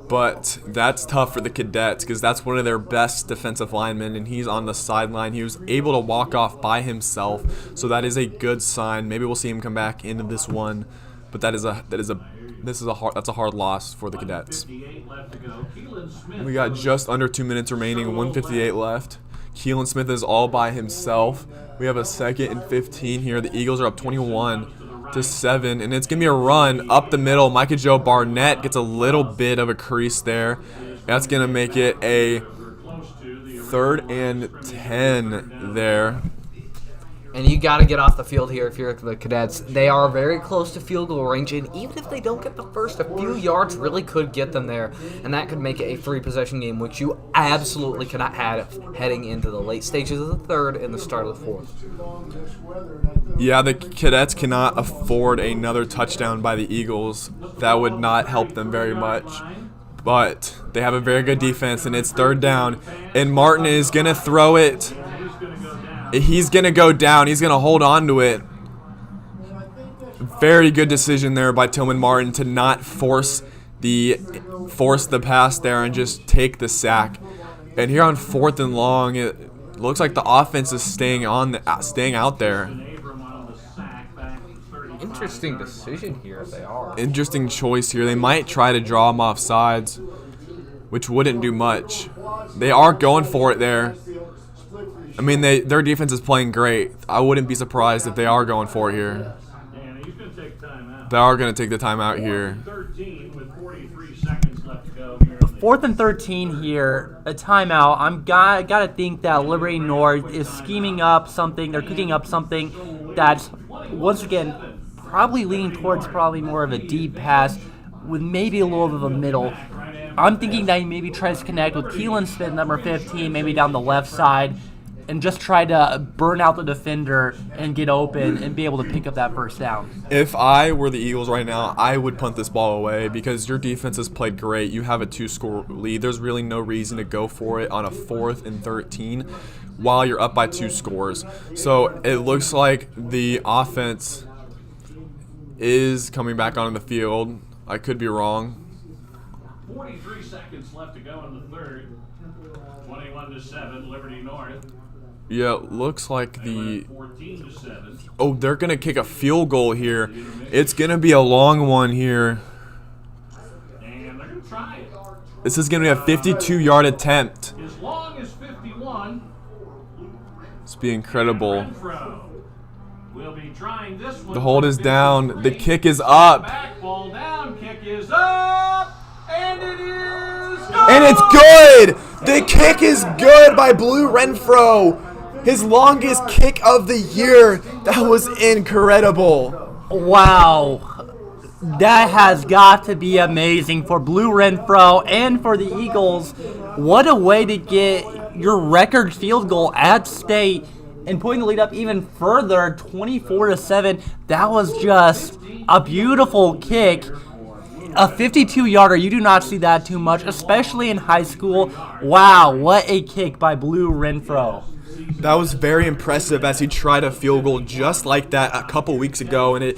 But that's tough for the Cadets because that's one of their best defensive linemen, and he's on the sideline. He was able to walk off by himself, so that is a good sign. Maybe we'll see him come back into this one, but that's a hard loss for the Cadets. We got just under 2 minutes remaining, 1:58 left. Keelan Smith is all by himself. We have a 2nd and 15 here. The Eagles are up 21-7, and it's going to be a run up the middle. Micah Joe Barnett gets a little bit of a crease there. That's going to make it a 3rd and 10 there. And you got to get off the field here if you're the Cadets. They are very close to field goal range, and even if they don't get the first, a few yards really could get them there, and that could make it a 3-possession game, which you absolutely cannot have heading into the late stages of the 3rd and the start of the 4th. Yeah, the Cadets cannot afford another touchdown by the Eagles. That would not help them very much. But they have a very good defense, and it's 3rd down, and Martin is going to throw it. He's going to go down. He's going to hold on to it. Very good decision there by Tillman Martin to not force the pass there and just take the sack. And here on 4th and long, it looks like the offense is staying out there. Interesting decision here if they are. Interesting choice here. They might try to draw him off sides, which wouldn't do much. They are going for it there. I mean, their defense is playing great. I wouldn't be surprised if they are going for it here. They are going to take the timeout here. 4th and 13 here, a timeout. I'm gotta think that Liberty North is scheming up something. They're cooking up something that's, once again, probably leaning towards probably more of a deep pass with maybe a little bit of a middle. I'm thinking that he maybe tries to connect with Keelan Smith, number 15, maybe down the left side, and just try to burn out the defender and get open and be able to pick up that first down. If I were the Eagles right now, I would punt this ball away because your defense has played great. You have a 2-score lead. There's really no reason to go for it on a 4th and 13 while you're up by 2 scores. So it looks like the offense is coming back onto the field. I could be wrong. 43 seconds left to go in the 3rd. 21-7, Liberty North. Yeah, it looks like the... 14-7. Oh, they're going to kick a field goal here. It's going to be a long one here. And they're going to try it. This is going to be a 52-yard attempt. As long as 51. It's be incredible. We'll be trying this one. The hold is down. The kick is up. Back ball down. Kick is up. And it is good. And it's good. The kick is good by Blue Renfro. His longest kick of the year. That was incredible. Wow. That has got to be amazing for Blue Renfro and for the Eagles. What a way to get your record field goal at state and putting the lead up even further, 24-7. That was just a beautiful kick. A 52-yarder, you do not see that too much, especially in high school. Wow, what a kick by Blue Renfro. That was very impressive as he tried a field goal just like that a couple weeks ago, and it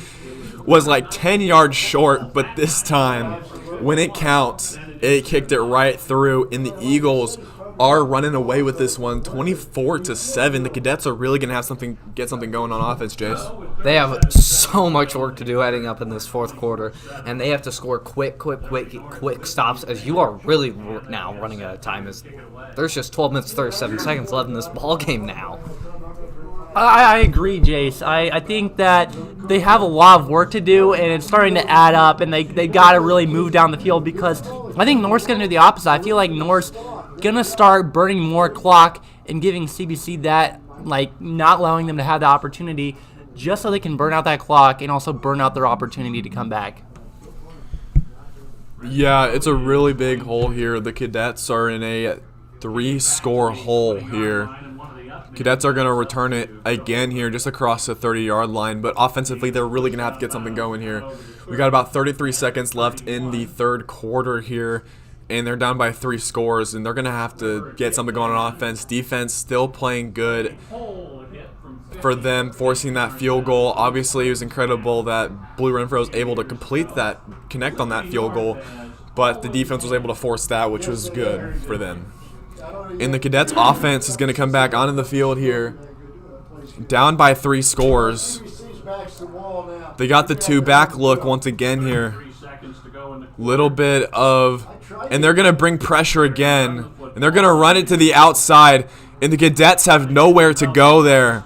was like 10 yards short, but this time, when it counts, it kicked it right through, and the Eagles are running away with this one, 24-7. The Cadets are really going to have get something going on offense, Jace. They have so much work to do heading up in this 4th quarter, and they have to score quick stops, as you are really now running out of time. As there's just 12 minutes 37 seconds left in this ball game now. I agree, Jace. I think that they have a lot of work to do, and it's starting to add up, and they got to really move down the field because I think North's going to do the opposite. I feel like North's going to start burning more clock and giving CBC that, like, not allowing them to have the opportunity just so they can burn out that clock and also burn out their opportunity to come back. Yeah, it's a really big hole here. The Cadets are in a 3-score hole here. Cadets are going to return it again here just across the 30-yard line, but offensively they're really going to have to get something going here. We got about 33 seconds left in the 3rd quarter here. and they're down by 3 scores, and they're going to have to get something going on offense. Defense still playing good for them, forcing that field goal. Obviously, it was incredible that Blue Renfro was able to connect on that field goal, but the defense was able to force that, which was good for them. And the Cadets offense is going to come back onto the field here, down by 3 scores. They got the 2-back look once again here. Little bit of, and they're going to bring pressure again, and they're going to run it to the outside, and the Cadets have nowhere to go there.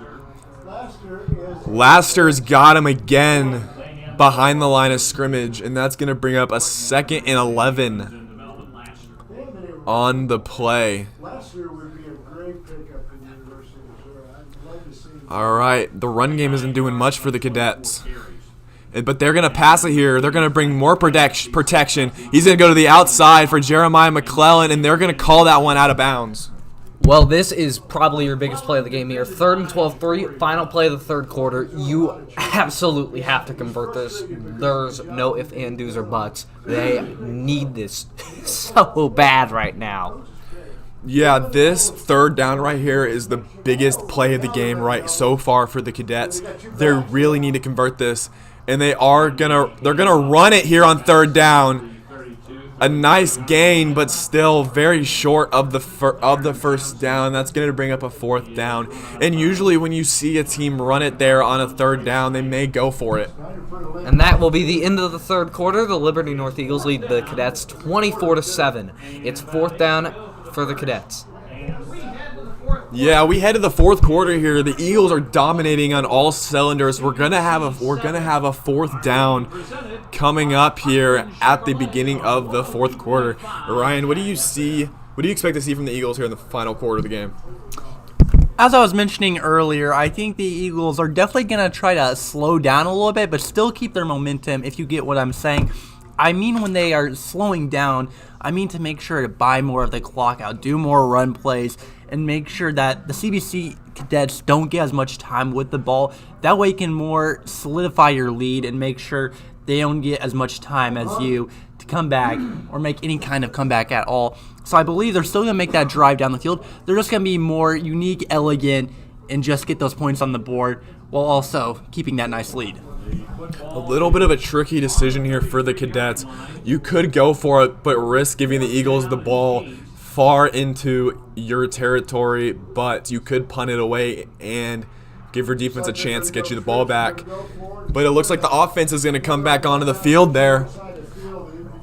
Laster's got him again behind the line of scrimmage, and that's going to bring up a 2nd and 11 on the play. All right, the run game isn't doing much for the Cadets. But they're going to pass it here. They're going to bring more protection. He's going to go to the outside for Jeremiah McClellan, and they're going to call that one out of bounds. Well, this is probably your biggest play of the game here. 3rd and 12, final play of the 3rd quarter. You absolutely have to convert this. There's no ifs, ands, do's, or buts. They need this so bad right now. Yeah, this 3rd down right here is the biggest play of the game right so far for the Cadets. They really need to convert this, and they're gonna run it here on 3rd down. A nice gain, but still very short of the first down. That's going to bring up a 4th down. And usually when you see a team run it there on a 3rd down, they may go for it. And that will be the end of the 3rd quarter. The Liberty North Eagles lead the Cadets 24-7. It's 4th down for the Cadets. Yeah, we head to the 4th quarter here. The Eagles are dominating on all cylinders. We're gonna have a 4th down coming up here at the beginning of the 4th quarter. Ryan, what do you see? What do you expect to see from the Eagles here in the final quarter of the game? As I was mentioning earlier, I think the Eagles are definitely going to try to slow down a little bit, but still keep their momentum, if you get what I'm saying. I mean, when they are slowing down, I mean to make sure to buy more of the clock out, do more run plays, and make sure that the CBC Cadets don't get as much time with the ball. That way you can more solidify your lead and make sure they don't get as much time as you to come back or make any kind of comeback at all. So I believe they're still going to make that drive down the field. They're just going to be more unique, elegant, and just get those points on the board while also keeping that nice lead. A little bit of a tricky decision here for the Cadets. You could go for it, but risk giving the Eagles the ball far into your territory, but you could punt it away and give your defense a chance to get you the ball back. But it looks like the offense is going to come back onto the field there.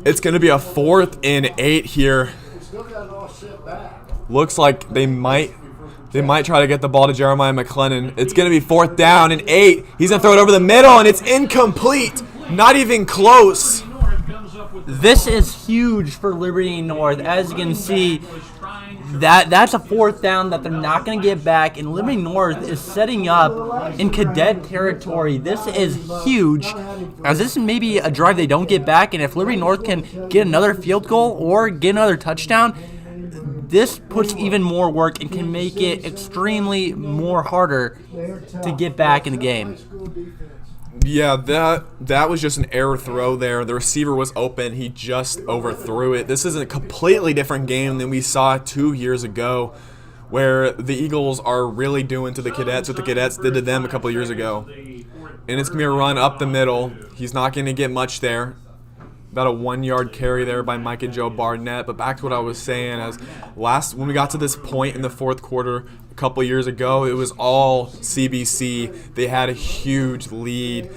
It's going to be a 4th and 8 here. Looks like they might try to get the ball to Jeremiah McClellan. It's going to be 4th down and 8. He's going to throw it over the middle, and it's incomplete. Not even close. This is huge for Liberty North. As you can see, that's a 4th down that they're not going to get back, and Liberty North is setting up in Cadet territory. This is huge, as this is maybe a drive they don't get back, and if Liberty North can get another field goal or get another touchdown, this puts even more work and can make it extremely more harder to get back in the game. Yeah, that was just an error throw there. The receiver was open. He just overthrew it. This is a completely different game than we saw 2 years ago, where the Eagles are really doing to the Cadets what the Cadets did to them a couple of years ago. And it's going to be a run up the middle. He's not going to get much there. About a 1-yard carry there by Mike and Joe Barnett. But back to what I was saying, when we got to this point in the 4th quarter a couple years ago, it was all CBC. They had a huge lead.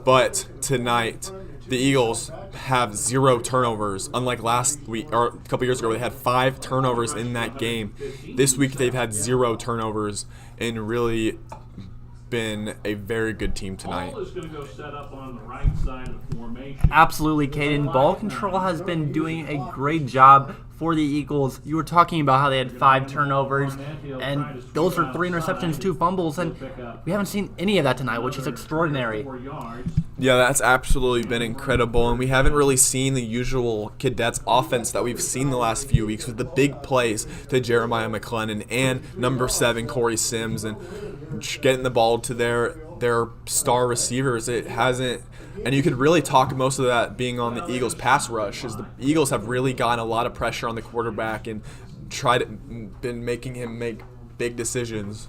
But tonight, the Eagles have 0 turnovers. Unlike last week, or a couple years ago, they had 5 turnovers in that game. This week, they've had 0 turnovers and really been a very good team tonight. Absolutely, Cayden. Ball control has been doing a great job for the Eagles. You were talking about how they had 5 turnovers, and those are 3 interceptions, 2 fumbles, and we haven't seen any of that tonight, which is extraordinary. Yeah, that's absolutely been incredible, and we haven't really seen the usual Cadets offense that we've seen the last few weeks with the big plays to Jeremiah McClellan and number 7 Corey Sims, and getting the ball to their their star receivers. It hasn't, and you could really talk most of that being on the Eagles' pass rush, as the Eagles have really gotten a lot of pressure on the quarterback and been making him make big decisions.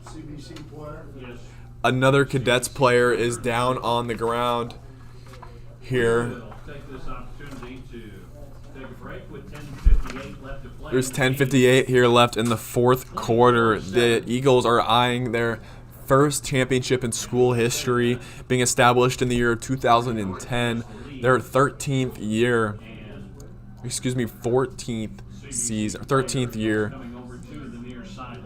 CBC player. Yes. Another Cadets player is down on the ground here. We'll take this opportunity to take a break with 10:58 left to play. There's 10:58 here left in the fourth quarter. The Eagles are eyeing their first championship in school history, being established in the year 2010. Their 14th year season, 13th year.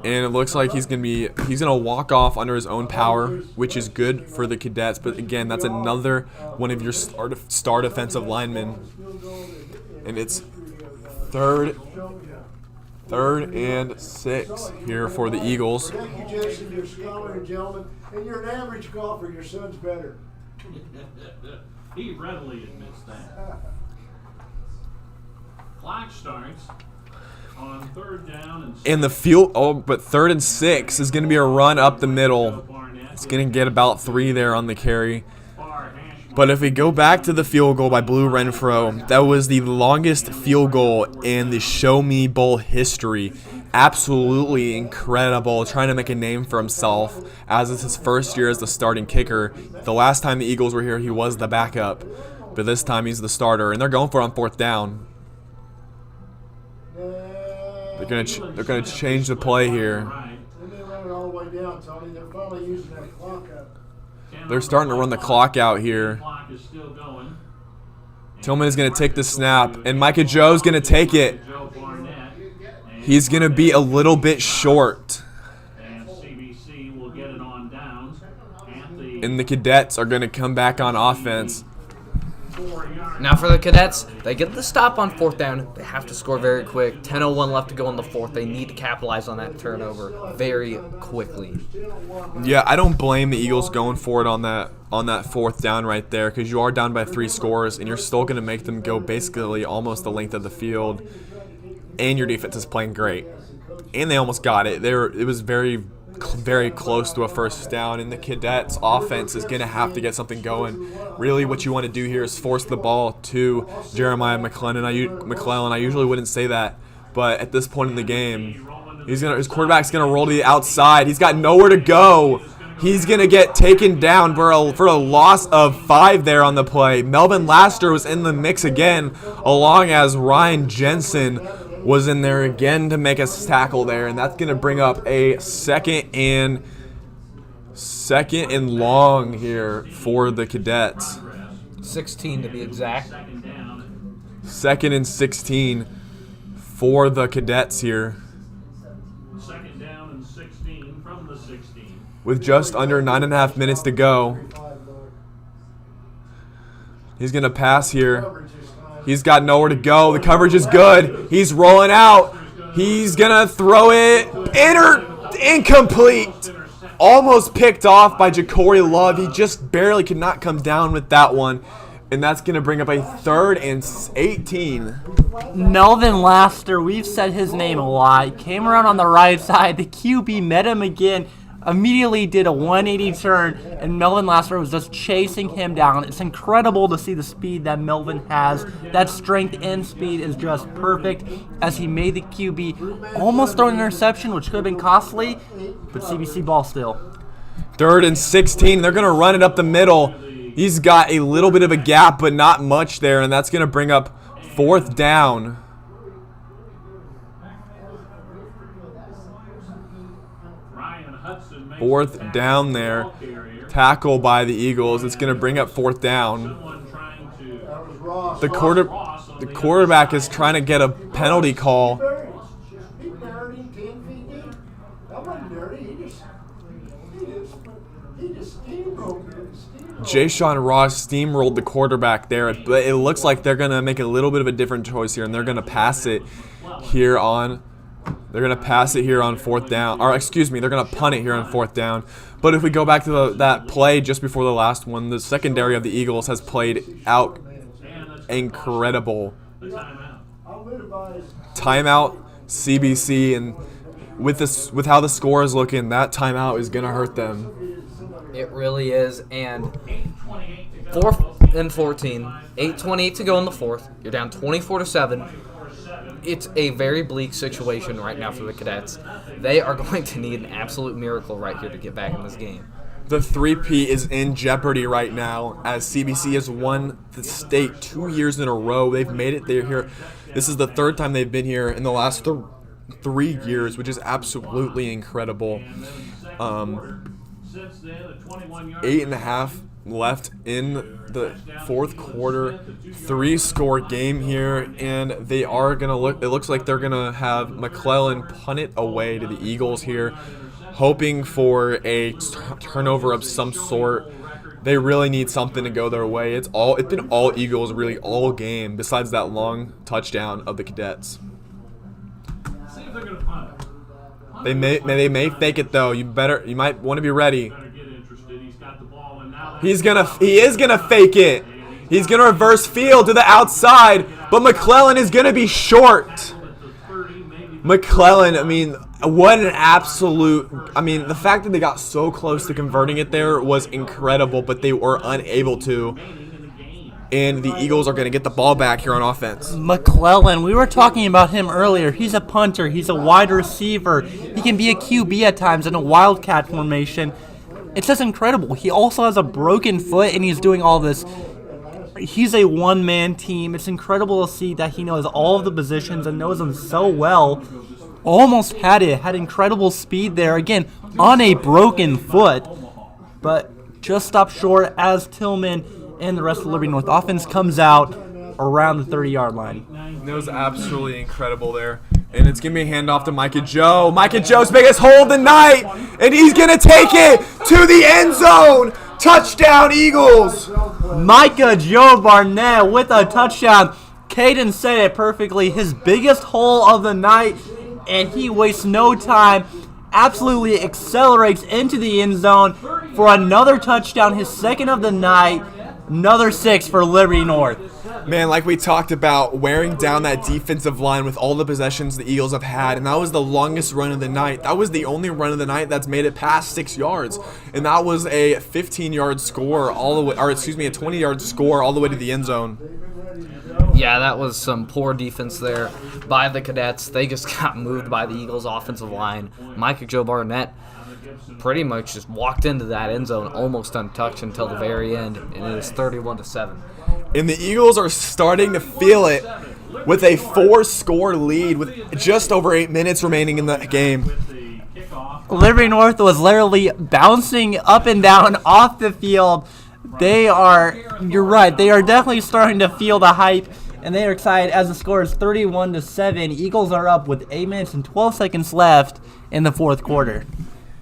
And it looks like he's gonna walk off under his own power, which is good for the Cadets. But again, that's another one of your star defensive linemen, and it's third and 6 here for the Eagles. Thank you, Jason. You're a scholar and gentleman, and you're an average golfer. Your son's better. He readily admits that. Clock starts on 3rd down and 6. And the field, but 3rd and 6 is going to be a run up the middle. It's going to get about 3 there on the carry. But if we go back to the field goal by Blue Renfro, that was the longest field goal in the Show Me Bowl history. Absolutely incredible, trying to make a name for himself as it's his first year as the starting kicker. The last time the Eagles were here, he was the backup, but this time he's the starter, and they're going for it on 4th down. They're gonna change the play here. They run it all the way down, Tony. They're finally using that clock up. They're starting to run the clock out here. Tillman is going to take the snap, and Micah Joe's going to take it. He's going to be a little bit short. And the Cadets are going to come back on offense. Now for the Cadets, they get the stop on 4th down. They have to score very quick. 10:01 left to go in the 4th. They need to capitalize on that turnover very quickly. Yeah, I don't blame the Eagles going for it on that 4th down right there, because you are down by 3 scores, and you're still going to make them go basically almost the length of the field. And your defense is playing great. And they almost got it. It was very close to a 1st down, and the Cadets offense is going to have to get something going. Really what you want to do here is force the ball to Jeremiah McClellan. I usually wouldn't say that, but at this point in the game, his quarterback's going to roll to the outside. He's got nowhere to go. He's going to get taken down for a loss of 5 there on the play. Melvin Laster was in the mix again, along as Ryan Jensen was in there again to make a tackle there, and that's going to bring up a second and long here for the Cadets. 16 to be exact. 2nd and 16 for the Cadets here. 2nd down and 16 from the 16. With just under 9.5 minutes to go. He's going to pass here. He's got nowhere to go. The coverage is good. He's rolling out. He's going to throw it. Incomplete. Almost picked off by Ja'Cory Love. He just barely could not come down with that one. And that's going to bring up a 3rd and 18. Melvin Laster, we've said his name a lot. Came around on the right side. The QB met him again. Immediately did a 180 turn, and Melvin Laster was just chasing him down. It's incredible to see the speed that Melvin has. That strength and speed is just perfect as he made the QB almost throw an interception, which could have been costly, but CBC ball still. 3rd and 16. They're going to run it up the middle. He's got a little bit of a gap, but not much there, and that's going to bring up 4th down. Fourth down there. Tackle by the Eagles. It's going to bring up 4th down. The quarterback is trying to get a penalty call. Ja'Shawn Ross steamrolled the quarterback there, but it looks like they're going to make a little bit of a different choice here, and they're going to pass it here on 4th down. Or excuse me, they're going to punt it here on 4th down. But if we go back to that play just before the last one, the secondary of the Eagles has played out incredible. Timeout, CBC, and with how the score is looking, that timeout is going to hurt them. It really is, and 4th and 14, 8:28 to go in the fourth. You're down 24-7. It's a very bleak situation right now for the Cadets. They are going to need an absolute miracle right here to get back in this game. The 3P is in jeopardy right now as CBC has won the state 2 years in a row. They've made it there here. This is the third time they've been here in the last 3 years, which is absolutely incredible. 8.5 left in the fourth quarter. 3-score game here, and they are gonna look. It looks like they're gonna have McClellan punt it away to the Eagles here, hoping for a turnover of some sort. They really need something to go their way. It's been all Eagles really all game, besides that long touchdown of the Cadets. They may fake it though. You might want to be ready. He is gonna fake it. He's gonna reverse field to the outside, but McClellan is gonna be short. McClellan, I mean, what an absolute... I mean, the fact that they got so close to converting it there was incredible, but they were unable to. And the Eagles are going to get the ball back here on offense. McClellan, we were talking about him earlier. He's a punter. He's a wide receiver. He can be a QB at times in a wildcat formation. It's just incredible. He also has a broken foot, and he's doing all this. He's a one-man team. It's incredible to see that he knows all of the positions and knows them so well. Almost had incredible speed there. Again, on a broken foot, but just stopped short as Tillman and the rest of the Liberty North offense comes out around the 30-yard line. It was absolutely incredible there. And it's going to be a handoff to Micah Joe. Micah Joe's biggest hole of the night, and he's going to take it to the end zone. Touchdown, Eagles! Micah Joe Barnett with a touchdown. Cayden said it perfectly. His biggest hole of the night, and he wastes no time. Absolutely accelerates into the end zone for another touchdown, his second of the night. Another 6 for Liberty North. Man, like we talked about, wearing down that defensive line with all the possessions the Eagles have had, and that was the longest run of the night. That was the only run of the night that's made it past 6 yards, and that was a 15-yard score all the way, or excuse me, a 20-yard score all the way to the end zone. Yeah, that was some poor defense there by the Cadets. They just got moved by the Eagles' offensive line. Micah Joe Barnett pretty much just walked into that end zone almost untouched until the very end, and it is 31-7. And the Eagles are starting to feel it with a 4-score lead with just over 8 minutes remaining in the game. Liberty North was literally bouncing up and down off the field. You're right, they are definitely starting to feel the hype, and they are excited as the score is 31-7. Eagles are up with 8 minutes and 12 seconds left in the fourth quarter.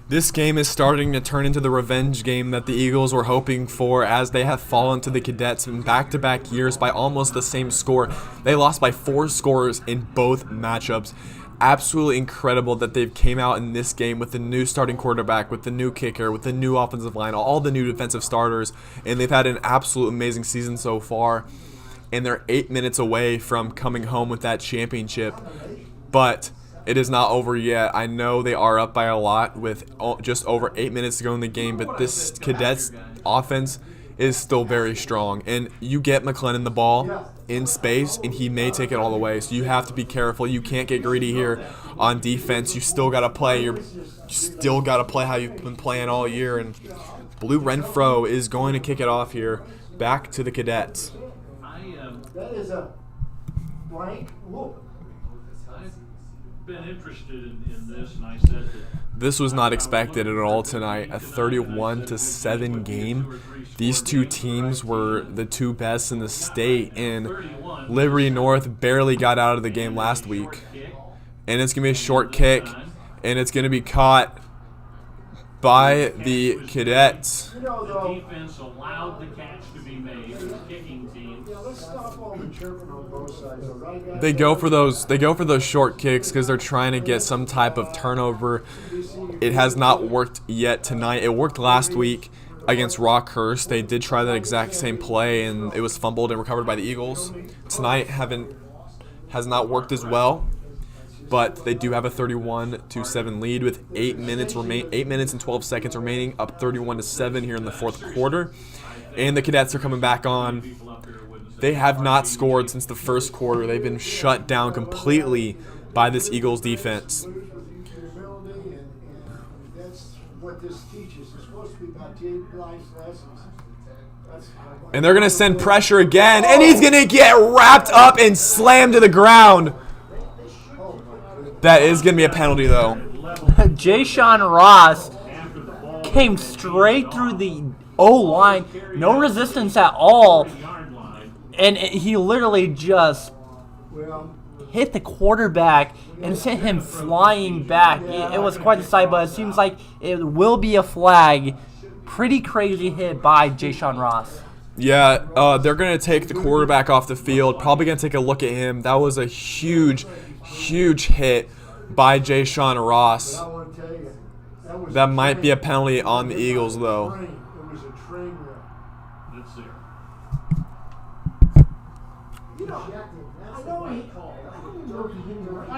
This game is starting to turn into the revenge game that the Eagles were hoping for, as they have fallen to the Cadets in back-to-back years by almost the same score. They lost by 4 scores in both matchups. Absolutely incredible that they've came out in this game with the new starting quarterback, with the new kicker, with the new offensive line, all the new defensive starters, and they've had an absolute amazing season so far. And they're 8 minutes away from coming home with that championship. But it is not over yet. I know they are up by a lot with just over 8 minutes to go in the game, but this Cadets offense is still very strong. And you get McClellan the ball in space, and he may take it all the way. So you have to be careful. You can't get greedy here on defense. You still got to play. You still got to play how you've been playing all year. And Blue Renfro is going to kick it off here back to the Cadets. That is a blank look. Been interested in this, and I said that this was not expected at all tonight. A 31-7 game. These two teams were the two best in the state, and Liberty North barely got out of the game last week. And it's going to be a short kick, and it's going to be caught by the Cadets. the defense allowed the catch to be made, the kicking team. Let's stop all the chirping on both sides. Right? They go for those short kicks because they're trying to get some type of turnover. It has not worked yet tonight. It worked last week against Rockhurst. They did try that exact same play, and it was fumbled and recovered by the Eagles. Tonight has not worked as well. but they do have a 31-7 lead with 8 minutes and 12 seconds remaining, up 31-7 here in the fourth quarter. And the Cadets are coming back on. They have not scored since the first quarter. They've been shut down completely by this Eagles defense. And they're going to send pressure again, and he's going to get wrapped up and slammed to the ground. That is going to be a penalty, though. Jayshawn Ross came straight through the O-line, no resistance at all, and he literally just hit the quarterback and sent him flying back. It was quite a sight, but it seems like it will be a flag. Pretty crazy hit by Jayshawn Ross. Yeah, they're going to take the quarterback off the field, probably going to take a look at him. That was a huge hit by Jayshawn Ross. That might be a penalty on the Eagles, though.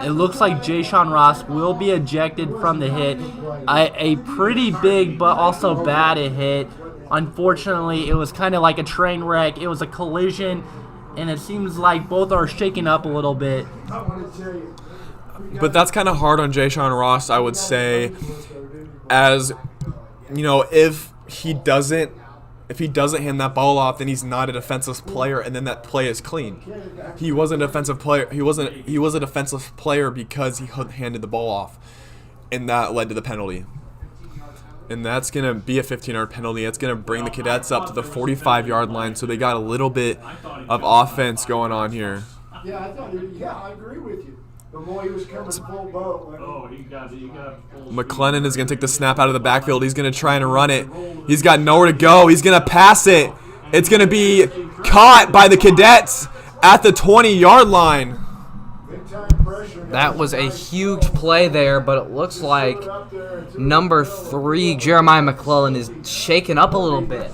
It looks like Jayshawn Ross will be ejected from the hit. A pretty big but also bad hit. Unfortunately, it was kind of like a train wreck. It was a collision, and it seems like both are shaken up a little bit. But that's kind of hard on Jayshawn Ross, I would say, as, you know, if he doesn't hand that ball off, then he's not a defensive player, and then that play is clean. He wasn't a defensive player. He was a defensive player because he handed the ball off, and that led to the penalty. And that's going to be a 15-yard penalty. It's going to bring the Cadets up to the 45-yard line, so they got a little bit of offense going on here. Yeah, I agree with you. The boy he was coming full boat. Oh, he got McLennan is going to take the snap out of the backfield. He's going to try and run it. He's got nowhere to go. He's going to pass it. It's going to be caught by the Cadets at the 20-yard line. That was a huge play there, but it looks like number 3, Jeremiah McClellan, is shaken up a little bit.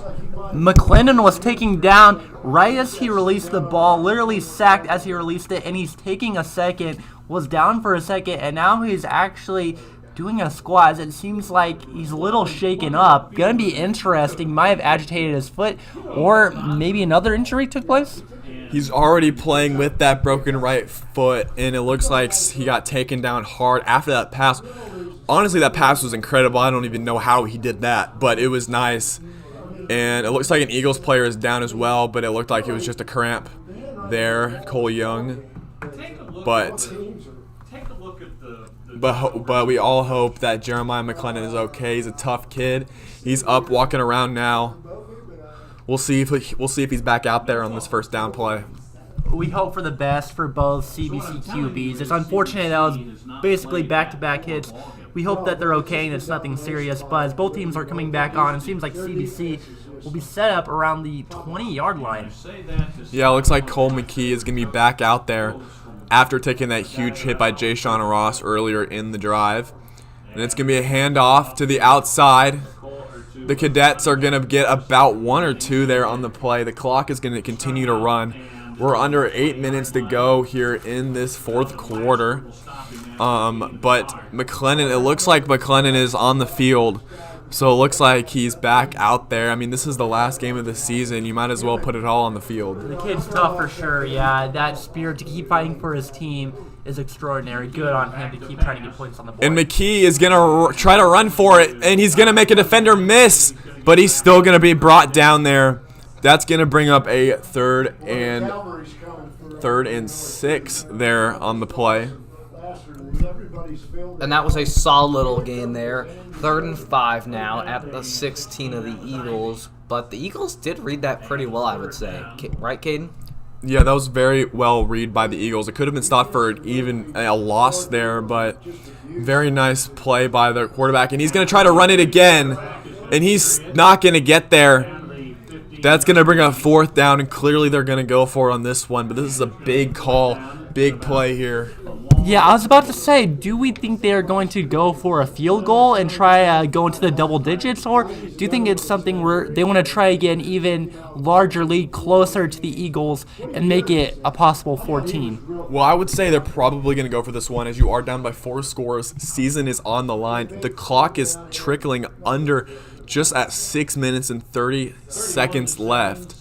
McClendon was taken down right as he released the ball, literally sacked as he released it, and he's taking a second, was down for a second, and now he's actually doing a squat. It seems like he's a little shaken up. Gonna be interesting. Might have agitated his foot, or maybe another injury took place. He's already playing with that broken right foot, and it looks like he got taken down hard after that pass. Honestly, that pass was incredible. I don't even know how he did that, but it was nice. And it looks like an Eagles player is down as well, but it looked like it was just a cramp there, Cole Young. But we all hope that Jeremiah McClellan is okay. He's a tough kid. He's up, walking around now. We'll see if he's back out there on this first down play. We hope for the best for both CBC QBs. It's unfortunate that was basically back-to-back hits. We hope that they're okay and it's nothing serious, but as both teams are coming back on, it seems like CBC will be set up around the 20-yard line. Yeah, it looks like Cole McKee is going to be back out there after taking that huge hit by Jayshawn Ross earlier in the drive. And it's going to be a handoff to the outside. The Cadets are going to get about 1 or 2 there on the play. The clock is going to continue to run. We're under 8 minutes to go here in this fourth quarter. But McClellan, it looks like McClellan is on the field. So it looks like he's back out there. I mean, this is the last game of the season. You might as well put it all on the field. The kid's tough for sure, yeah. That spirit to keep fighting for his team is extraordinary. Good on him to keep trying to get points on the board. And McKee is going to try to run for it, and he's going to make a defender miss, but he's still going to be brought down there. That's going to bring up a third and 6 there on the play. And that was a solid little gain there. 3rd and 5 now at the 16 of the Eagles. But the Eagles did read that pretty well, I would say. Right, Cayden? Yeah, that was very well read by the Eagles. It could have been stopped for even a loss there, but very nice play by the quarterback. And he's going to try to run it again, and he's not going to get there. That's going to bring up 4th down, and clearly they're going to go for it on this one. But this is a big call, big play here. Yeah, I was about to say, do we think they're going to go for a field goal and try go into the double digits, or do you think it's something where they want to try again even larger lead closer to the Eagles and make it a possible 14? Well, I would say they're probably going to go for this one as you are down by 4 scores. Season is on the line. The clock is trickling under just at 6 minutes and 30 seconds left.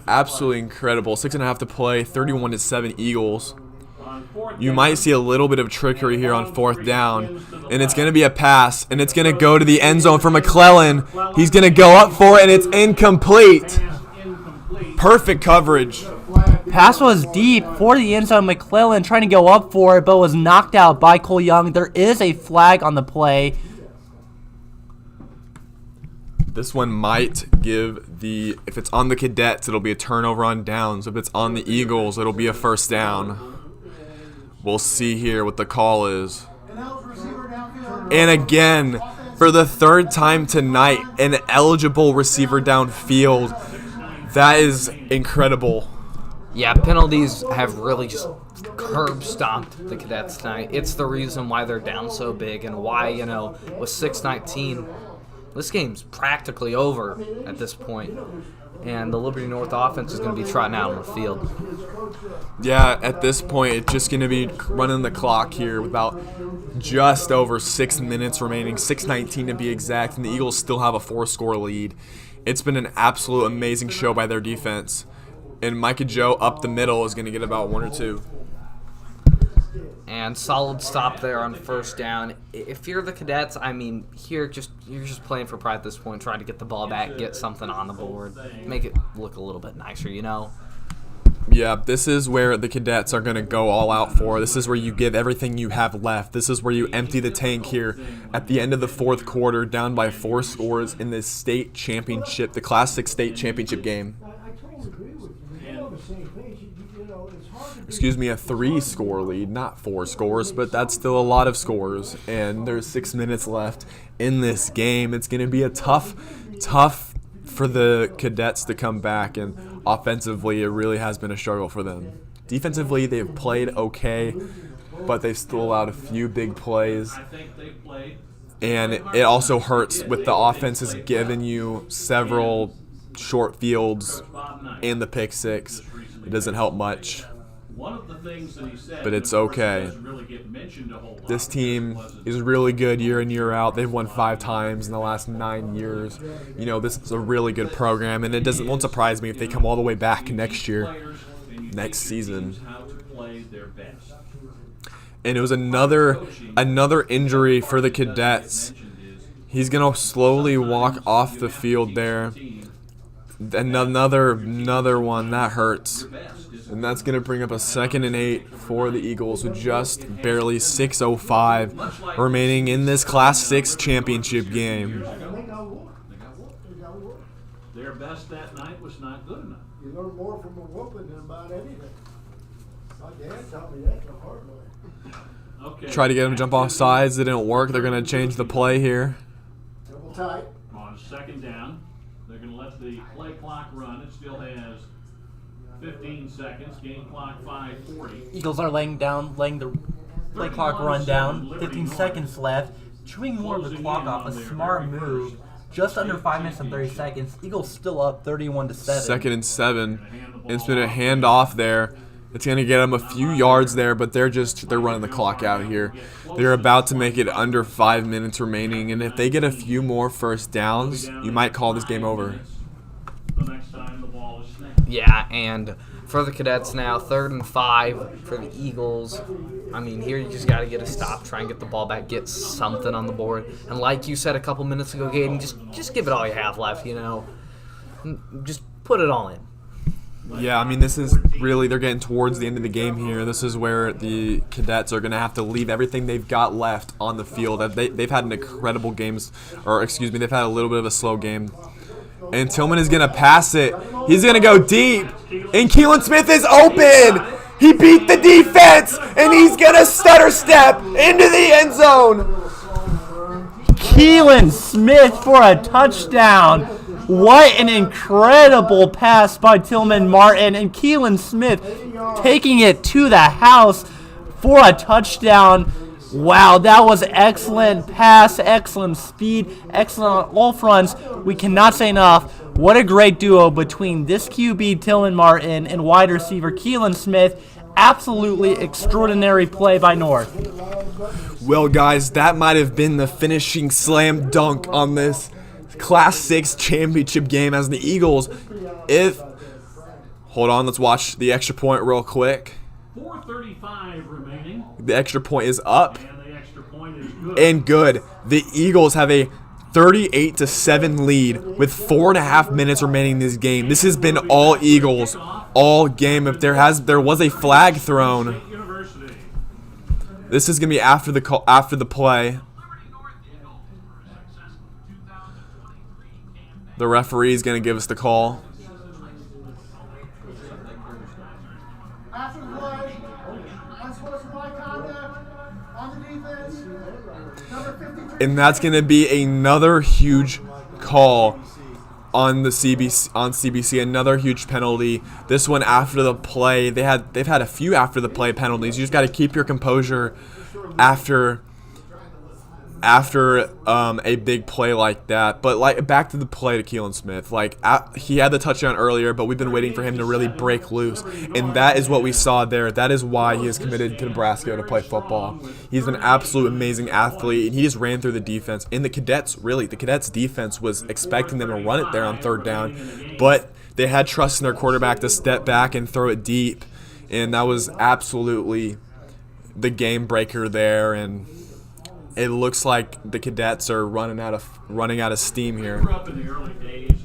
Absolutely incredible. 6.5 to play, 31-7 Eagles. You might see a little bit of trickery here on 4th down, and it's going to be a pass, and it's going to go to the end zone for McClellan. He's going to go up for it, and it's incomplete. Perfect coverage. Pass was deep for the end zone. McClellan trying to go up for it, but was knocked out by Cole Young. There is a flag on the play. This one might give if it's on the Cadets, it'll be a turnover on downs. If it's on the Eagles, it'll be a first down. We'll see here what the call is. And again, for the 3rd time tonight, an eligible receiver downfield. That is incredible. Yeah, penalties have really just curb stomped the Cadets tonight. It's the reason why they're down so big and why, with 6:19, this game's practically over at this point. And the Liberty North offense is going to be trotting out on the field. Yeah, at this point, it's just going to be running the clock here with about just over 6 minutes remaining, 6:19 to be exact, and the Eagles still have a 4-score lead. It's been an absolute amazing show by their defense. And Micah Joe up the middle is going to get about 1 or 2. And solid stop there on 1st down. If you're the Cadets, you're just playing for pride at this point, trying to get the ball back, get something on the board, make it look a little bit nicer, Yeah, this is where the Cadets are going to go all out for. This is where you give everything you have left. This is where you empty the tank here at the end of the 4th quarter, down by 4 scores in this state championship, the Class 6 state championship game. Excuse me, a 3-score lead, not 4 scores, but that's still a lot of scores. And there's 6 minutes left in this game. It's going to be a tough for the Cadets to come back, and offensively, it really has been a struggle for them. Defensively, they've played okay, but they've still allowed a few big plays. And it also hurts with the offense has given you several short fields and the pick 6. It doesn't help much. But it's okay. This team is really good year in, year out. They've won 5 times in the last 9 years. This is a really good program, and won't surprise me if they come all the way back next season. And it was another injury for the Cadets. He's going to slowly walk off the field there. Another one. That hurts. And that's going to bring up a 2nd and 8 for the Eagles with just barely 6:05 remaining in this Class 6 championship game. Their best that night was not good enough. You learn more from a whooping than about anything. My dad taught me that the hard way. Okay. Try to get him to jump off sides. It didn't work. They're going to change the play here. Double tight. On 2nd down, they're going to let the play clock run. It still has 15 seconds. Game clock 5:40. Eagles are letting the play clock run down. 15 seconds left. Chewing more of the clock off. A smart move. Just under 5 minutes and 30 seconds. Eagles still up 31-7. 2nd and 7. It's been a handoff there. It's going to get them a few yards there, but they're running the clock out here. They're about to make it under 5 minutes remaining, and if they get a few more first downs, you might call this game over. The next time the ball is snapped. Yeah, and for the Cadets now, 3rd and 5 for the Eagles. Here you just got to get a stop, try and get the ball back, get something on the board. And like you said a couple minutes ago, Cayden, just give it all you have left, Just put it all in. Yeah, this is really, they're getting towards the end of the game here. This is where the Cadets are going to have to leave everything they've got left on the field. They've had an incredible games, they've had a little bit of a slow game. And Tillman is going to pass it. He's going to go deep. And Keelan Smith is open. He beat the defense. And he's going to stutter step into the end zone. Keelan Smith for a touchdown. What an incredible pass by Tillman Martin. And Keelan Smith taking it to the house for a touchdown. Wow, that was excellent pass, excellent speed, excellent on all fronts. We cannot say enough. What a great duo between this QB, Tillman Martin, and wide receiver, Cayden Simpson. Absolutely extraordinary play by North. Well, guys, that might have been the finishing slam dunk on this Class 6 championship game as the Eagles, hold on, let's watch the extra point real quick. 4:35 remaining. The extra point is up And the extra point is good. and good. The Eagles have a 38-7 lead with 4.5 minutes remaining in this game. This has been all Eagles all game. If there was a flag thrown, University. this is gonna be after the play. The referee is gonna give us the call. After the play, unsportsmanlike conduct on the defense. Number 53. And that's going to be another huge call on the CBC, another huge penalty. This one after the play. They've had a few after the play penalties. You just got to keep your composure after a big play like that. But back to the play to Cayden Simpson. He had the touchdown earlier, but we've been waiting for him to really break loose, and that is what we saw there. That is why he is committed to Nebraska to play football. He's an absolute amazing athlete, and he just ran through the defense. And the Cadets defense was expecting them to run it there on third down, but they had trust in their quarterback to step back and throw it deep, and that was absolutely the game breaker there. And it looks like the Cadets are running out of steam here.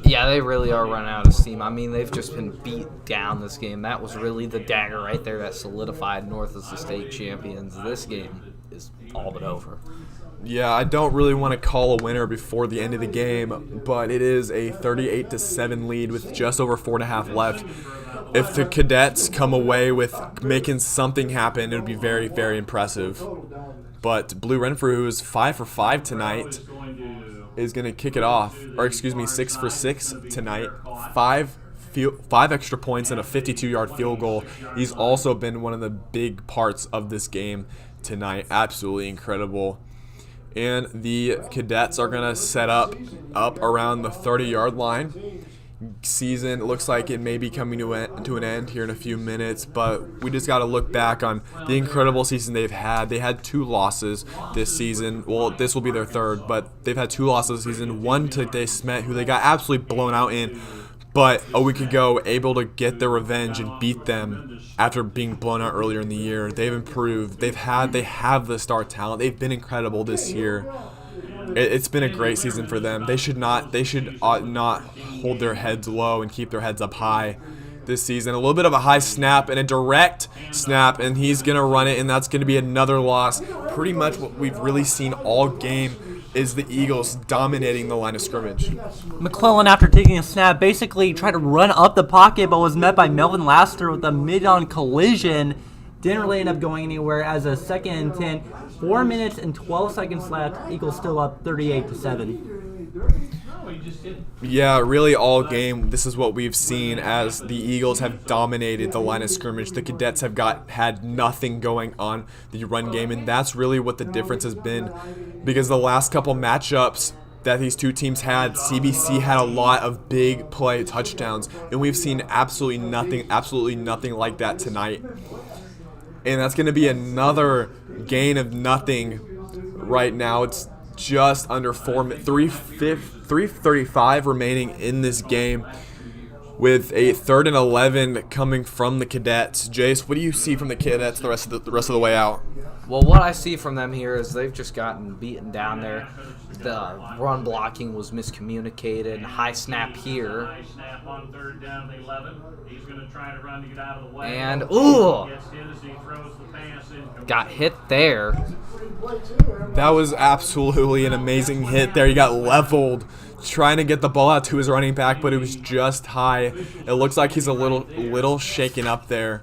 Yeah, they really are running out of steam. I mean, they've just been beat down this game. That was really the dagger right there that solidified North as the state champions. This game is all but over. Yeah, I don't really want to call a winner before the end of the game, but it is a 38-7 lead with just over 4.5 left. If the Cadets come away with making something happen, it would be very, very impressive. But Blue Renfrew, who is 5 for 5 tonight, is going to kick it off. Or excuse me, 6 for 6 tonight. Five extra points and a 52-yard field goal. He's also been one of the big parts of this game tonight. Absolutely incredible. And the Cadets are going to set up around the 30-yard line. Season looks like it may be coming to an end here in a few minutes, but we just got to look back on the incredible season they've had. They had 2 losses this season. Well, this will be their third, but they've had 2 losses this season. One to De Smet, who they got absolutely blown out in, but a week ago able to get their revenge and beat them after being blown out earlier in the year. They've improved. They have the star talent. They've been incredible this year. It's been a great season for them. They should not hold their heads low and keep their heads up high this season. A little bit of a high snap and a direct snap, and he's going to run it, and that's going to be another loss. Pretty much what we've really seen all game is the Eagles dominating the line of scrimmage. McClellan, after taking a snap, basically tried to run up the pocket, but was met by Melvin Laster with a mid-on collision. Didn't really end up going anywhere as a 2nd and 10. 4 minutes and 12 seconds left. Eagles still up 38-7. Yeah, really all game, this is what we've seen as the Eagles have dominated the line of scrimmage. The Cadets have had nothing going on the run game, and that's really what the difference has been, because the last couple matchups that these two teams had, CBC had a lot of big play touchdowns, and we've seen absolutely nothing like that tonight. And that's going to be another gain of nothing right now. It's just under 3:35 remaining in this game with a 3rd and 11 coming from the Cadets. Jace, what do you see from the Cadets the rest of the way out? Well, what I see from them here is they've just gotten beaten down there. The run blocking was miscommunicated. High snap here. High snap on 3rd down and 11. He's going to try to run to get out of the way. And, Gets hit as he throws the pass in. got hit there. That was absolutely an amazing hit there. He got leveled trying to get the ball out to his running back, but it was just high. It looks like he's a little shaken up there.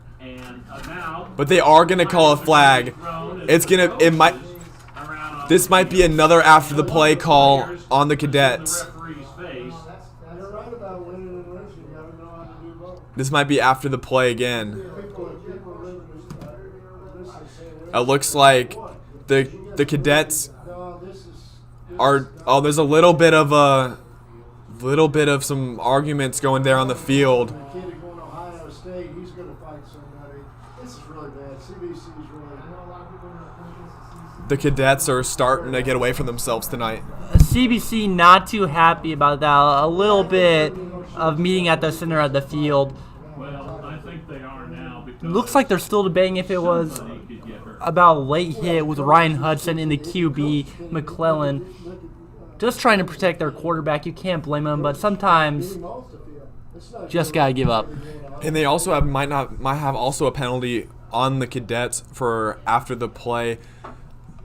But they are going to call a flag. This might be another after the play call on the Cadets. This might be after the play again. It looks like the cadets are. Oh, there's a little bit of some arguments going there on the field. The kid going to Ohio State, he's going to fight somebody. This is really bad. CBC's really. The cadets are starting to get away from themselves tonight. CBC not too happy about that. A little bit of meeting at the center of the field. Well, I think they are now. Looks like they're still debating if it was about a late hit with Ryan Hudson in the QB, McClellan. Just trying to protect their quarterback. You can't blame them, but sometimes just gotta give up. And they also might have also a penalty on the cadets for after the play.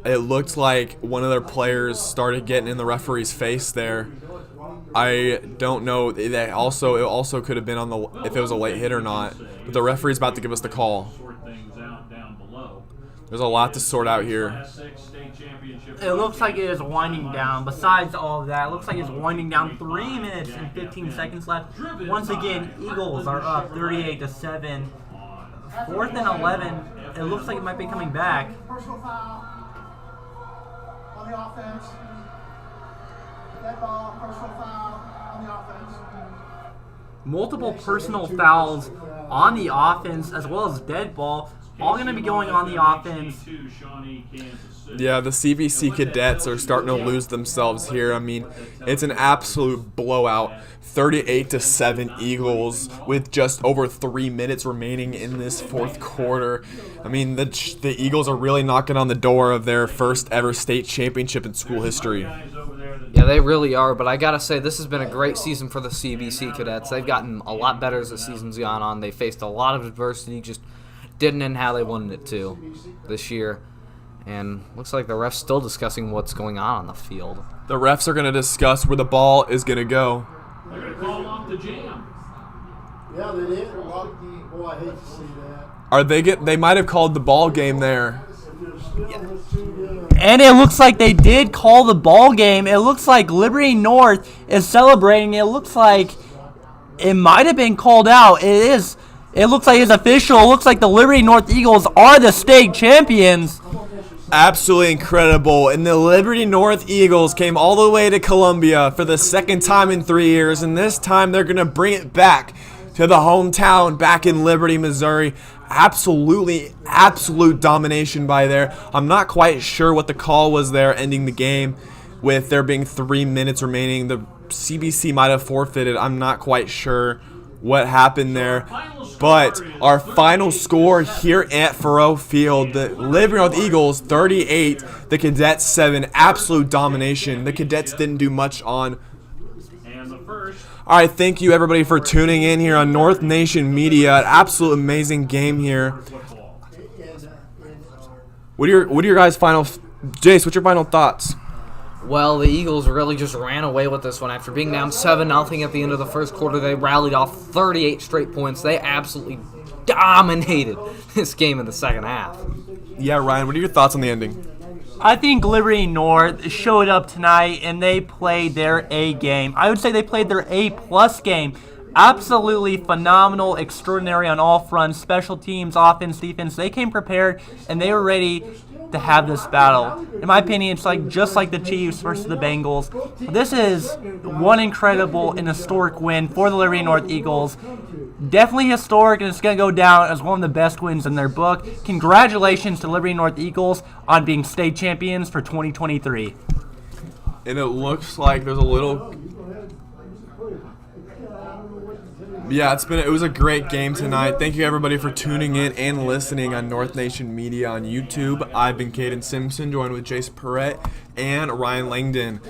It looked like one of their players started getting in the referee's face there. I don't know. It also could have been on if it was a late hit or not. But the referee's about to give us the call. There's a lot to sort out here. It looks like it is winding down. Besides all of that, it looks like it's winding down. 3 minutes and 15 seconds left. Once again, Eagles are up 38-7. 4th and 11. It looks like it might be coming back. Personal foul on the offense. Dead ball, personal foul on the offense. Multiple personal fouls on the offense as well as dead ball. All going to be going on the offense. Yeah, the CBC cadets are starting to lose themselves here. I mean, it's an absolute blowout. 38-7 Eagles with just over 3 minutes remaining in this fourth quarter. I mean, the Eagles are really knocking on the door of their first ever state championship in school history. Yeah, they really are, but I gotta say, this has been a great season for the CBC cadets. They've gotten a lot better as the season's gone on. They faced a lot of adversity, just didn't end how they wanted it to this year. And looks like the ref's still discussing what's going on the field. The refs are going to discuss where the ball is going to go. They're going to call off the jam. Yeah, they did. Oh, I hate to see that. They might have called the ball game there. And it looks like they did call the ball game. It looks like Liberty North is celebrating. It looks like it might have been called out. It is. It looks like it's official. It looks like the Liberty North Eagles are the state champions. Absolutely incredible. And the Liberty North Eagles came all the way to Columbia for the second time in 3 years. And this time they're going to bring it back to the hometown back in Liberty, Missouri. Absolute domination by there. I'm not quite sure what the call was there ending the game with there being 3 minutes remaining. The CBC might have forfeited. I'm not quite sure what happened there. But our final score here at Faurot Field, the Liberty North Eagles 38, the Cadets 7. Absolute domination. The Cadets didn't do much on. All right, thank you everybody for tuning in here on North Nation Media. An absolute amazing game here. What are your guys' final? Jace, what's your final thoughts? Well, the Eagles really just ran away with this one. After being down 7-0 at the end of the first quarter, they rallied off 38 straight points. They absolutely dominated this game in the second half. Yeah, Ryan, what are your thoughts on the ending? I think Liberty North showed up tonight and they played their A game. I would say they played their A+ game. Absolutely phenomenal, extraordinary on all fronts, special teams, offense, defense. They came prepared and they were ready to have this battle. In my opinion, it's just like the Chiefs versus the Bengals. This is one incredible and historic win for the Liberty North Eagles. Definitely historic, and it's going to go down as one of the best wins in their book. Congratulations to Liberty North Eagles on being state champions for 2023. And it looks like there's a little... Yeah, it was a great game tonight. Thank you everybody for tuning in and listening on North Nation Media on YouTube. I've been Cayden Simpson, joined with Jace Perette and Ryan Langdon.